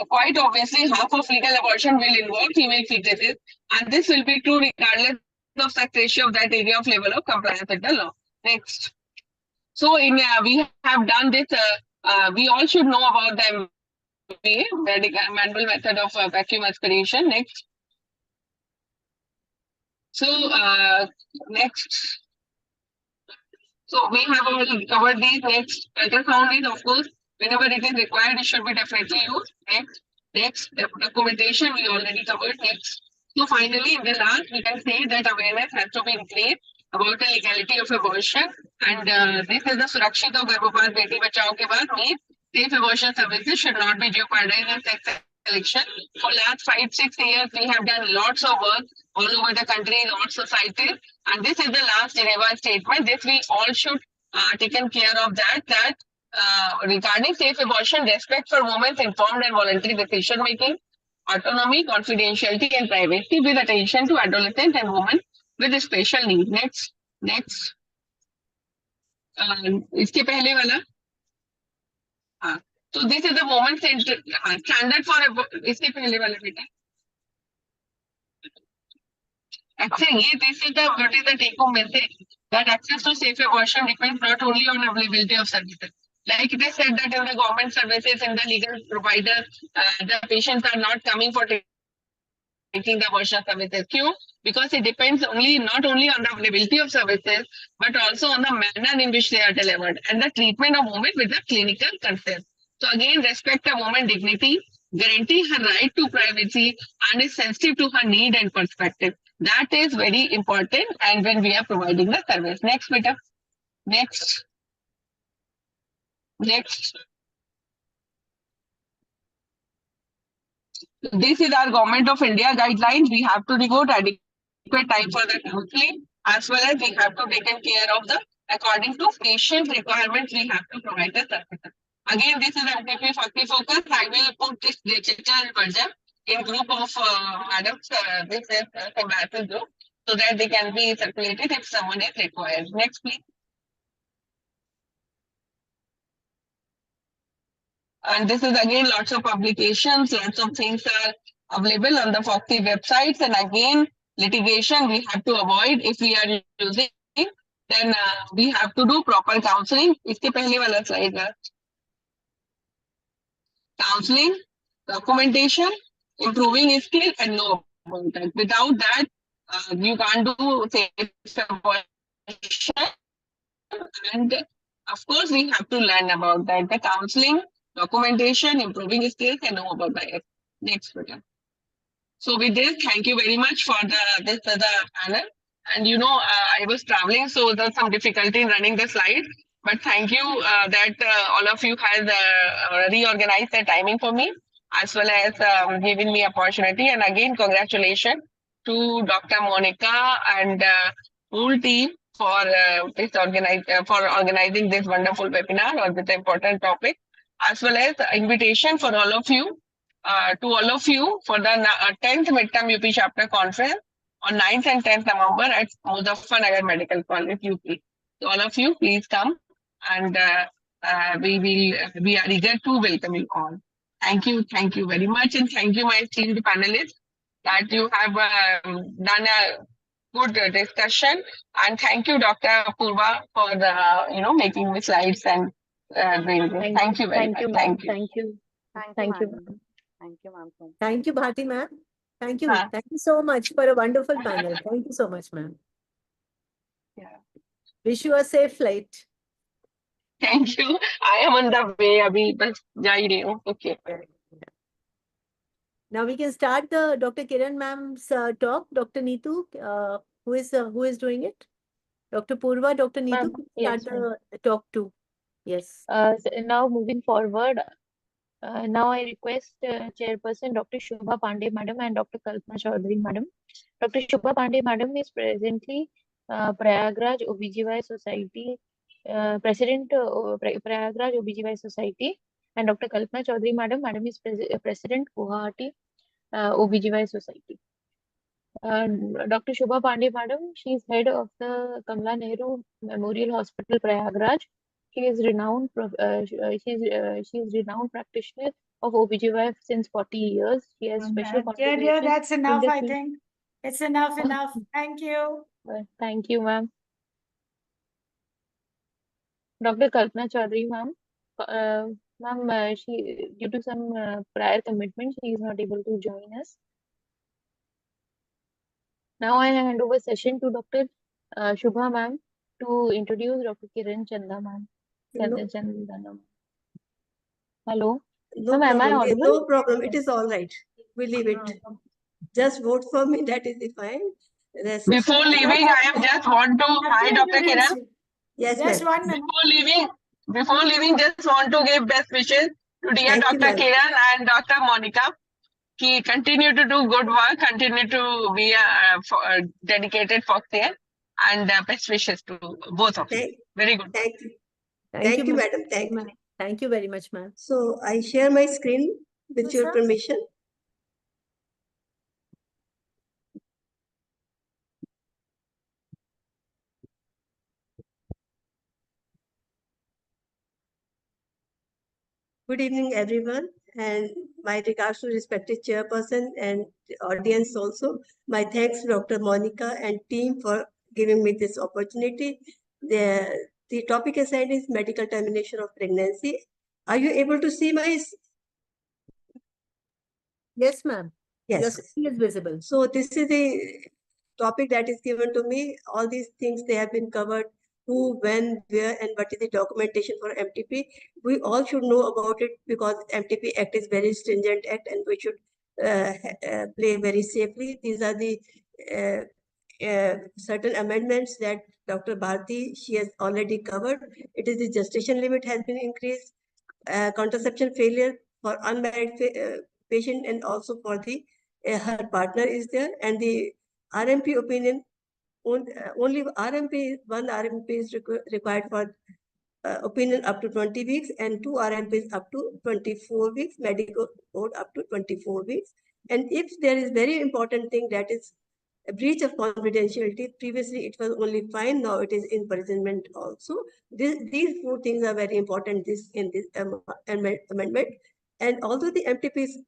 quite obviously, half of legal abortion will involve female fetuses, and this will be true regardless of sex ratio of that area of level of compliance with the law. Next. So, we have done this. We all should know about the MVA, the manual method of vacuum aspiration. Next. So, next. So we have already covered these. Next, ultrasound is, of course, whenever it is required, it should be definitely used. Next, documentation we already covered. Next. So finally, in the last, we can say that awareness has to be in place about the legality of abortion. And this is the Surakshit of Garbhopat Beti Bachao ke baad means safe abortion services should not be jeopardized in sex selection. For last 5-6 years, we have done lots of work all over the country in all societies. And this is the last Geneva statement. This we all should taken care of that regarding safe abortion, respect for women's informed and voluntary decision making, autonomy, confidentiality, and privacy with attention to adolescents and women with special needs. Next. इसके पहले वाला हाँ so this is the woman centered standard for इसके पहले वाला बेटा actually this is the what is the take home message that access to safe abortion depends not only on availability of services. Like it is said that in the government services and the legal provider, the patients are not coming for taking the abortion services. Kyun? Because it depends not only on the availability of services, but also on the manner in which they are delivered and the treatment of women with the clinical consent. So again, respect a woman's dignity, guarantee her right to privacy, and is sensitive to her need and perspective. That is very important. And when we are providing the service. Next, beta. Next. This is our Government of India guidelines. We have to devote adequate time for the counseling, as well as we have to take care of the, according to patient requirements, we have to provide the services. Again, this is MTP 40 focus. I will put this literature version in group of madams, this is Symbiosis group, so that they can be circulated if someone is required. Next, please. And this is again lots of publications, lots of things are available on the Foxy websites. And again, litigation we have to avoid if we are using, then we have to do proper counseling. इसके पहले वाला slide है. Counseling, documentation, improving skill, and know about that. Without that, you can't do safe abortion. And of course, we have to learn about that. The counseling, documentation, improving skills, and know about that. Next, button. So with this, thank you very much for the panel. And I was traveling, so there's some difficulty in running the slides. But thank you that all of you has reorganized the timing for me, as well as giving me opportunity. And again, congratulations to Dr. Monica and whole team for for organizing this wonderful webinar on this important topic, as well as invitation for all of you to all of you for the 10th midterm UP chapter conference on 9th and 10th November at Muzaffarnagar Medical College, UP. So all of you, please come, and we are eager to welcome you all. Thank you very much, and thank you, my esteemed panelists, that you have done a good discussion, and thank you, Dr. Purva, for making the slides and doing this. Thank you very much. Thank you. Thank you. Thank you, ma'am. Thank you, ma'am. Thank you, Bharti ma'am. Thank you. Thank you so much for a wonderful panel. Thank you so much, ma'am. Yeah. Wish you a safe flight. Thank you. I am on the way. अभी बस जा ही रही हूँ. Okay. Now we can start the Dr. Kiran ma'am's talk. Dr. Neetu, who is doing it? Dr. Purva, Dr. Neetu, Yes, start the talk too. Yes. so now moving forward, now I request Chairperson Dr. Shubha Pandey Madam and Dr. Kalpana Chaudhary Madam. Dr. Shubha Pandey Madam is presently Prayagraj OBGY Society, President Prayagraj OBGY Society, and Dr. Kalpana Chaudhary Madam is President Guwahati OBGY Society. Dr. Shubha Pandey Madam, she is head of the Kamala Nehru Memorial Hospital, Prayagraj. She is renowned. She's renowned practitioner of OBGYN since 40 years. She has special Dear, contribution that's in enough, the I field. think. It's enough, enough. Thank you. Thank you, ma'am. Dr. Kalpana Chaudhary, ma'am. Ma'am, she due to some prior commitment, she is not able to join us. Now I hand over session to Dr. Shubha, ma'am, to introduce Dr. Kiran Chanda, ma'am. Chandana. Hello. No Ma'am, am I problem. audible? No problem. It is all right. We leave it. Just vote for me. That is the fine. Rest. Before leaving, I am just want to hi Dr. Kiran. Yes, Just ma'am. 1 minute. Before leaving, just want to give best wishes to dear Thank you, Dr. ma'am. Kiran and Dr. Monica. He continue to do good work, continue to be a dedicated Foxian, and best wishes to both of you. Very good. Thank you. Thank you, Thank you, ma'am. madam. Thank you. Thank you very much, ma'am. So I share my screen with your permission. Good evening, everyone, and my regards to respected chairperson and the audience also. My thanks to Dr. Monica and team for giving me this opportunity. The topic assigned is medical termination of pregnancy. Are you able to see my? Yes, ma'am. Yes. Your screen is visible. So this is the topic that is given to me. All these things, they have been covered. Who, when, where, and what is the documentation for MTP. We all should know about it because MTP Act is very stringent act and we should play very safely. These are the certain amendments that Dr. Bharti, she has already covered. It is the gestation limit has been increased, contraception failure for unmarried patient and also for the her partner is there, and the RMP opinion only one RMP is required for opinion up to 20 weeks and 2 RMPs up to 24 weeks, medical code up to 24 weeks. And if there is very important thing that is a breach of confidentiality, previously it was only fine, now it is imprisonment also. These 4 things are very important in this amendment. And although the MTP is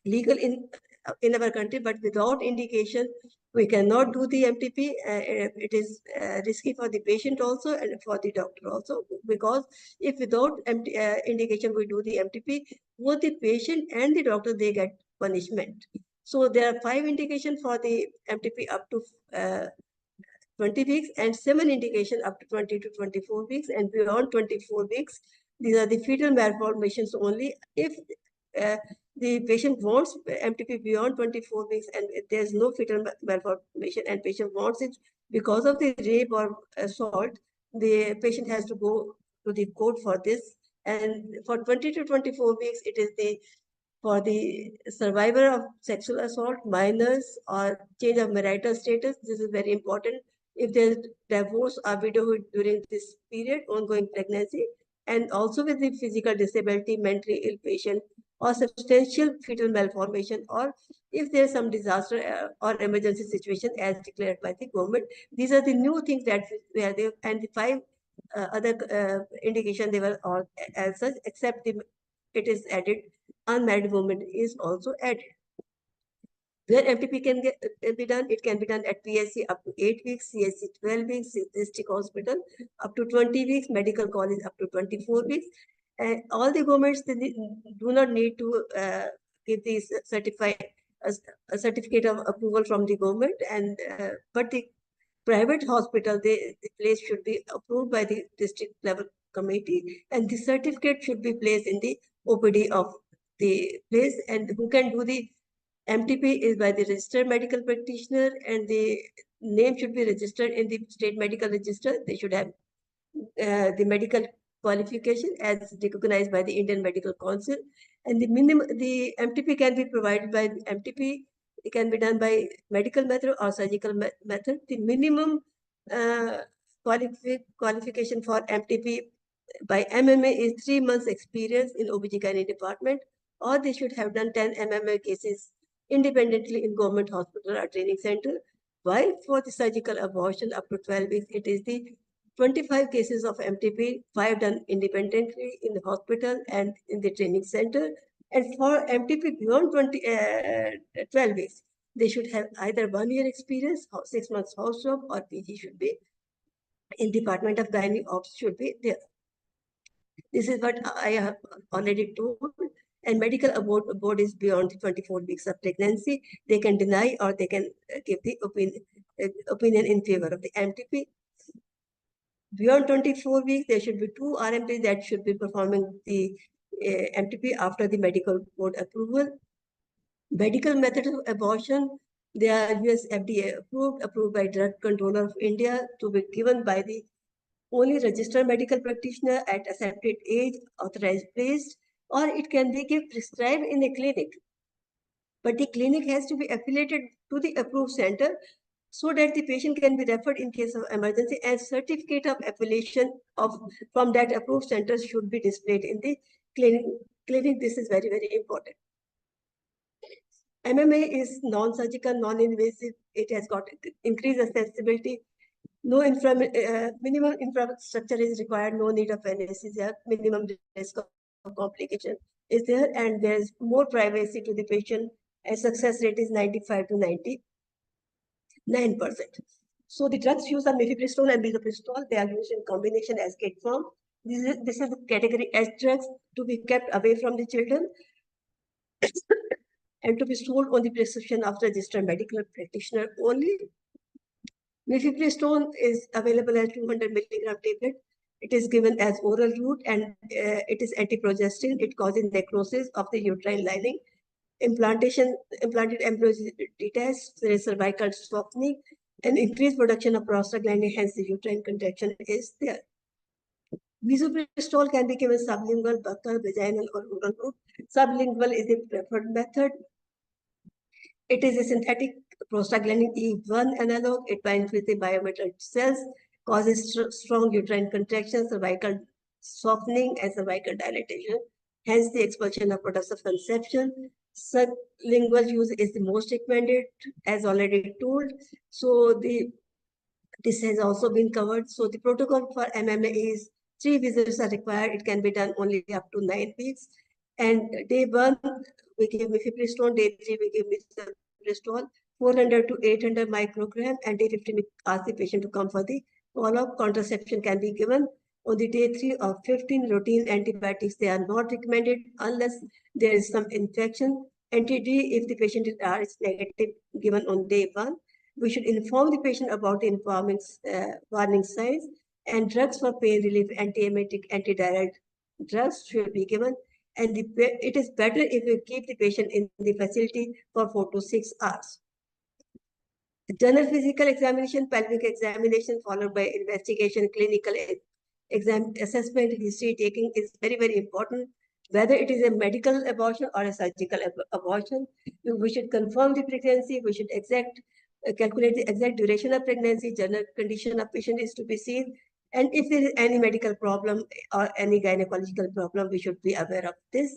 legal in our country, but without indication, we cannot do the MTP. It is risky for the patient also and for the doctor also, because if without indication we do the MTP, both the patient and the doctor, they get punishment. So there are 5 indications for the MTP up to 20 weeks and 7 indication up to 20 to 24 weeks, and beyond 24 weeks, these are the fetal malformations only. If the patient wants MTP beyond 24 weeks and there's no fetal malformation and patient wants it because of the rape or assault, the patient has to go to the court for this. And for 20 to 24 weeks, it is the for the survivor of sexual assault, minors, or change of marital status. This is very important. If there's divorce or widowhood during this period, ongoing pregnancy, and also with the physical disability, mentally ill patient, or substantial fetal malformation, or if there's some disaster or emergency situation as declared by the government. These are the new things that were there, and the 5 other indication they were all as such, except it is added unmarried woman is also added. Where MTP can be done, it can be done at PSC up to 8 weeks, CSC 12 weeks, district hospital up to 20 weeks, medical college up to 24 weeks. And all the governments, they do not need to give these a certificate of approval from the government, and but the private hospital, the place should be approved by the district level committee, and the certificate should be placed in the OPD of the place. And who can do the MTP is by the registered medical practitioner, and the name should be registered in the state medical register. They should have the medical qualification as recognized by the Indian Medical Council, and the MTP can be provided by MTP. It can be done by medical method or surgical method. The minimum qualification for MTP by MMA is 3 months experience in OBGYN department, or they should have done 10 MMA cases independently in government hospital or training center. While for the surgical abortion up to 12 weeks, it is the 25 cases of MTP, 5 done independently in the hospital and in the training center. And for MTP beyond 12 weeks, they should have either 1 year experience, 6 months house job, or PG should be in Department of Gynae Ops should be there. This is what I have already told. And medical board is beyond 24 weeks of pregnancy. They can deny or they can give the opinion in favor of the MTP. Beyond 24 weeks, there should be 2 RMPs that should be performing the MTP after the medical board approval. Medical methods of abortion, they are US FDA approved by Drug Controller of India, to be given by the only registered medical practitioner at accepted age, authorized place, or it can be prescribed in a clinic. But the clinic has to be affiliated to the approved center so that the patient can be referred in case of emergency, and certificate of affiliation from that approved center should be displayed in the clinic. This is very, very important. MMA is non-surgical, non-invasive. It has got increased accessibility. No minimum infrastructure is required. No need of anesthesia. Minimum risk of complication is there, and there is more privacy to the patient. And success rate is 95 to 99%. So the drugs used are mifepristone and misoprostol. They are used in combination as kit form. This is the category S drugs, to be kept away from the children and to be sold on the prescription of registered medical practitioner only. Mifepristone is available as 200 milligram tablet. It is given as oral route, and it is antiprogestin. It causes necrosis of the uterine lining. Implanted embryo is detached. There is cervical softening and increased production of prostaglandin. Hence, the uterine contraction is there. Misoprostol can be given sublingual, buccal, vaginal, or oral route. Sublingual is the preferred method. It is a synthetic prostaglandin E1 analog. It binds with the biometal cells, causes strong uterine contraction, cervical softening, and cervical dilatation. Hence, the expulsion of products of conception. Sublingual use is the most recommended, as already told. So this has also been covered. So the protocol for MMA is 3 visits are required. It can be done only up to 9 weeks. And day 1, we give mifepristone. Day 3, we give misoprostol, 400 to 800 microgram. And day 15, we ask the patient to come for the follow-up. Contraception can be given on the day 3 or 15. Routine antibiotics, they are not recommended unless there is some infection. Anti-D, if the patient is negative, given on day 1. We should inform the patient about the warning signs. And drugs for pain relief, antiemetic, antidiarrheal drugs should be given. And it is better if you keep the patient in the facility for 4 to 6 hours. The general physical examination, pelvic examination, followed by investigation, clinical assessment, history taking is very, very important. Whether it is a medical abortion or a surgical abortion, we should confirm the pregnancy. We should calculate the exact duration of pregnancy. General condition of patient is to be seen. And if there is any medical problem or any gynecological problem, we should be aware of this.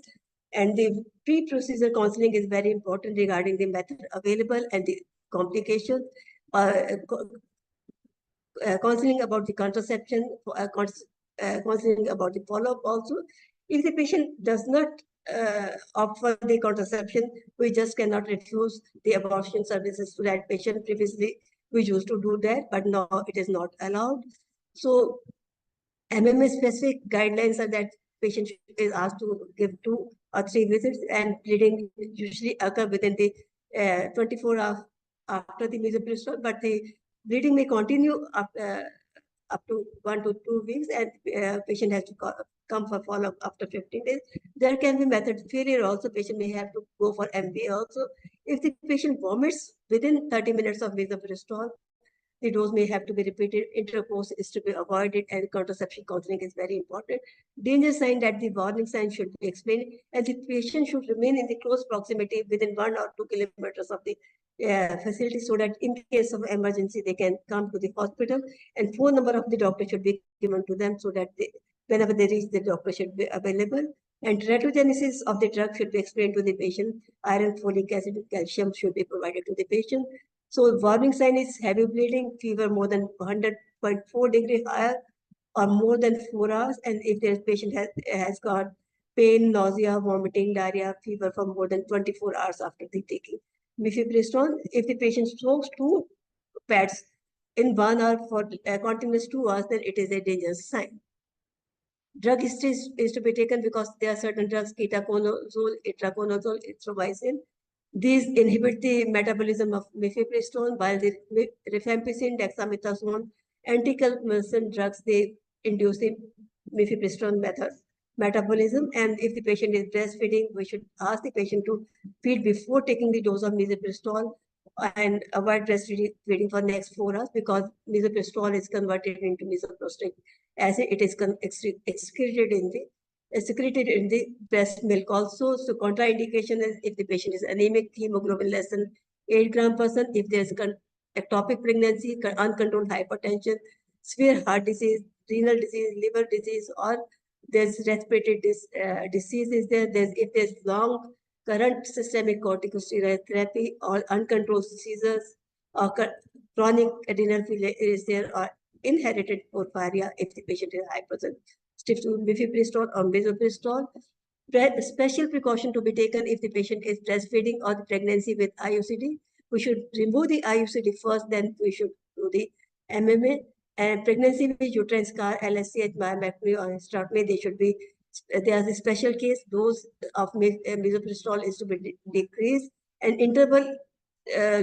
And the pre-procedure counseling is very important regarding the method available and the complications. Counseling about the contraception, counseling about the follow-up also. If the patient does not opt for the contraception, we just cannot refuse the abortion services to that patient. Previously, we used to do that, but now it is not allowed. So MMA specific guidelines are that patient is asked to give 2 or 3 visits, and bleeding usually occur within the 24 hours after the misoprostol, but the bleeding may continue up to 1 to 2 weeks, and patient has to come for follow-up after 15 days. There can be method failure also. Patient may have to go for MBA also. If the patient vomits within 30 minutes of misoprostol, the dose may have to be repeated. Intercourse is to be avoided, and contraception counseling is very important. Danger sign, that the warning sign should be explained, and the patient should remain in the close proximity within 1 or 2 kilometers of the facility, so that in case of emergency, they can come to the hospital, and phone number of the doctor should be given to them, so that whenever they reach, the doctor should be available. And teratogenesis of the drug should be explained to the patient. Iron, folic acid, calcium should be provided to the patient. So warning sign is heavy bleeding, fever more than 100.4 degree higher or more than 4 hours. And if the patient has got pain, nausea, vomiting, diarrhea, fever for more than 24 hours after the taking mifepristone, if the patient smokes 2 pads in 1 hour for continuous 2 hours, then it is a dangerous sign. Drug history is to be taken because there are certain drugs, ketoconazole, itraconazole, erythromycin. These inhibit the metabolism of mifepristone, while the rifampicin, dexamethasone, anticonvulsant drugs, they induce the mifepristone metabolism. And if the patient is breastfeeding, we should ask the patient to feed before taking the dose of misoprostol and avoid breastfeeding for next 4 hours, because misoprostol is converted into misoprostolic acid. It is secreted in the breast milk also. So contraindication is if the patient is anemic, hemoglobin less than 8 gram/, if there is ectopic pregnancy, uncontrolled hypertension, severe heart disease, renal disease, liver disease, or there's respiratory disease is there. If there's long current systemic corticosteroid therapy or uncontrolled seizures or chronic adrenal failure is there, or inherited porphyria if the patient is hypersensitive to mifepristone or misoprostol. Special precaution to be taken if the patient is breastfeeding or the pregnancy with IUCD. We should remove the IUCD first, then we should do the MMA. And pregnancy with uterine scar, LSCH, myomectomy, or hysterectomy, they should be, there is a special case. Dose of misoprostol is to be decreased, and interval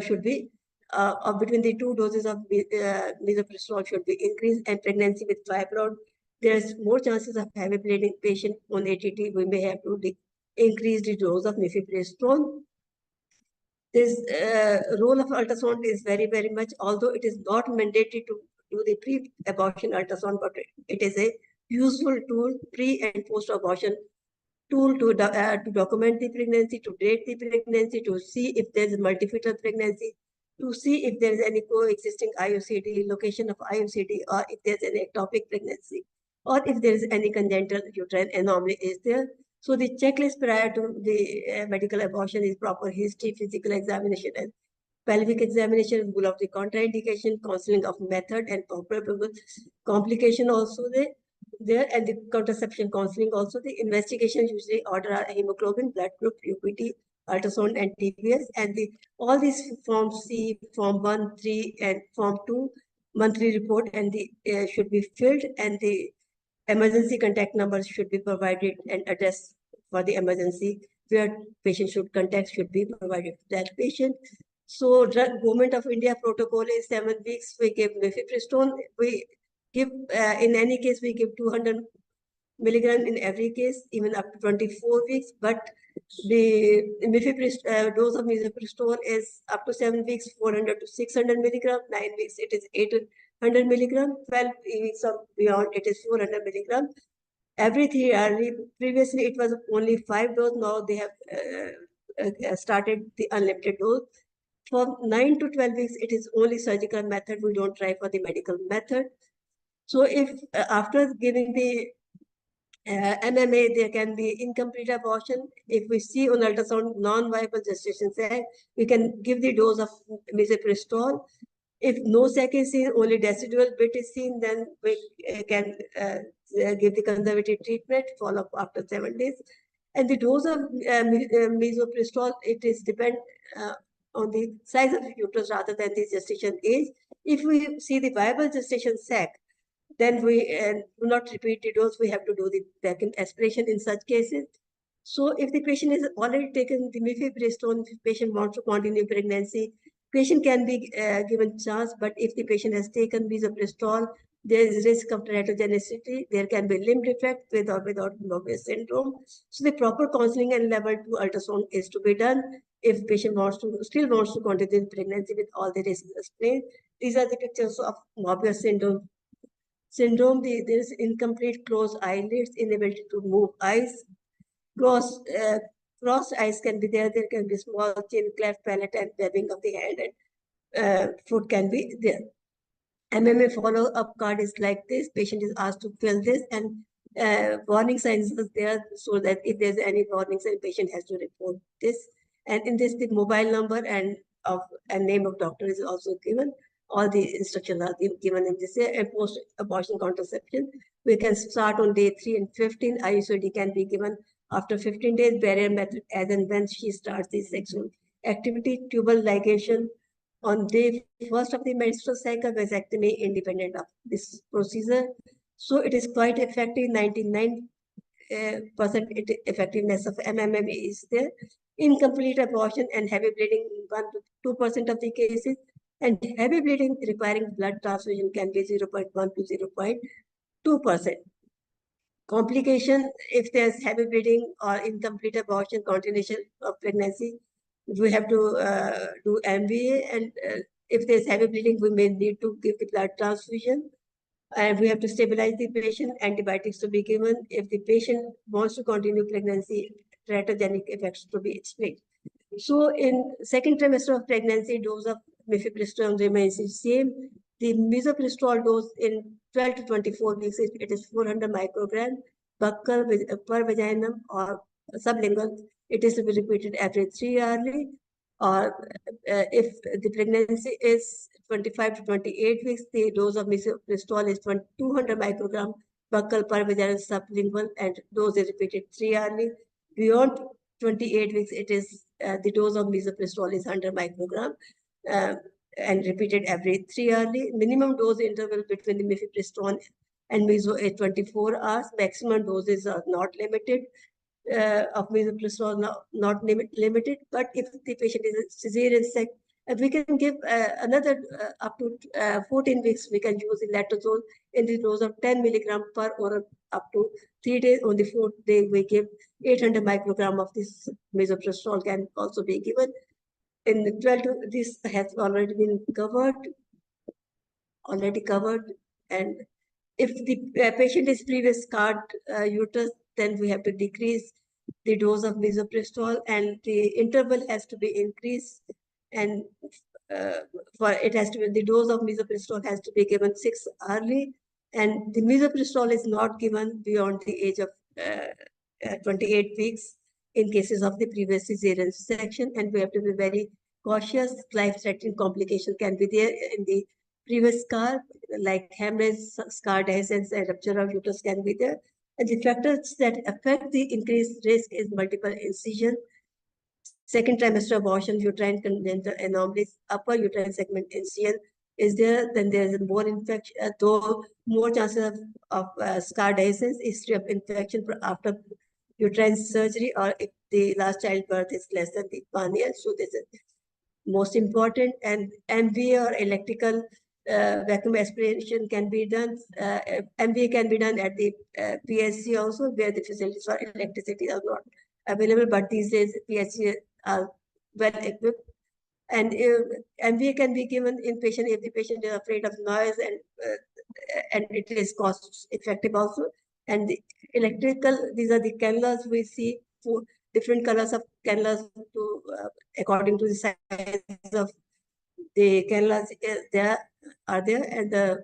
should be between the 2 doses of misoprostol should be increased. And pregnancy with fibroid, there's more chances of heavy bleeding patient on ATT. We may have to increase the dose of mifepristone. This role of ultrasound is very, very much, although it is not mandatory to do the pre-abortion ultrasound, but it is a useful tool, pre and post-abortion tool to document the pregnancy, to date the pregnancy, to see if there is multifetal pregnancy, to see if there is any coexisting IUCD, location of IUCD, or if there is any ectopic pregnancy, or if there is any congenital uterine anomaly is there. So the checklist prior to the medical abortion is proper history, physical examination, and pelvic examination, rule of the contraindication, counseling of method, and probable complication also there, and the contraception counseling also. The investigation usually order are hemoglobin, blood group, UPT, ultrasound, and TPS, and all these Form C, Form 1, 3, and Form 2 monthly report, and the should be filled, and the emergency contact numbers should be provided, and address for the emergency where patient should contact should be provided to that patient. So Government of India protocol is 7 weeks. We give mifepristone. We give, in any case, we give 200 milligram in every case, even up to 24 weeks. But the dose of mifepristone is up to 7 weeks, 400 to 600 milligram. 9 weeks, it is 800 milligram. 12 weeks or beyond, it is 400 milligram. Every 3 hours. Previously, it was only 5 doses. Now they have started the unlimited dose. For 9 to 12 weeks, it is only surgical method. We don't try for the medical method. So if after giving the MMA, there can be incomplete abortion. If we see on ultrasound non-viable gestation sac, we can give the dose of misoprostol. If no sac is seen, only decidual bit is seen, then we can give the conservative treatment, follow up after 7 days. And the dose of misoprostol, it is depend on the size of the uterus rather than the gestation age. If we see the viable gestation sac, then we do not repeat the dose. We have to do the vacuum aspiration in such cases. So if the patient has already taken the mifepristone, if the patient wants to continue pregnancy, patient can be given chance. But if the patient has taken misoprostol, there is risk of teratogenicity. There can be limb defect with or without Mobius syndrome. So the proper counseling and level 2 ultrasound is to be done if patient still wants to continue pregnancy with all the risks explained. These are the pictures of Mobius syndrome. There is incomplete closed eyelids, inability to move eyes. Crossed eyes can be there. There can be small chin, cleft palate, and webbing of the hand and foot can be there. MMA follow-up card is like this. Patient is asked to fill this, and warning signs is there, so that if there's any warning sign, patient has to report this. And in this, the mobile number and of and name of doctor is also given. All the instructions are given in this, and post-abortion contraception. We can start on day 3 and 15. IUCD can be given after 15 days, barrier method as and when she starts the sexual activity, tubal ligation on day 1st of the menstrual cycle, vasectomy independent of this procedure. So it is quite effective. 99% effectiveness of MMM is there. Incomplete abortion and heavy bleeding in 1 to 2% of the cases, and heavy bleeding requiring blood transfusion can be 0.1 to 0.2%. Complication, if there's heavy bleeding or incomplete abortion, continuation of pregnancy, we have to do MVA, and if there's heavy bleeding, we may need to give the blood transfusion, and we have to stabilize the patient, antibiotics to be given. If the patient wants to continue pregnancy, teratogenic effects to be explained. So in second trimester of pregnancy, dose of mifepristone remains the same. The misoprostol dose in 12 to 24 weeks, it is 400 microgram buccal per vaginum or sublingual. It is to be repeated every 3 hourly. Or if the pregnancy is 25 to 28 weeks, the dose of misoprostol is 200 microgram buccal per vaginal sublingual, and dose is repeated 3 hourly. Beyond 28 weeks, it is the dose of misoprostol is 100 microgram and repeated every 3 hourly. Minimum dose interval between the mifepristone and miso is 24 hours. Maximum doses are not limited. Of misoprostol not limited, but if the patient is a cesarean sec, we can give another up to 14 weeks. We can use the letrozole in the dose of 10 milligram per oral up to 3 days. On the 4th day, we give 800 microgram of this misoprostol can also be given. In the 12 to, this has already been covered, and if the patient is previous scarred uterus, then we have to decrease the dose of misoprostol, and the interval has to be increased, and for it has to be, the dose of misoprostol has to be given 6 hourly, and the misoprostol is not given beyond the age of 28 weeks in cases of the previous cesarean section, and we have to be very cautious. Life-threatening complication can be there in the previous scar, like hemorrhage, scar dehiscence, and rupture of uterus can be there. And the factors that affect the increased risk is multiple incision, second trimester abortion, uterine congenital anomalies, upper uterine segment incision is there, then there is more infection, though more chances of scar dehiscence, history of infection after uterine surgery, or if the last childbirth is less than 1 year. So this is most important, and MVA or electrical vacuum aspiration can be done. MVA can be done at the PSC also, where the facilities for electricity are not available, but these days PSC are well equipped. And MVA can be given in patient if the patient is afraid of noise, and it is cost effective also. And the electrical, these are the cannulas we see, for different colors of cannulas to according to the size of the cannulas there are there, and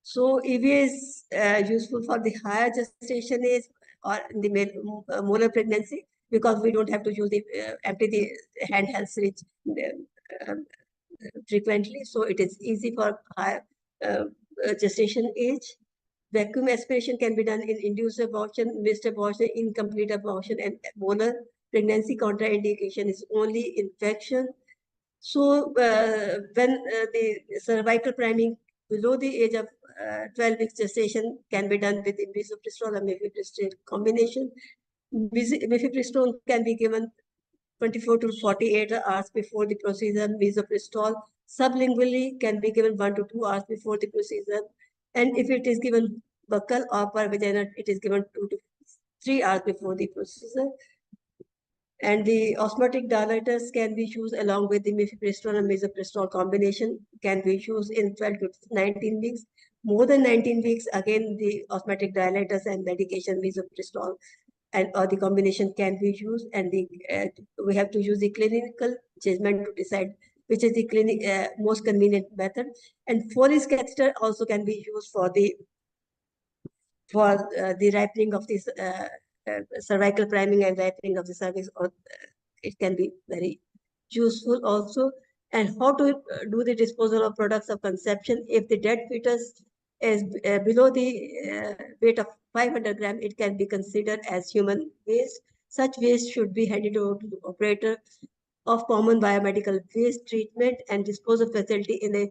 so EVA is useful for the higher gestation age or in the molar pregnancy, because we don't have to use the empty the handheld syringe frequently, so it is easy for higher gestation age. Vacuum aspiration can be done in induced abortion, missed abortion, incomplete abortion, and molar pregnancy. Contraindication is only infection. So when the cervical priming below the age of 12 weeks gestation can be done with misoprostol or mifepristone combination. Mifepristone can be given 24 to 48 hours before the procedure. Misoprostol sublingually can be given 1 to 2 hours before the procedure. And if it is given buccal or per vaginal, it is given 2 to 3 hours before the procedure. And the osmotic dilators can be used along with the mifepristone and misoprostol combination, can be used in 12 to 19 weeks. More than 19 weeks, again, the osmotic dilators and medication misoprostol and or the combination can be used, and the we have to use the clinical judgment to decide which is the most convenient method. And Foley's catheter also can be used for the ripening of this cervical priming and ripening of the cervix, or it can be very useful also. And how to do the disposal of products of conception. If the dead fetus is below the weight of 500 gram, it can be considered as human waste. Such waste should be handed over to the operator of common biomedical waste treatment and disposal facility in a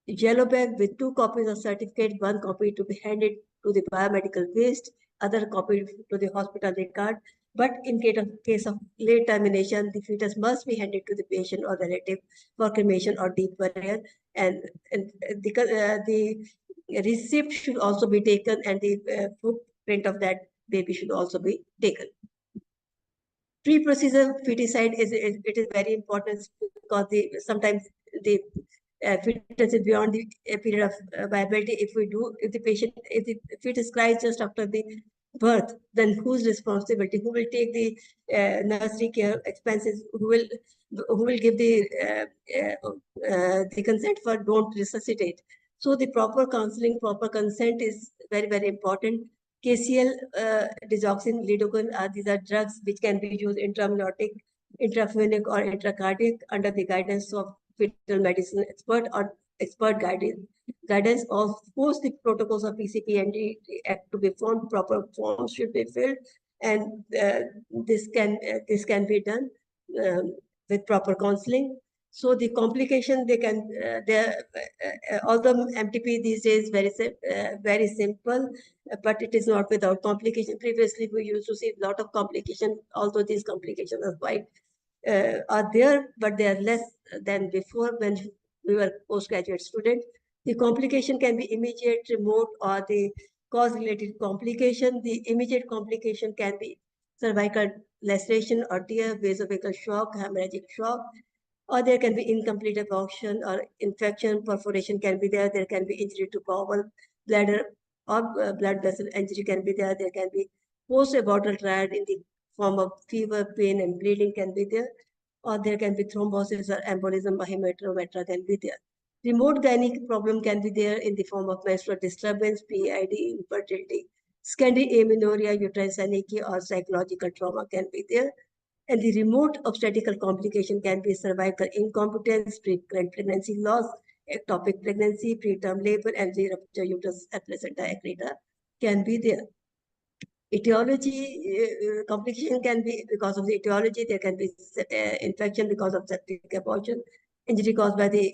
yellow bag with 2 copies of certificate, 1 copy to be handed to the biomedical waste, other copy to the hospital record. But in case of late termination, the fetus must be handed to the patient or relative for cremation or deep burial. And the receipt should also be taken, and the footprint of that baby should also be taken. Pre-procedure feticide it is very important because sometimes the fetus is beyond the period of viability. If the fetus cries just after the birth, then whose responsibility? Who will take the nursery care expenses? Who will give the consent for don't resuscitate? So the proper counseling, proper consent is very, very important. KCL, digoxin, lidocaine, these are drugs which can be used intraamniotic, intravenic, or intracardiac under the guidance of fetal medicine expert or expert guidance. Of course, the protocols of PCP and Act to be formed, proper forms should be filled, and this can be done with proper counseling. So the complication although MTP these days very simple, but it is not without complication. Previously, we used to see a lot of complication, although these complications are there, but they are less than before when we were postgraduate students. The complication can be immediate, remote, or the cause-related complication. The immediate complication can be cervical laceration or tear, vasovagal shock, hemorrhagic shock, or there can be incomplete abortion or infection, perforation can be there. There can be injury to bowel, bladder, or blood vessel injury can be there. There can be post-abortal triad in the form of fever, pain, and bleeding can be there. Or there can be thrombosis or embolism, hematometra can be there. Remote gynec problem can be there in the form of menstrual disturbance, PID, infertility, secondary amenorrhea, uterine synecdoche, or psychological trauma can be there. And the remote obstetrical complication can be cervical incompetence, recurrent pregnancy loss, ectopic pregnancy, preterm labor, and the rupture uterus at placenta accreta can be there. Etiology complication can be because of the etiology. There can be infection because of septic abortion. Injury caused by the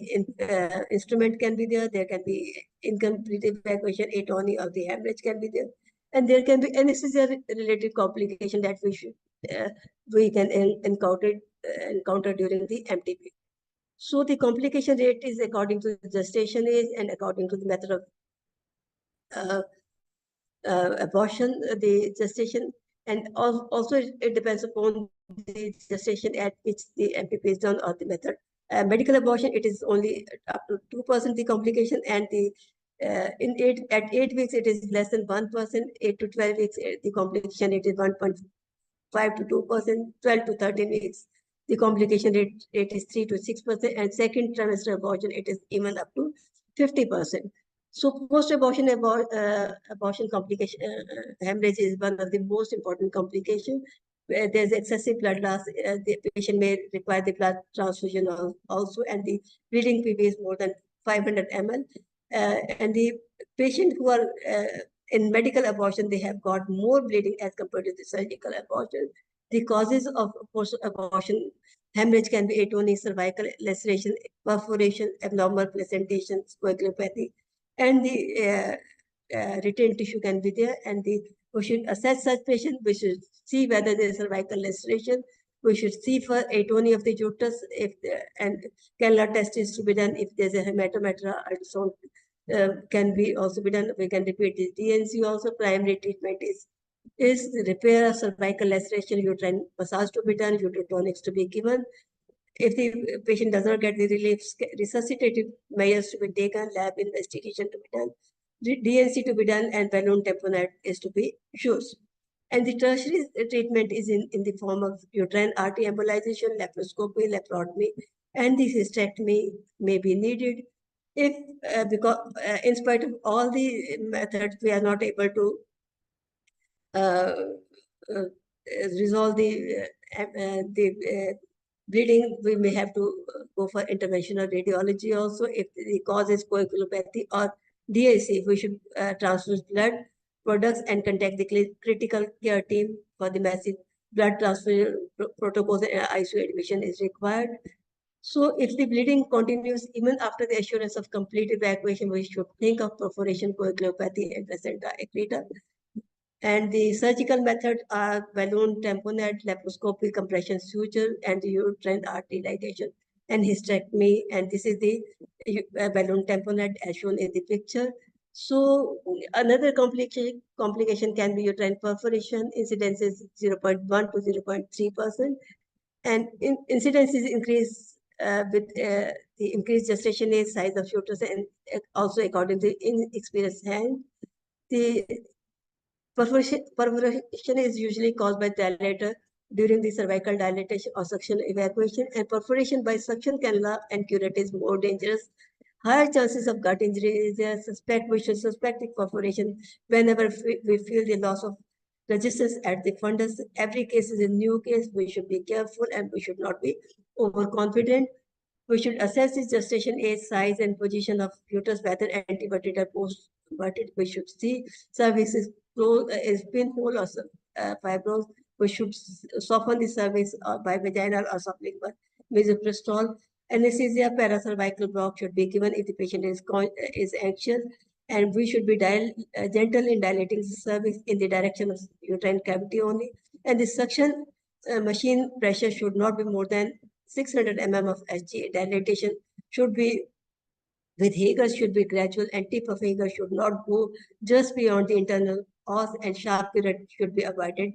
instrument can be there. There can be incomplete evacuation, atony of the hemorrhage can be there. And there can be anesthesia-related complication that we can encounter during the MTP. So the complication rate is according to the gestation age and according to the method of abortion, the gestation, and also it depends upon the gestation at which the MPP is done or the method. Medical abortion, it is only up to 2% the complication, and at 8 weeks it is less than 1%. 8 to 12 weeks the complication rate is 1.5 to 2%. 12 to 13 weeks the complication rate is 3 to 6%, and second trimester abortion it is even up to 50%. So post-abortion abortion complication, hemorrhage is one of the most important complications. Where there's excessive blood loss, the patient may require the blood transfusion also, and the bleeding PV is more than 500 ml. And the patient who are in medical abortion, they have got more bleeding as compared to the surgical abortion. The causes of post-abortion hemorrhage can be atony, cervical laceration, perforation, abnormal placentation, coagulopathy, and the retained tissue can be there. And we should assess such patient. We should see whether there is cervical laceration. We should see for atony of the uterus, and cannula test is to be done. If there's a hematometra ultrasound can be also be done. We can repeat this. DNC also. Primary treatment is the repair of cervical laceration, uterine massage to be done, uterotonics to be given. If the patient does not get the relief, resuscitative measures to be taken, lab investigation to be done, DNC to be done, and balloon tamponade is to be used. And the tertiary treatment is in the form of uterine artery embolization, laparoscopy, laparotomy, and the cystectomy may be needed. If because in spite of all the methods, we are not able to resolve the bleeding, we may have to go for interventional radiology also. If the cause is coagulopathy or DIC, we should transfuse blood products and contact the critical care team for the massive blood transfusion protocols and ICU admission is required. So if the bleeding continues even after the assurance of complete evacuation, we should think of perforation, coagulopathy, and placenta accreta. And the surgical methods are balloon tamponade, laparoscopy, compression suture, and the uterine artery dilation and hysterectomy. And this is the balloon tamponade as shown in the picture. So another complication can be uterine perforation. Incidence is 0.1 to 0.3%. And incidence is increased with the increased gestation age, size of uterus, and also according to inexperienced hand. The perforation is usually caused by dilator during the cervical dilatation or suction evacuation, and perforation by suction cannula and curate is more dangerous. Higher chances of gut injury is there. We should suspect the perforation whenever we feel the loss of resistance at the fundus. Every case is a new case. We should be careful and we should not be overconfident. We should assess the gestation age, size, and position of uterus, whether anteverted or postverted. We should see cervix is closed, is pinhole or fibrous. We should soften the cervix by vaginal or suckling by misoprostol. Anesthesia, paracervical block should be given if the patient is anxious, and we should be gentle in dilating the cervix in the direction of uterine cavity only. And the suction machine pressure should not be more than 600 mm of Hg. Dilatation should be with Hager should be gradual, and tip of Hager should not go just beyond the internal os, and sharp period should be avoided,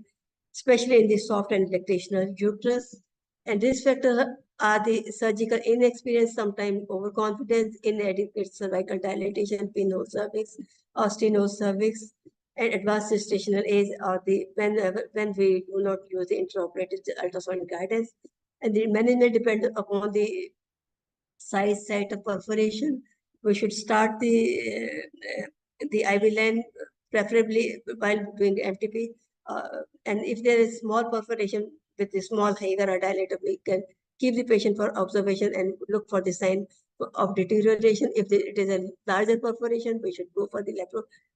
especially in the soft and lactational uterus. And risk factors are the surgical inexperience, sometimes overconfidence, inadequate cervical dilatation, pinhole cervix, or stenosis cervix, and advanced gestational age, or the when we do not use the intraoperative ultrasonic guidance. And the management depends upon the size, site of perforation. We should start the IV line preferably while doing MTP. And if there is small perforation with a small Hager or dilator, we can keep the patient for observation and look for the sign of deterioration. If it is a larger perforation, we should go for the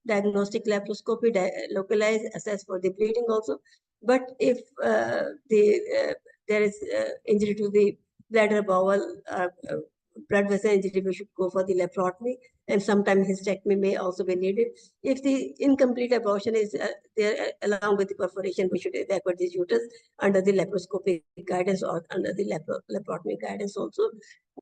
diagnostic laparoscopy, localize, assess for the bleeding also. But if there is injury to the bladder, bowel, blood vessel injury, we should go for the laparotomy, and sometimes hysterectomy may also be needed. If the incomplete abortion is there along with the perforation, we should evacuate the uterus under the laparoscopic guidance or under the laparotomy guidance also.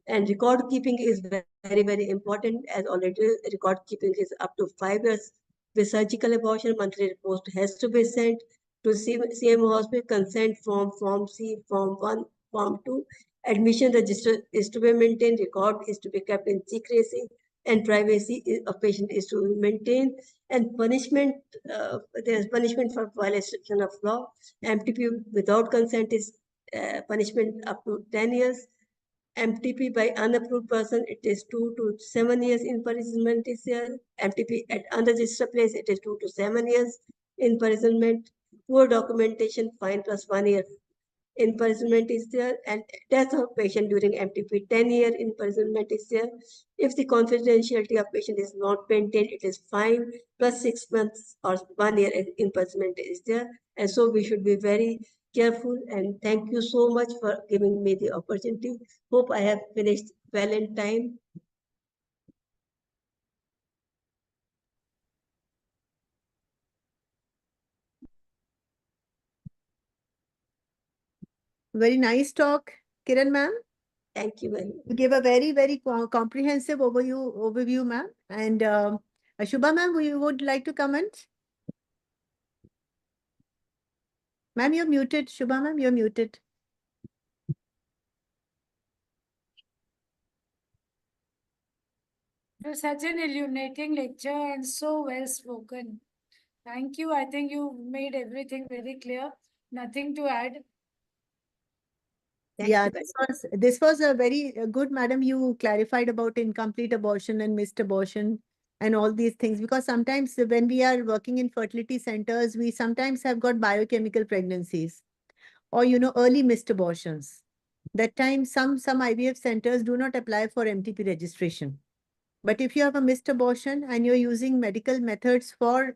And record keeping is very, very important, as already record keeping is up to 5 years. With surgical abortion, monthly report has to be sent to CMO hospital, consent form, Form C, Form 1, Form 2. Admission register is to be maintained, record is to be kept in secrecy, and privacy of patient is to be maintained. And punishment, there is punishment for violation of law. MTP without consent is punishment up to 10 years. MTP by unapproved person, it is 2 to 7 years imprisonment is there. MTP at unregistered place, it is 2 to 7 years imprisonment. Poor documentation, fine plus 1 year imprisonment is there, and death of patient during MTP, 10-year imprisonment is there. If the confidentiality of patient is not maintained, it is fine plus 6 months or 1 year imprisonment is there. And so we should be very careful, and thank you so much for giving me the opportunity. Hope I have finished well in time. Very nice talk, Kiran ma'am. Thank you very much. You gave a very, very comprehensive overview, ma'am. And Shubha ma'am, you would like to comment? Ma'am, you're muted. Shubha ma'am, you're muted. It was such an illuminating lecture and so well spoken. Thank you. I think you made everything very clear. Nothing to add. Yeah, this was a very good, madam. You clarified about incomplete abortion and missed abortion and all these things, because sometimes when we are working in fertility centers, we sometimes have got biochemical pregnancies or, early missed abortions. That time, some IVF centers do not apply for MTP registration. But if you have a missed abortion and you're using medical methods for,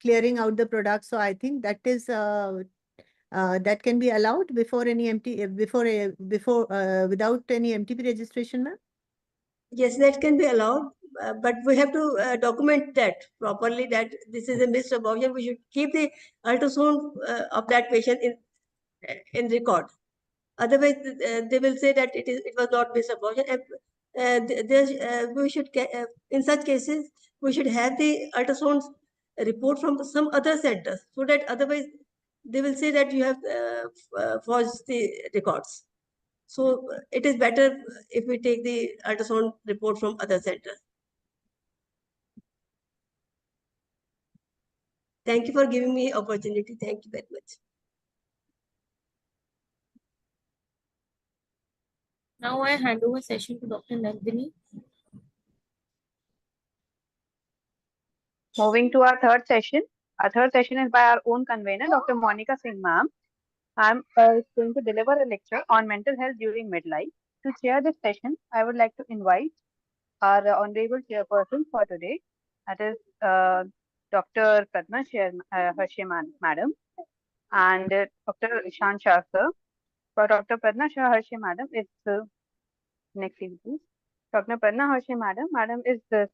clearing out the product, so I think that is that can be allowed before any without any MTP registration, ma'am. Yes, that can be allowed, but we have to document that properly, that this is a missed abortion. We should keep the ultrasound of that patient in record. Otherwise, they will say that it was not missed abortion. We should in such cases we should have the ultrasound report from some other centers, so that otherwise they will say that you have forged the records. So it is better if we take the ultrasound report from other centers. Thank you for giving me opportunity. Thank you very much. Now I hand over session to Dr. Nandini. Moving to our third session. Our third session is by our own convener, Dr. Monica Singh ma'am. I'm going to deliver a lecture on mental health during midlife. To chair this session, I would like to invite our honorable chairperson for today, that is Dr. Padma Harshe madam, and Dr. Ishan Shah sir. For Dr. Padma Harshe madam, it's next thing please. Dr. Padma Harshe madam is the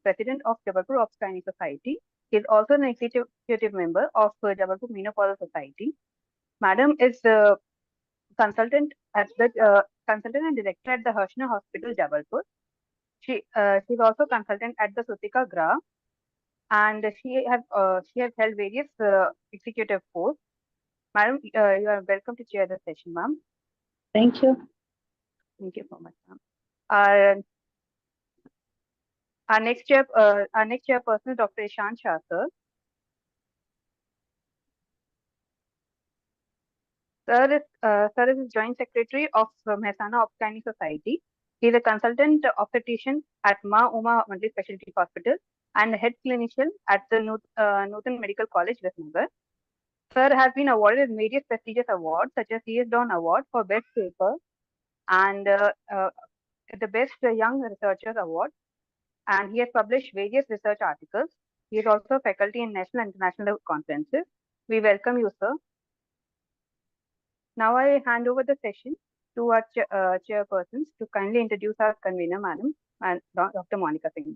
president of Jabalpur Obstetric Society. She is also an executive member of Jabalpur Menopausal Society. Madam is the consultant and director at the Harshna Hospital, Jabalpur. She's also consultant at the Sutika Gra, and she has held various executive posts. Madam, you are welcome to chair the session, ma'am. Thank you. Thank you so much, ma'am. Our next chairperson is Dr. Ishan Shah sir. Sir is Joint Secretary of Mehsana Obstetric Society. He is a consultant obstetrician at Ma Uma Multi Specialty Hospital and head clinician at the Nutan Medical College, Visnagar. Sir has been awarded with various prestigious awards such as C.S. Dawn Award for Best Paper and the Best Young Researchers Award. And he has published various research articles. He is also faculty in national and international conferences. We welcome you, sir. Now I hand over the session to our chairpersons to kindly introduce our convener, madam, and Dr. Monica Singh.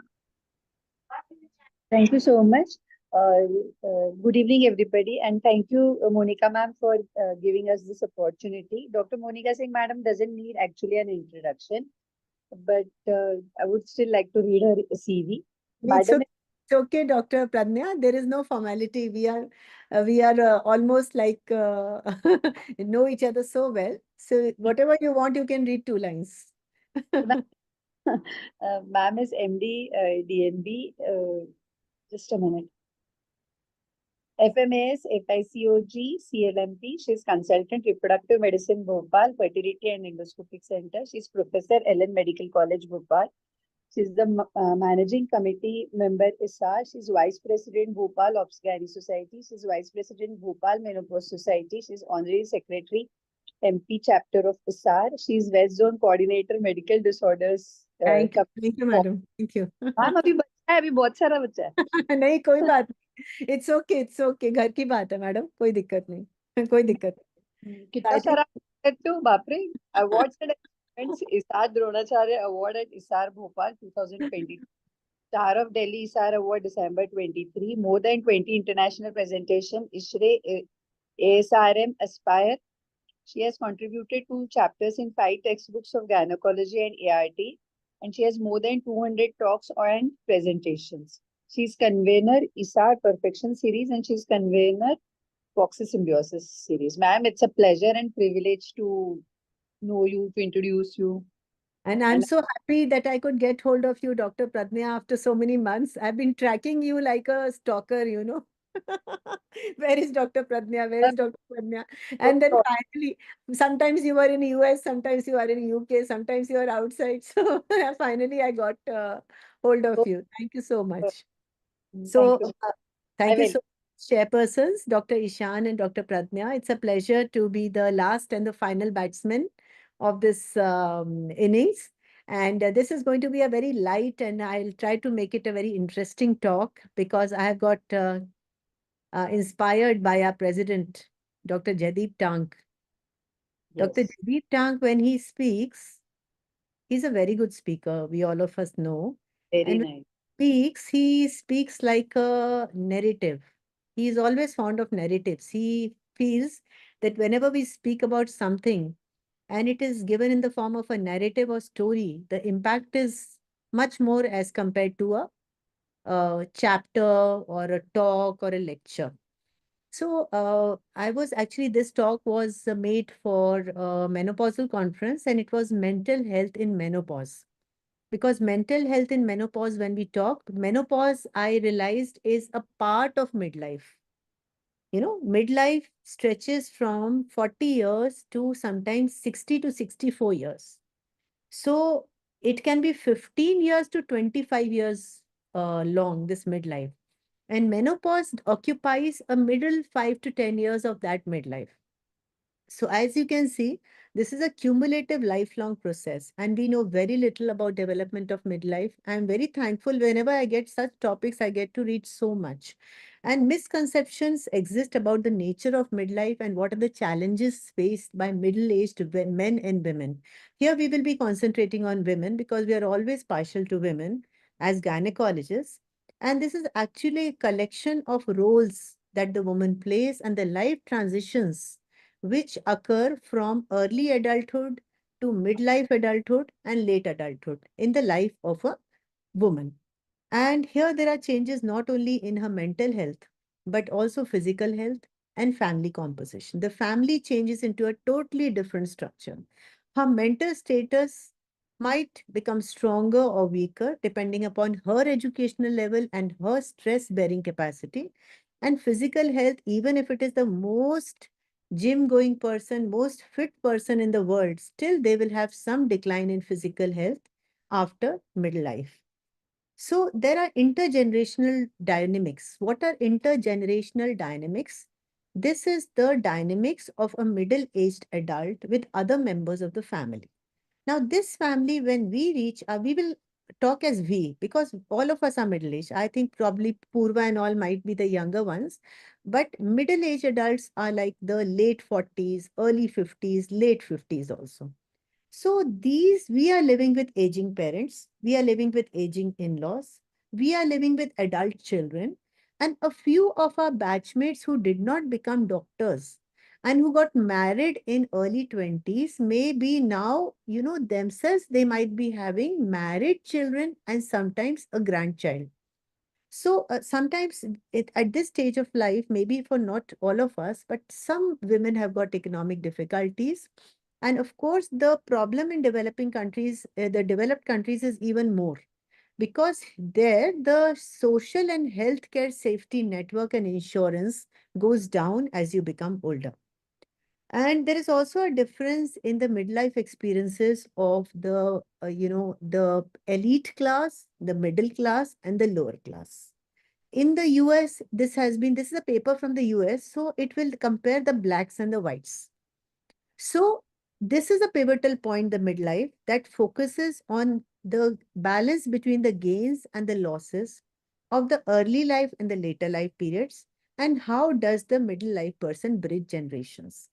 Thank you so much. Good evening, everybody, and thank you, Monica ma'am, for giving us this opportunity. Dr. Monica Singh madam doesn't need actually an introduction, but I would still like to read her CV. It's okay, Dr. Pradnya. There is no formality. We are almost like know each other so well. So whatever you want, you can read 2 lines. Ma'am is MD, DNB. Just a minute. FMAS, FICOG, CLMP. She's consultant reproductive medicine, Bhopal, fertility and endoscopic center. She's professor, Ellen Medical College, Bhopal. She's the managing committee member, ISAR. She's vice president, Bhopal Obstetric Society. She's vice president, Bhopal Menopause Society. She's honorary secretary, MP chapter of ISAR. She's West Zone coordinator, medical disorders. Thank you, madam. Thank you. Ma'am अभी बहुत सारा बच्चा है नहीं कोई बात नहीं. It's okay. घर की बात है मैडम, कोई दिक्कत नहीं. कोई दिक्कत नहीं. कितना सारा तो बाप रे. Awards and achievements. ISAR Dronacharya Award at ISAR Bhopal 2020. Star of Delhi ISAR Award December 23. More than 20 international presentation. ISHRE ASRM Aspire. She has contributed to chapters in 5 textbooks of gynecology and ART, and she has more than 200 talks and presentations. She's convener ISAR Perfection Series, and she's convener Foxy Symbiosis Series. Ma'am, it's a pleasure and privilege to know you, to introduce you. And I'm so happy that I could get hold of you, Dr. Pradnya, after so many months. I've been tracking you like a stalker, Where is Dr. Pradnya? Where is Dr. Pradnya? And then finally, sometimes you were in US, sometimes you are in UK, sometimes you are outside. So finally, I got hold of you. Thank you so much. So thank you so much. chairpersons, Dr. Ishan and Dr. Pradnya. It's a pleasure to be the last and the final batsman of this innings. And this is going to be a very light, and I'll try to make it a very interesting talk because I have got inspired by our president, Dr. Jaideep Tank. Dr. Yes. Jaideep Tank, when he speaks, he's a very good speaker. We all of us know. Very And when nice. he speaks like a narrative. He is always fond of narratives. He feels that whenever we speak about something and it is given in the form of a narrative or story, the impact is much more as compared to a chapter or a talk or a lecture. So this talk was made for a menopausal conference, and it was mental health in menopause. Because mental health in menopause, when we talk, menopause, I realized, is a part of midlife. You know, midlife stretches from 40 years to sometimes 60 to 64 years. So it can be 15 years to 25 years long, this midlife. And menopause occupies a middle 5 to 10 years of that midlife. So as you can see, this is a cumulative lifelong process, and we know very little about development of midlife. I'm very thankful whenever I get such topics, I get to read so much. And misconceptions exist about the nature of midlife and what are the challenges faced by middle-aged men and women. Here we will be concentrating on women because we are always partial to women as gynecologists. And this is actually a collection of roles that the woman plays and the life transitions which occur from early adulthood to midlife adulthood and late adulthood in the life of a woman. And here there are changes not only in her mental health, but also physical health and family composition. The family changes into a totally different structure. Her mental status might become stronger or weaker depending upon her educational level and her stress bearing capacity. And physical health, even if it is the most gym going person, most fit person in the world, still they will have some decline in physical health after middle life. So there are intergenerational dynamics. What are intergenerational dynamics? This is the dynamics of a middle-aged adult with other members of the family. Now, this family, when we reach, we will talk as we, because all of us are middle-aged. I think probably Purva and all might be the younger ones, but middle-aged adults are like the late 40s, early 50s, late 50s also. So we are living with aging parents, we are living with aging in-laws, we are living with adult children, and a few of our batchmates who did not become doctors and who got married in early 20s may be now, themselves, they might be having married children and sometimes a grandchild. So sometimes at this stage of life, maybe for not all of us, but some women have got economic difficulties. And of course, the problem in developing countries, the developed countries is even more because there the social and healthcare safety network and insurance goes down as you become older. And there is also a difference in the midlife experiences of the elite class, the middle class, and the lower class. In the US, this is a paper from the US, so it will compare the blacks and the whites. So this is a pivotal point, the midlife, that focuses on the balance between the gains and the losses of the early life and the later life periods, and how does the middle life person bridge generations.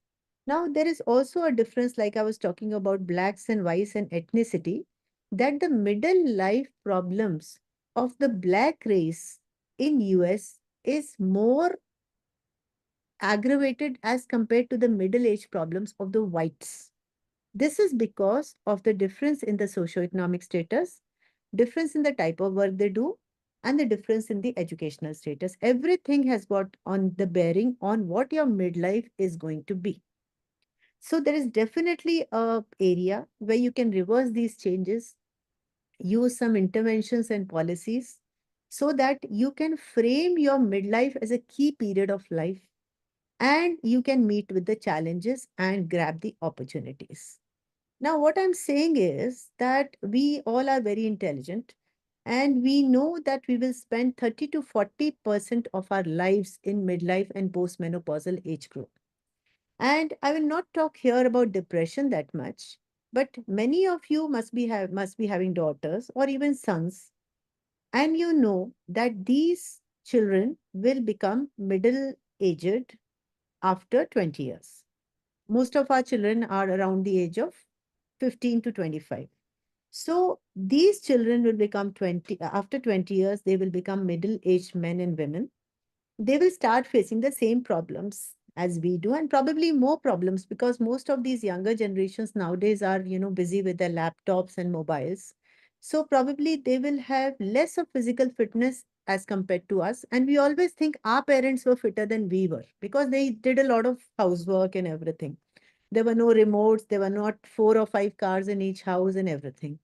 Now, there is also a difference, like I was talking about blacks and whites and ethnicity, that the middle life problems of the black race in US is more aggravated as compared to the middle age problems of the whites. This is because of the difference in the socioeconomic status, difference in the type of work they do, and the difference in the educational status. Everything has got on the bearing on what your midlife is going to be. So there is definitely a area where you can reverse these changes, use some interventions and policies so that you can frame your midlife as a key period of life and you can meet with the challenges and grab the opportunities. Now, what I'm saying is that we all are very intelligent. And we know that we will spend 30 to 40% of our lives in midlife and postmenopausal age group. And I will not talk here about depression that much, but many of you must be having daughters or even sons, and you know that these children will become middle aged after 20 years. Most of our children are around the age of 15 to 25. So these children will become 20, after 20 years, they will become middle-aged men and women. They will start facing the same problems as we do, and probably more problems, because most of these younger generations nowadays are, busy with their laptops and mobiles. So probably they will have less of physical fitness as compared to us. And we always think our parents were fitter than we were because they did a lot of housework and everything. There were no remotes, there were not 4 or 5 cars in each house and everything.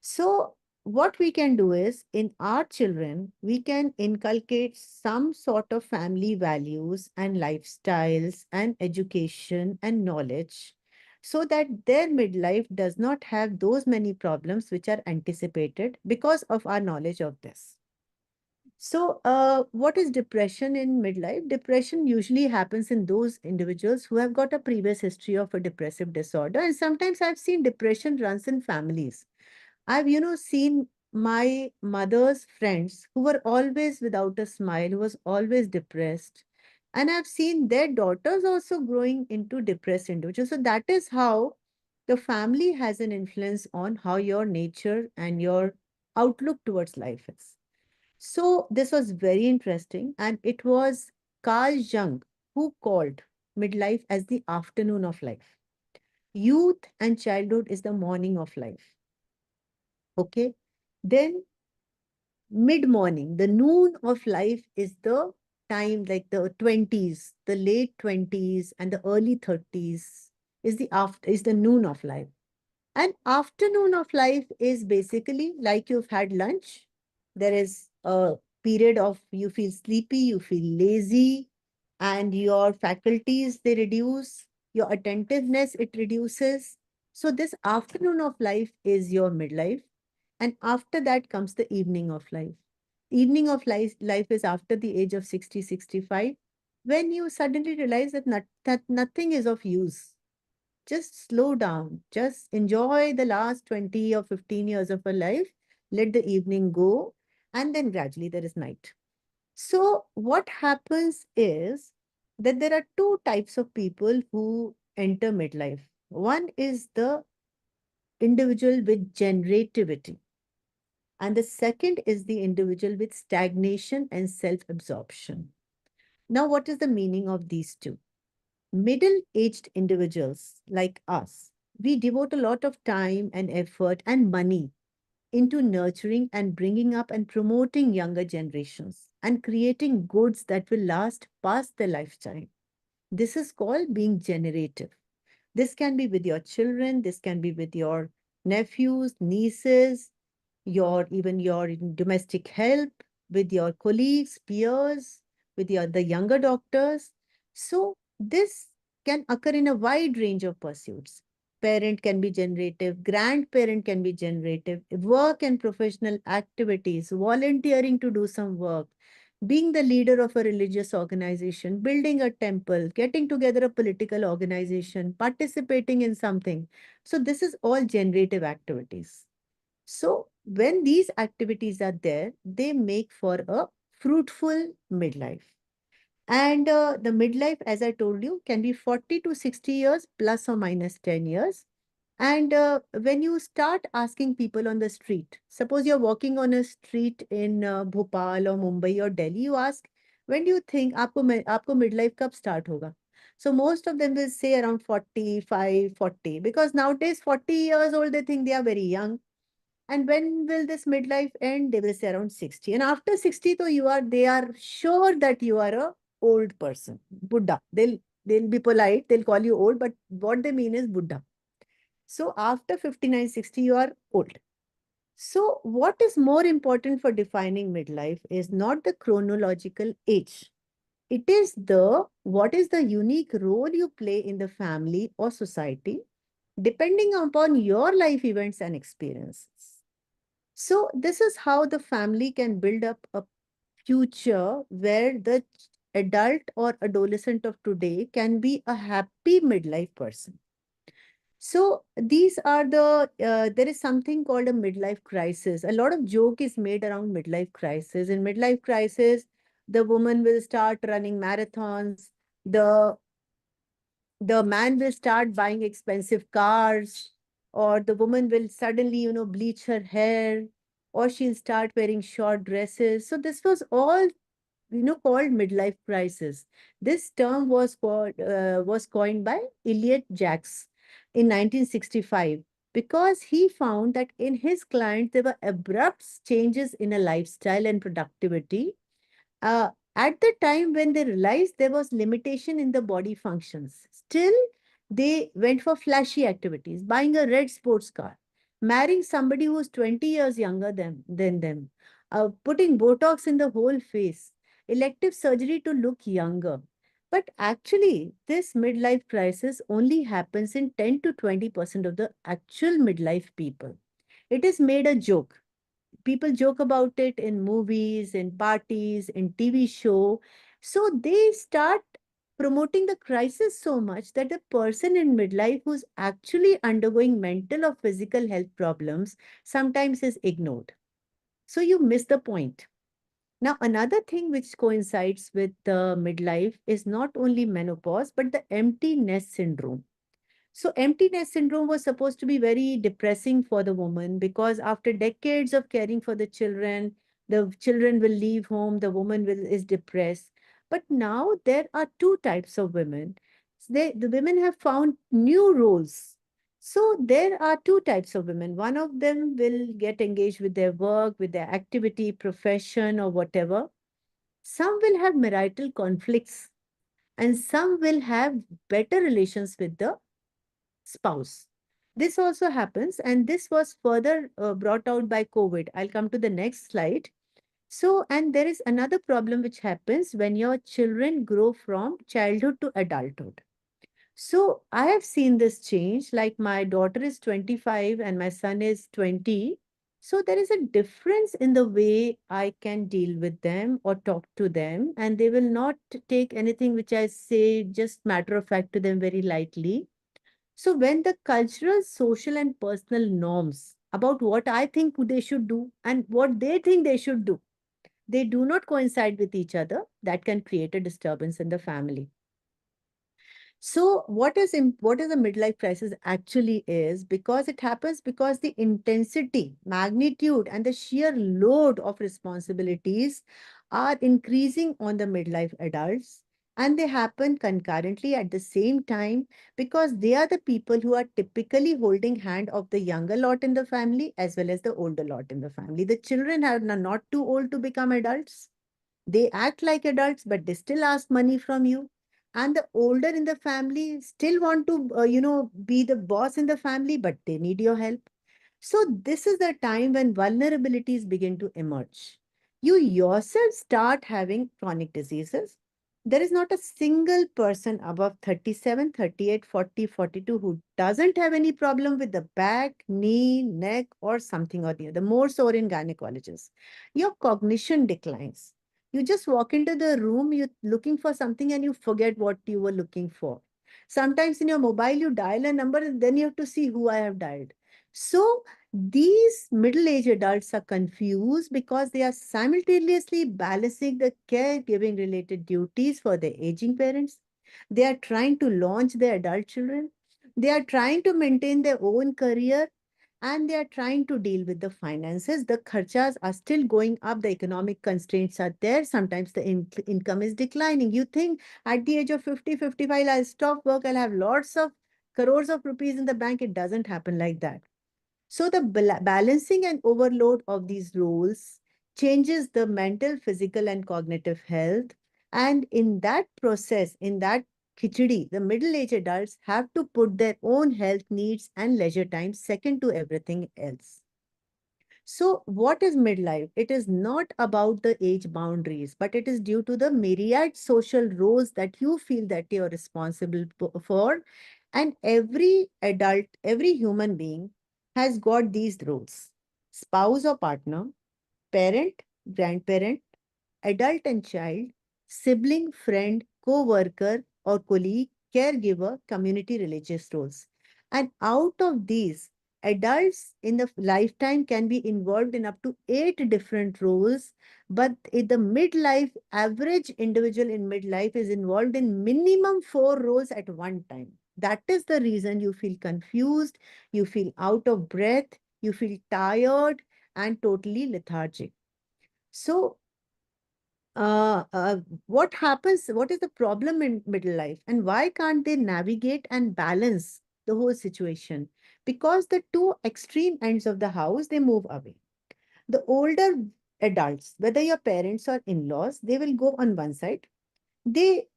So what we can do is, in our children, we can inculcate some sort of family values and lifestyles and education and knowledge, so that their midlife does not have those many problems which are anticipated because of our knowledge of this. So, what is depression in midlife? Depression usually happens in those individuals who have got a previous history of a depressive disorder. And sometimes I've seen depression runs in families. I've, seen my mother's friends who were always without a smile, who was always depressed. And I've seen their daughters also growing into depressed individuals. So that is how the family has an influence on how your nature and your outlook towards life is. So this was very interesting. And it was Carl Jung who called midlife as the afternoon of life. Youth and childhood is the morning of life. Okay. Then mid-morning, the noon of life is the time, like the 20s, the late 20s and the early 30s is the noon of life. And afternoon of life is basically like you've had lunch. There is a period of you feel sleepy, you feel lazy, and your faculties, they reduce, your attentiveness, it reduces. So this afternoon of life is your midlife. And after that comes the evening of life. Evening of life is after the age of 60, 65, when you suddenly realize that nothing is of use. Just slow down. Just enjoy the last 20 or 15 years of your life. Let the evening go. And then gradually there is night. So what happens is that there are two types of people who enter midlife. One is the individual with generativity. And the second is the individual with stagnation and self-absorption. Now, what is the meaning of these two? Middle-aged individuals like us, we devote a lot of time and effort and money into nurturing and bringing up and promoting younger generations and creating goods that will last past their lifetime. This is called being generative. This can be with your children, this can be with your nephews, nieces, even your domestic help, with your colleagues, peers, with the younger doctors. So this can occur in a wide range of pursuits. Parent can be generative, grandparent can be generative, work and professional activities, volunteering to do some work, being the leader of a religious organization, building a temple, getting together a political organization, participating in something. So this is all generative activities. So when these activities are there, they make for a fruitful midlife. And the midlife, as I told you, can be 40 to 60 years plus or minus 10 years. And when you start asking people on the street, suppose you're walking on a street in Bhopal or Mumbai or Delhi, you ask, when do you think आपको midlife कब start होगा? So most of them will say around 45, 40, because nowadays 40 years old, they think they are very young. And when will this midlife end? They will say around 60. And after 60, though they are sure that you are a old person, Buddha. They'll be polite, they'll call you old, but what they mean is Buddha. So after 59, 60, you are old. So what is more important for defining midlife is not the chronological age. It is what is the unique role you play in the family or society, depending upon your life events and experiences. So this is how the family can build up a future where the adult or adolescent of today can be a happy midlife person. So these are there is something called a midlife crisis. A lot of joke is made around midlife crisis. In midlife crisis, the woman will start running marathons. The the man will start buying expensive cars, or the woman will suddenly, bleach her hair, or she'll start wearing short dresses. So this was all, called midlife crisis. This term was coined by Elliot Jacques in 1965 because he found that in his client there were abrupt changes in a lifestyle and productivity uh, at the time when they realized there was limitation in the body functions. Still, they went for flashy activities, buying a red sports car, marrying somebody who was 20 years younger than them, putting Botox in the whole face, elective surgery to look younger. But actually, this midlife crisis only happens in 10 to 20% of the actual midlife people. It is made a joke. People joke about it in movies, in parties, in TV show. So they start promoting the crisis so much that the person in midlife who's actually undergoing mental or physical health problems sometimes is ignored. So you miss the point. Now, another thing which coincides with the midlife is not only menopause, but the empty nest syndrome. So empty nest syndrome was supposed to be very depressing for the woman because after decades of caring for the children will leave home, the woman is depressed. But now there are two types of women. The women have found new roles. So there are two types of women. One of them will get engaged with their work, with their activity, profession, or whatever. Some will have marital conflicts, and some will have better relations with the spouse. This also happens, and this was further brought out by COVID. I'll come to the next slide. So, and there is another problem which happens when your children grow from childhood to adulthood. So, I have seen this change, like my daughter is 25 and my son is 20. So, there is a difference in the way I can deal with them or talk to them, and they will not take anything which I say just matter of fact to them very lightly. So when the cultural, social, and personal norms about what I think they should do and what they think they should do, they do not coincide with each other, that can create a disturbance in the family. So what is a midlife crisis actually is, because it happens because the intensity, magnitude, and the sheer load of responsibilities are increasing on the midlife adults, and they happen concurrently at the same time because they are the people who are typically holding hand of the younger lot in the family as well as the older lot in the family. The children are not too old to become adults. They act like adults, but they still ask money from you. And the older in the family still want to, be the boss in the family, but they need your help. So this is the time when vulnerabilities begin to emerge. You yourself start having chronic diseases. There is not a single person above 37, 38, 40, 42 who doesn't have any problem with the back, knee, neck, or something or the other, more so in gynecologists. Your cognition declines. You just walk into the room, you're looking for something and you forget what you were looking for. Sometimes in your mobile, you dial a number and then you have to see who I have dialed. So these middle-aged adults are confused because they are simultaneously balancing the caregiving related duties for their aging parents. They are trying to launch their adult children. They are trying to maintain their own career, and they are trying to deal with the finances. The kharchas are still going up. The economic constraints are there. Sometimes the income is declining. You think at the age of 50, 55, I'll stop work, I'll have lots of crores of rupees in the bank. It doesn't happen like that. So the balancing and overload of these roles changes the mental, physical, and cognitive health. And in that process, in that khichdi, the middle-aged adults have to put their own health needs and leisure time second to everything else. So what is midlife? It is not about the age boundaries, but it is due to the myriad social roles that you feel that you are responsible for. And every adult, every human being has got these roles. spouse or partner, parent, grandparent, adult and child, sibling, friend, co-worker or colleague, caregiver, community religious roles. And out of these, adults in the lifetime can be involved in up to 8 different roles, but in the midlife, average individual in midlife is involved in minimum 4 roles at one time. That is the reason you feel confused, you feel out of breath, you feel tired and totally lethargic. So what happens, what is the problem in middle life and why can't they navigate and balance the whole situation? Because the two extreme ends of the house, they move away. The older adults, whether your parents or in-laws, they will go on one side. They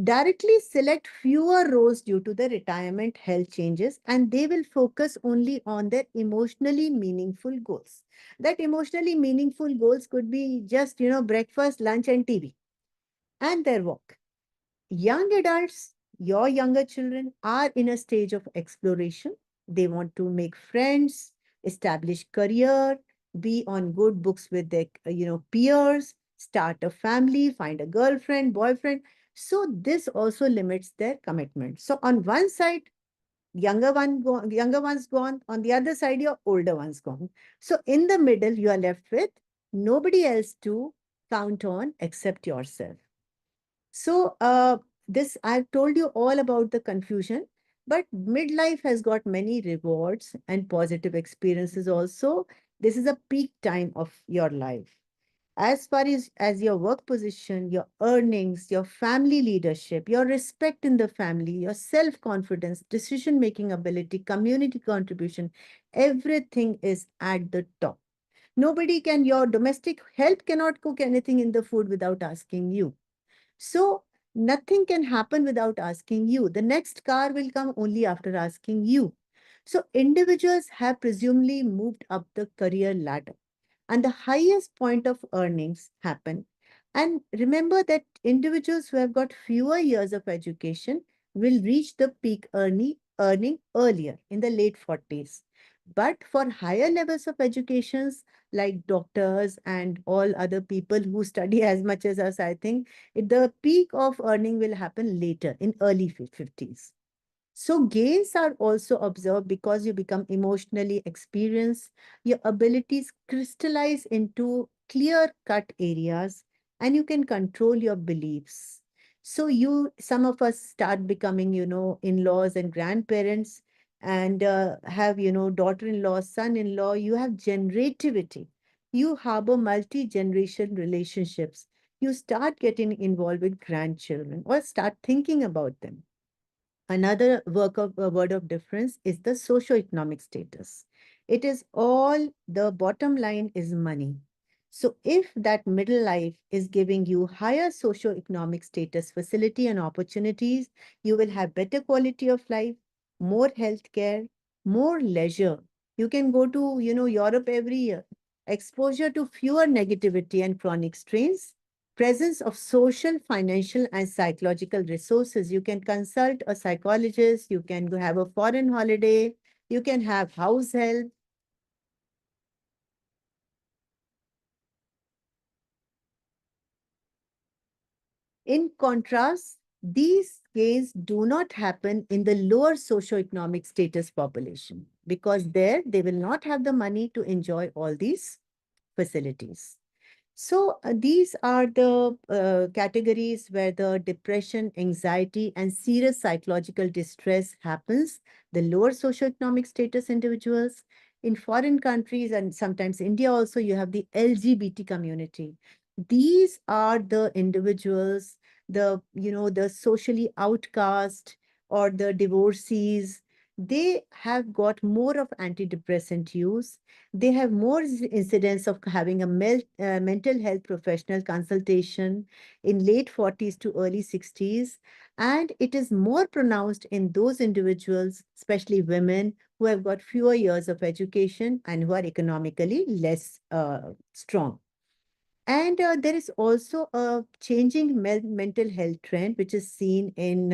directly select fewer roles due to the retirement health changes, and they will focus only on their emotionally meaningful goals. That emotionally meaningful goals could be just, breakfast, lunch, and TV, and their work. Young adults, your younger children, are in a stage of exploration. They want to make friends, establish career, be on good books with their, peers, start a family, find a girlfriend, boyfriend. So this also limits their commitment. So on one side, younger one's gone. On the other side, your older one's gone. So in the middle, you are left with nobody else to count on except yourself. So this, I've told you all about the confusion, but midlife has got many rewards and positive experiences also. This is a peak time of your life. As far as your work position, your earnings, your family leadership, your respect in the family, your self-confidence, decision-making ability, community contribution, everything is at the top. Nobody can, your domestic help cannot cook anything in the food without asking you. So nothing can happen without asking you. The next car will come only after asking you. So individuals have presumably moved up the career ladder and the highest point of earnings happen. And remember that individuals who have got fewer years of education will reach the peak earning earlier in the late 40s. But for higher levels of educations like doctors and all other people who study as much as us, I think the peak of earning will happen later in early 50s. So gains are also observed because you become emotionally experienced, your abilities crystallize into clear-cut areas, and you can control your beliefs. So some of us start becoming, in-laws and grandparents and have, daughter-in-law, son-in-law, you have generativity. You harbor multi-generation relationships. You start getting involved with grandchildren or start thinking about them. Another word of difference is the socioeconomic status. It is all, the bottom line is money. So if that middle life is giving you higher socioeconomic status, facility and opportunities, you will have better quality of life, more health care, more leisure. You can go to, Europe every year. Exposure to fewer negativity and chronic strains, presence of social, financial, and psychological resources. You can consult a psychologist, you can go have a foreign holiday, you can have house help. In contrast, these gains do not happen in the lower socioeconomic status population because there they will not have the money to enjoy all these facilities. So these are the categories where the depression, anxiety, and serious psychological distress happens. The lower socioeconomic status individuals in foreign countries and sometimes India also, you have the LGBT community. These are the individuals, the socially outcast or the divorcees. They have got more of antidepressant use. They have more incidence of having a mental health professional consultation in late 40s to early 60s. And it is more pronounced in those individuals, especially women, who have got fewer years of education and who are economically less strong. And there is also a changing mental health trend, which is seen in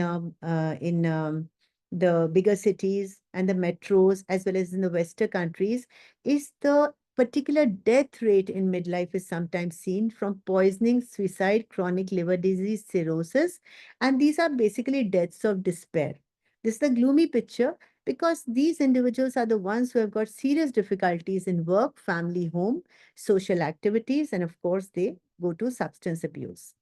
the bigger cities and the metros, as well as in the Western countries, is the particular death rate in midlife is sometimes seen from poisoning, suicide, chronic liver disease, cirrhosis, and these are basically deaths of despair. This is the gloomy picture because these individuals are the ones who have got serious difficulties in work, family, home, social activities, and of course, they go to substance abuse.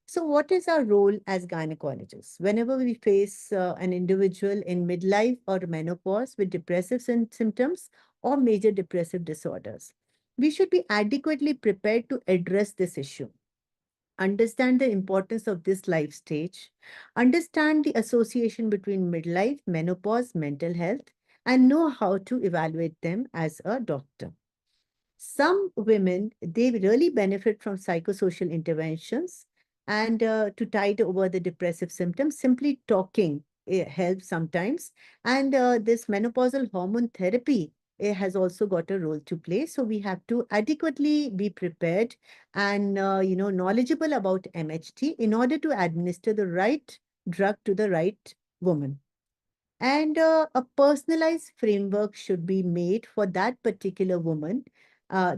So, what is our role as gynecologists? Whenever we face an individual in midlife or menopause with depressive symptoms or major depressive disorders, we should be adequately prepared to address this issue. Understand the importance of this life stage, understand the association between midlife, menopause, mental health, and know how to evaluate them as a doctor. Some women, they really benefit from psychosocial interventions and to tide over the depressive symptoms, simply talking helps sometimes. And this menopausal hormone therapy has also got a role to play. So we have to adequately be prepared and knowledgeable about MHT in order to administer the right drug to the right woman. And a personalized framework should be made for that particular woman,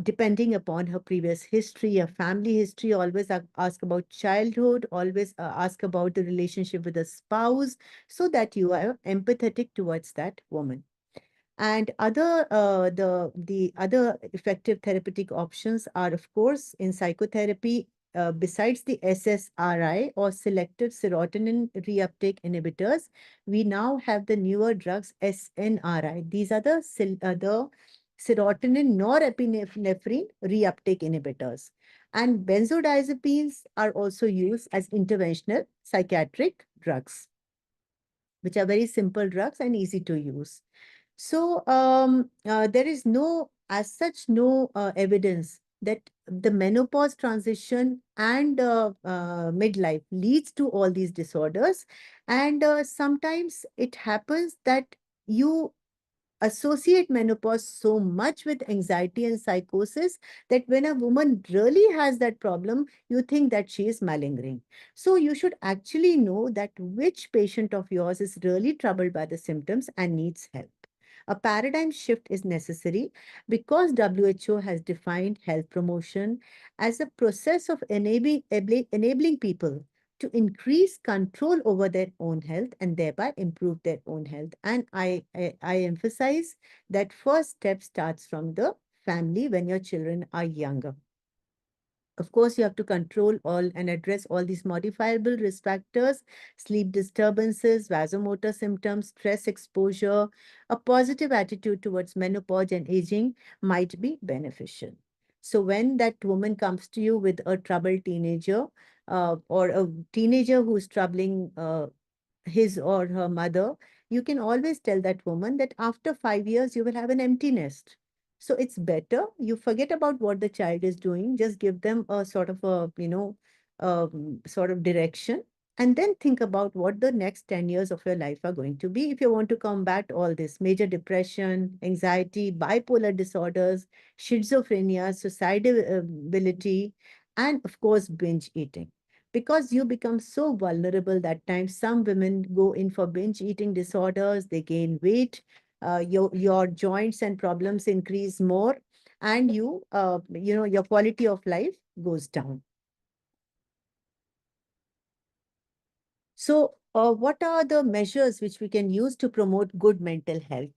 depending upon her previous history, her family history. Always ask about childhood, always ask about the relationship with the spouse, so that you are empathetic towards that woman. And the other effective therapeutic options are, of course, in psychotherapy, besides the SSRI or selective serotonin reuptake inhibitors, we now have the newer drugs SNRI. These are the serotonin norepinephrine reuptake inhibitors. And benzodiazepines are also used as interventional psychiatric drugs, which are very simple drugs and easy to use. So there is no, as such, no evidence that the menopause transition and midlife leads to all these disorders. And sometimes it happens that you associate menopause so much with anxiety and psychosis that when a woman really has that problem, you think that she is malingering. So you should actually know that which patient of yours is really troubled by the symptoms and needs help. A paradigm shift is necessary because WHO has defined health promotion as a process of enabling people to increase control over their own health and thereby improve their own health. And I emphasize that first step starts from the family when your children are younger. Of course, you have to control all and address all these modifiable risk factors, sleep disturbances, vasomotor symptoms, stress exposure. A positive attitude towards menopause and aging might be beneficial. So when that woman comes to you with a troubled teenager or a teenager who's troubling his or her mother, you can always tell that woman that after 5 years, you will have an empty nest. So it's better you forget about what the child is doing, just give them a sort of a, sort of direction, and then think about what the next 10 years of your life are going to be if you want to combat all this major depression, anxiety, bipolar disorders, schizophrenia, suicidality, and of course, binge eating, because you become so vulnerable that time. Some women go in for binge eating disorders, they gain weight, your joints and problems increase more, and your quality of life goes down. So what are the measures which we can use to promote good mental health?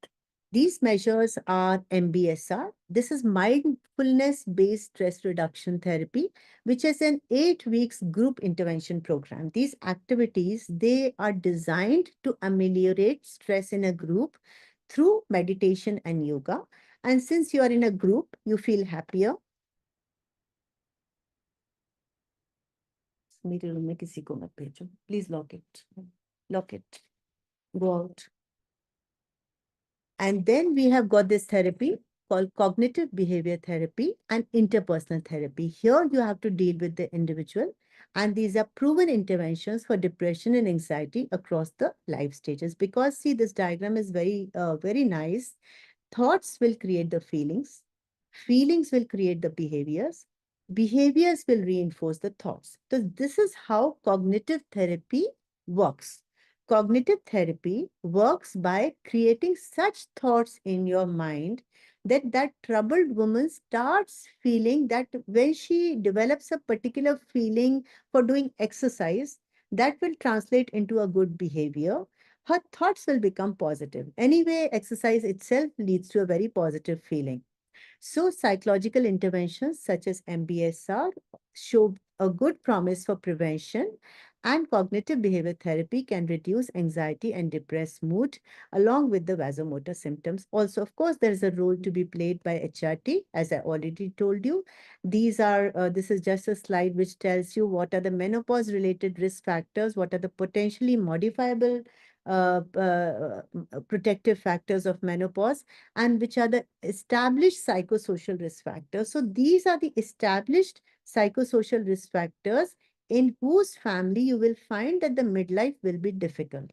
These measures are MBSR. This is mindfulness-based stress reduction therapy, which is an 8 weeks group intervention program. These activities, they are designed to ameliorate stress in a group through meditation and yoga. And since you are in a group, you feel happier. मेरे room में किसी को मत भेजो. Please lock it. Lock it. Go out. And then we have got this therapy called cognitive behavior therapy and interpersonal therapy. Here you have to deal with the individual, and these are proven interventions for depression and anxiety across the life stages. Because see, this diagram is very nice. Thoughts will create the feelings. Feelings will create the behaviors. Behaviors will reinforce the thoughts. So this is how cognitive therapy works. Cognitive therapy works by creating such thoughts in your mind that that troubled woman starts feeling that when she develops a particular feeling for doing exercise, that will translate into a good behavior. Her thoughts will become positive. Anyway, exercise itself leads to a very positive feeling. So, psychological interventions such as MBSR show a good promise for prevention, and cognitive behavior therapy can reduce anxiety and depressed mood along with the vasomotor symptoms. Also, of course, there is a role to be played by HRT, as I already told you. This is just a slide which tells you what are the menopause related risk factors, what are the potentially modifiable protective factors of menopause, and which are the established psychosocial risk factors. So these are the established psychosocial risk factors in whose family you will find that the midlife will be difficult.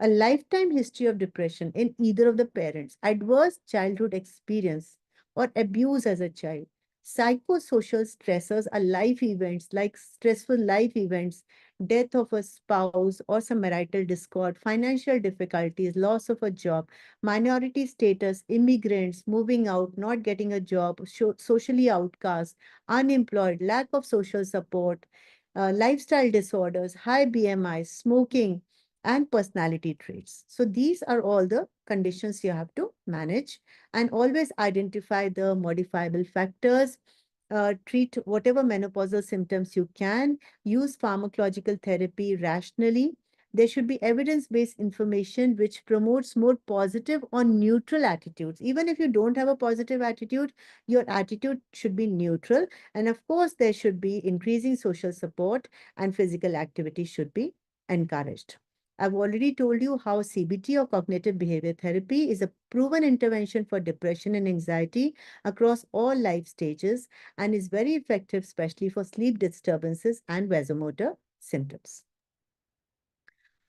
A lifetime history of depression in either of the parents, adverse childhood experience, or abuse as a child. Psychosocial stressors are life events like stressful life events, death of a spouse or some marital discord, financial difficulties, loss of a job, minority status, immigrants, moving out, not getting a job, socially outcast, unemployed, lack of social support, lifestyle disorders, high BMI, smoking, and personality traits. So these are all the conditions you have to manage, and always identify the modifiable factors. Treat whatever menopausal symptoms you can, use pharmacological therapy rationally. There should be evidence-based information which promotes more positive or neutral attitudes. Even if you don't have a positive attitude, your attitude should be neutral. And of course, there should be increasing social support, and physical activity should be encouraged. I've already told you how CBT or cognitive behavior therapy is a proven intervention for depression and anxiety across all life stages and is very effective, especially for sleep disturbances and vasomotor symptoms.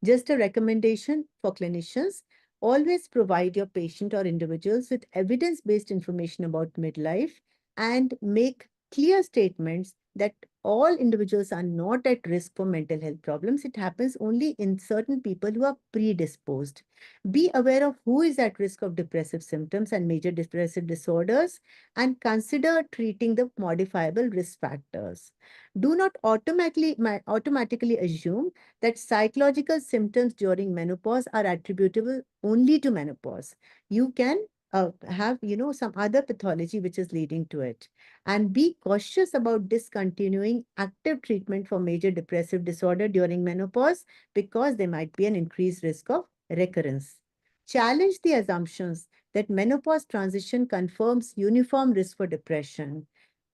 Just a recommendation for clinicians, always provide your patient or individuals with evidence-based information about midlife and make clear statements that all individuals are not at risk for mental health problems. It happens only in certain people who are predisposed. Be aware of who is at risk of depressive symptoms and major depressive disorders and consider treating the modifiable risk factors. Do not automatically assume that psychological symptoms during menopause are attributable only to menopause. You can have, some other pathology which is leading to it. And be cautious about discontinuing active treatment for major depressive disorder during menopause because there might be an increased risk of recurrence. Challenge the assumptions that menopause transition confirms uniform risk for depression.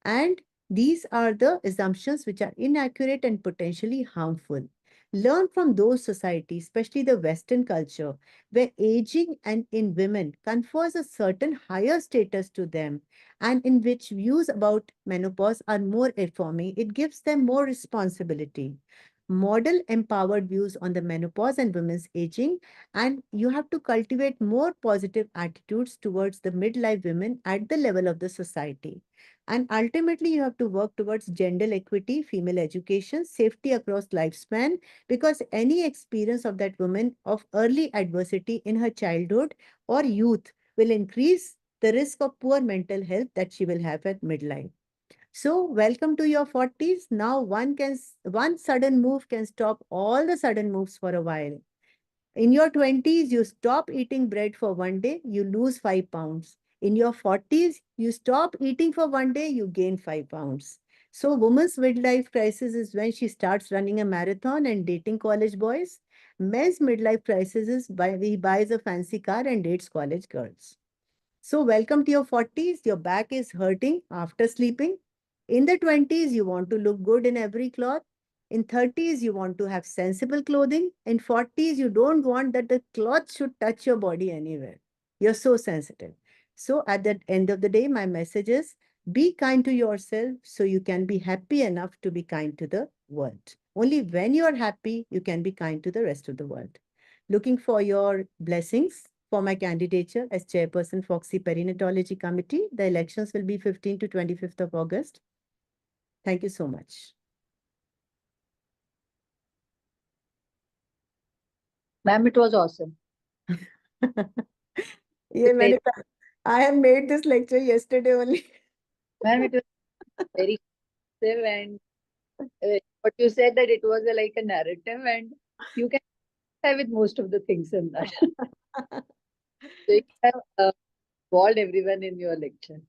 And these are the assumptions which are inaccurate and potentially harmful. Learn from those societies, especially the Western culture, where aging and in women confers a certain higher status to them, and in which views about menopause are more affirming. It gives them more responsibility. Model empowered views on the menopause and women's aging, and you have to cultivate more positive attitudes towards the midlife women at the level of the society. And ultimately, you have to work towards gender equity, female education, safety across lifespan, because any experience of that woman of early adversity in her childhood or youth will increase the risk of poor mental health that she will have at midlife. So welcome to your 40s. Now one sudden move can stop all the sudden moves for a while. In your 20s, you stop eating bread for one day, you lose 5 pounds. In your 40s, you stop eating for one day, you gain 5 pounds. So woman's midlife crisis is when she starts running a marathon and dating college boys. Men's midlife crisis is when he buys a fancy car and dates college girls. So welcome to your 40s. Your back is hurting after sleeping. In the 20s, you want to look good in every cloth. In 30s, you want to have sensible clothing. In 40s, you don't want that the cloth should touch your body anywhere. You're so sensitive. So at the end of the day, my message is be kind to yourself so you can be happy enough to be kind to the world. Only when you're happy, you can be kind to the rest of the world. Looking for your blessings for my candidature as chairperson Foxy Perinatology Committee. The elections will be 15th to 25th of August. Thank you so much. Ma'am, it was awesome. Yeah, I have made this lecture yesterday only. Ma'am, it was very effective, and what you said that it was like a narrative, and you can have with most of the things in that. So you have involved everyone in your lecture.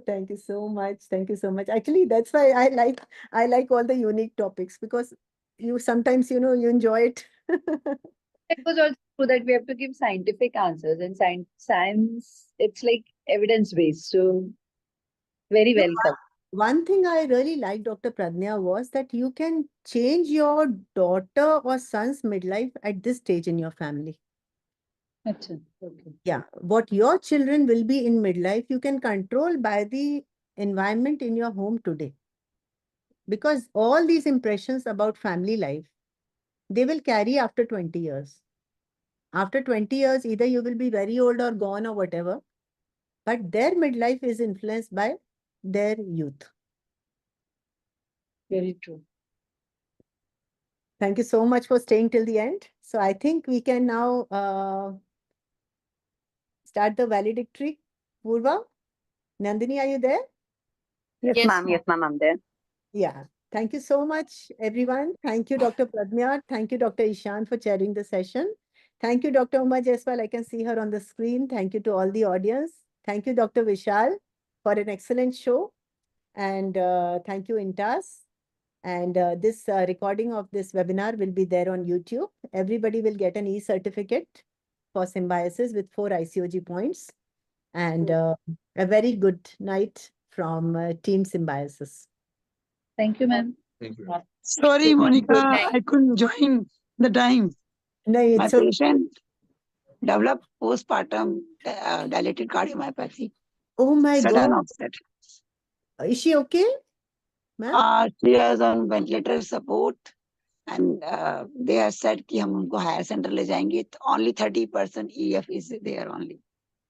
Thank you so much. Thank you so much. Actually, that's why I like all the unique topics, because you sometimes, you enjoy it. It was also true that we have to give scientific answers, and science, it's like evidence-based. So very No, welcome. One thing I really liked, Dr. Pradnya, was that you can change your daughter or son's midlife at this stage in your family. Achha, okay. Yeah, what your children will be in midlife, you can control by the environment in your home today. Because all these impressions about family life, they will carry after 20 years. After 20 years, either you will be very old or gone or whatever, but their midlife is influenced by their youth. Very true. Thank you so much for staying till the end. So I think we can now start the valedictory. Purva, Nandini, are you there? Yes, ma'am. Yes, ma'am. I'm there. Yeah. Thank you so much, everyone. Thank you, Dr. Pradnya. Thank you, Dr. Ishan, for chairing the session. Thank you, Dr. Uma Jaiswal. I can see her on the screen. Thank you to all the audience. Thank you, Dr. Vishal, for an excellent show. And thank you, Intas. And this recording of this webinar will be there on YouTube. Everybody will get an e-certificate for Symbiosis with 4 ICOG points. And a very good night from Team Symbiosis. Thank you, ma'am. Thank you. Sorry, Monica, I couldn't join the time. No, My it's okay. patient developed postpartum dilated cardiomyopathy. Oh my Sudden God. onset. Is she okay, ma'am? She is on ventilator support, and they have said कि हम उनको higher center ले जाएंगे. Only 30% EF is there only.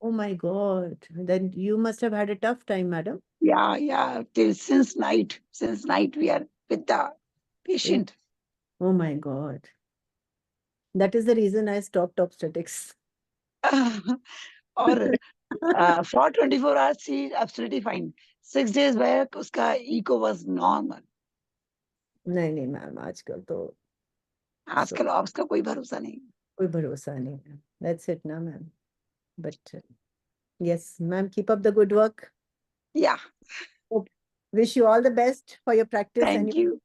Oh my God. Then you must have had a tough time, madam. Yeah. Since night we are with the patient. Oh my God. That is the reason I stopped obstetrics. और for 24 hours she is absolutely fine. 6 days back उसका echo was normal. नहीं ma'am, आजकल तो आजकल ops का कोई भरोसा नहीं. कोई भरोसा नहीं. That's it ना ma'am. But yes, ma'am, keep up the good work. Yeah. Wish you all the best for your practice. Thank you.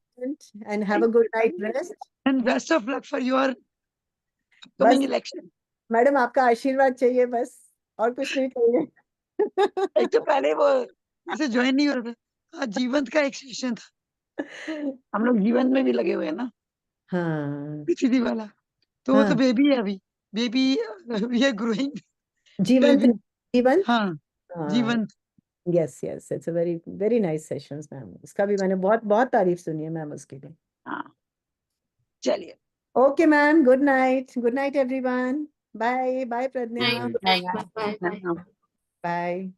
And have a good night rest. And best of luck for your upcoming election. Madam आपका आशीर्वाद चाहिए बस, और कुछ नहीं चाहिए. एक तो पहले वो ऐसे ज्वाइन नहीं हो रहा था. जीवंत का एक सेशन था. हम लोग जीवंत में भी लगे हुए हैं ना. हाँ. पीसीडी वाला. तो वो तो बेबी है अभी. Baby we are growing. जीवंत. हाँ. जीवंत. Yes, it's a very, very nice sessions, ma'am. उसका भी मैंने बहुत तारीफ सुनी है मैम उसके लिए. हाँ. चलिए. Okay, ma'am. Good night. Good night, everyone. Bye. Bye, Pradnya. Bye. Bye.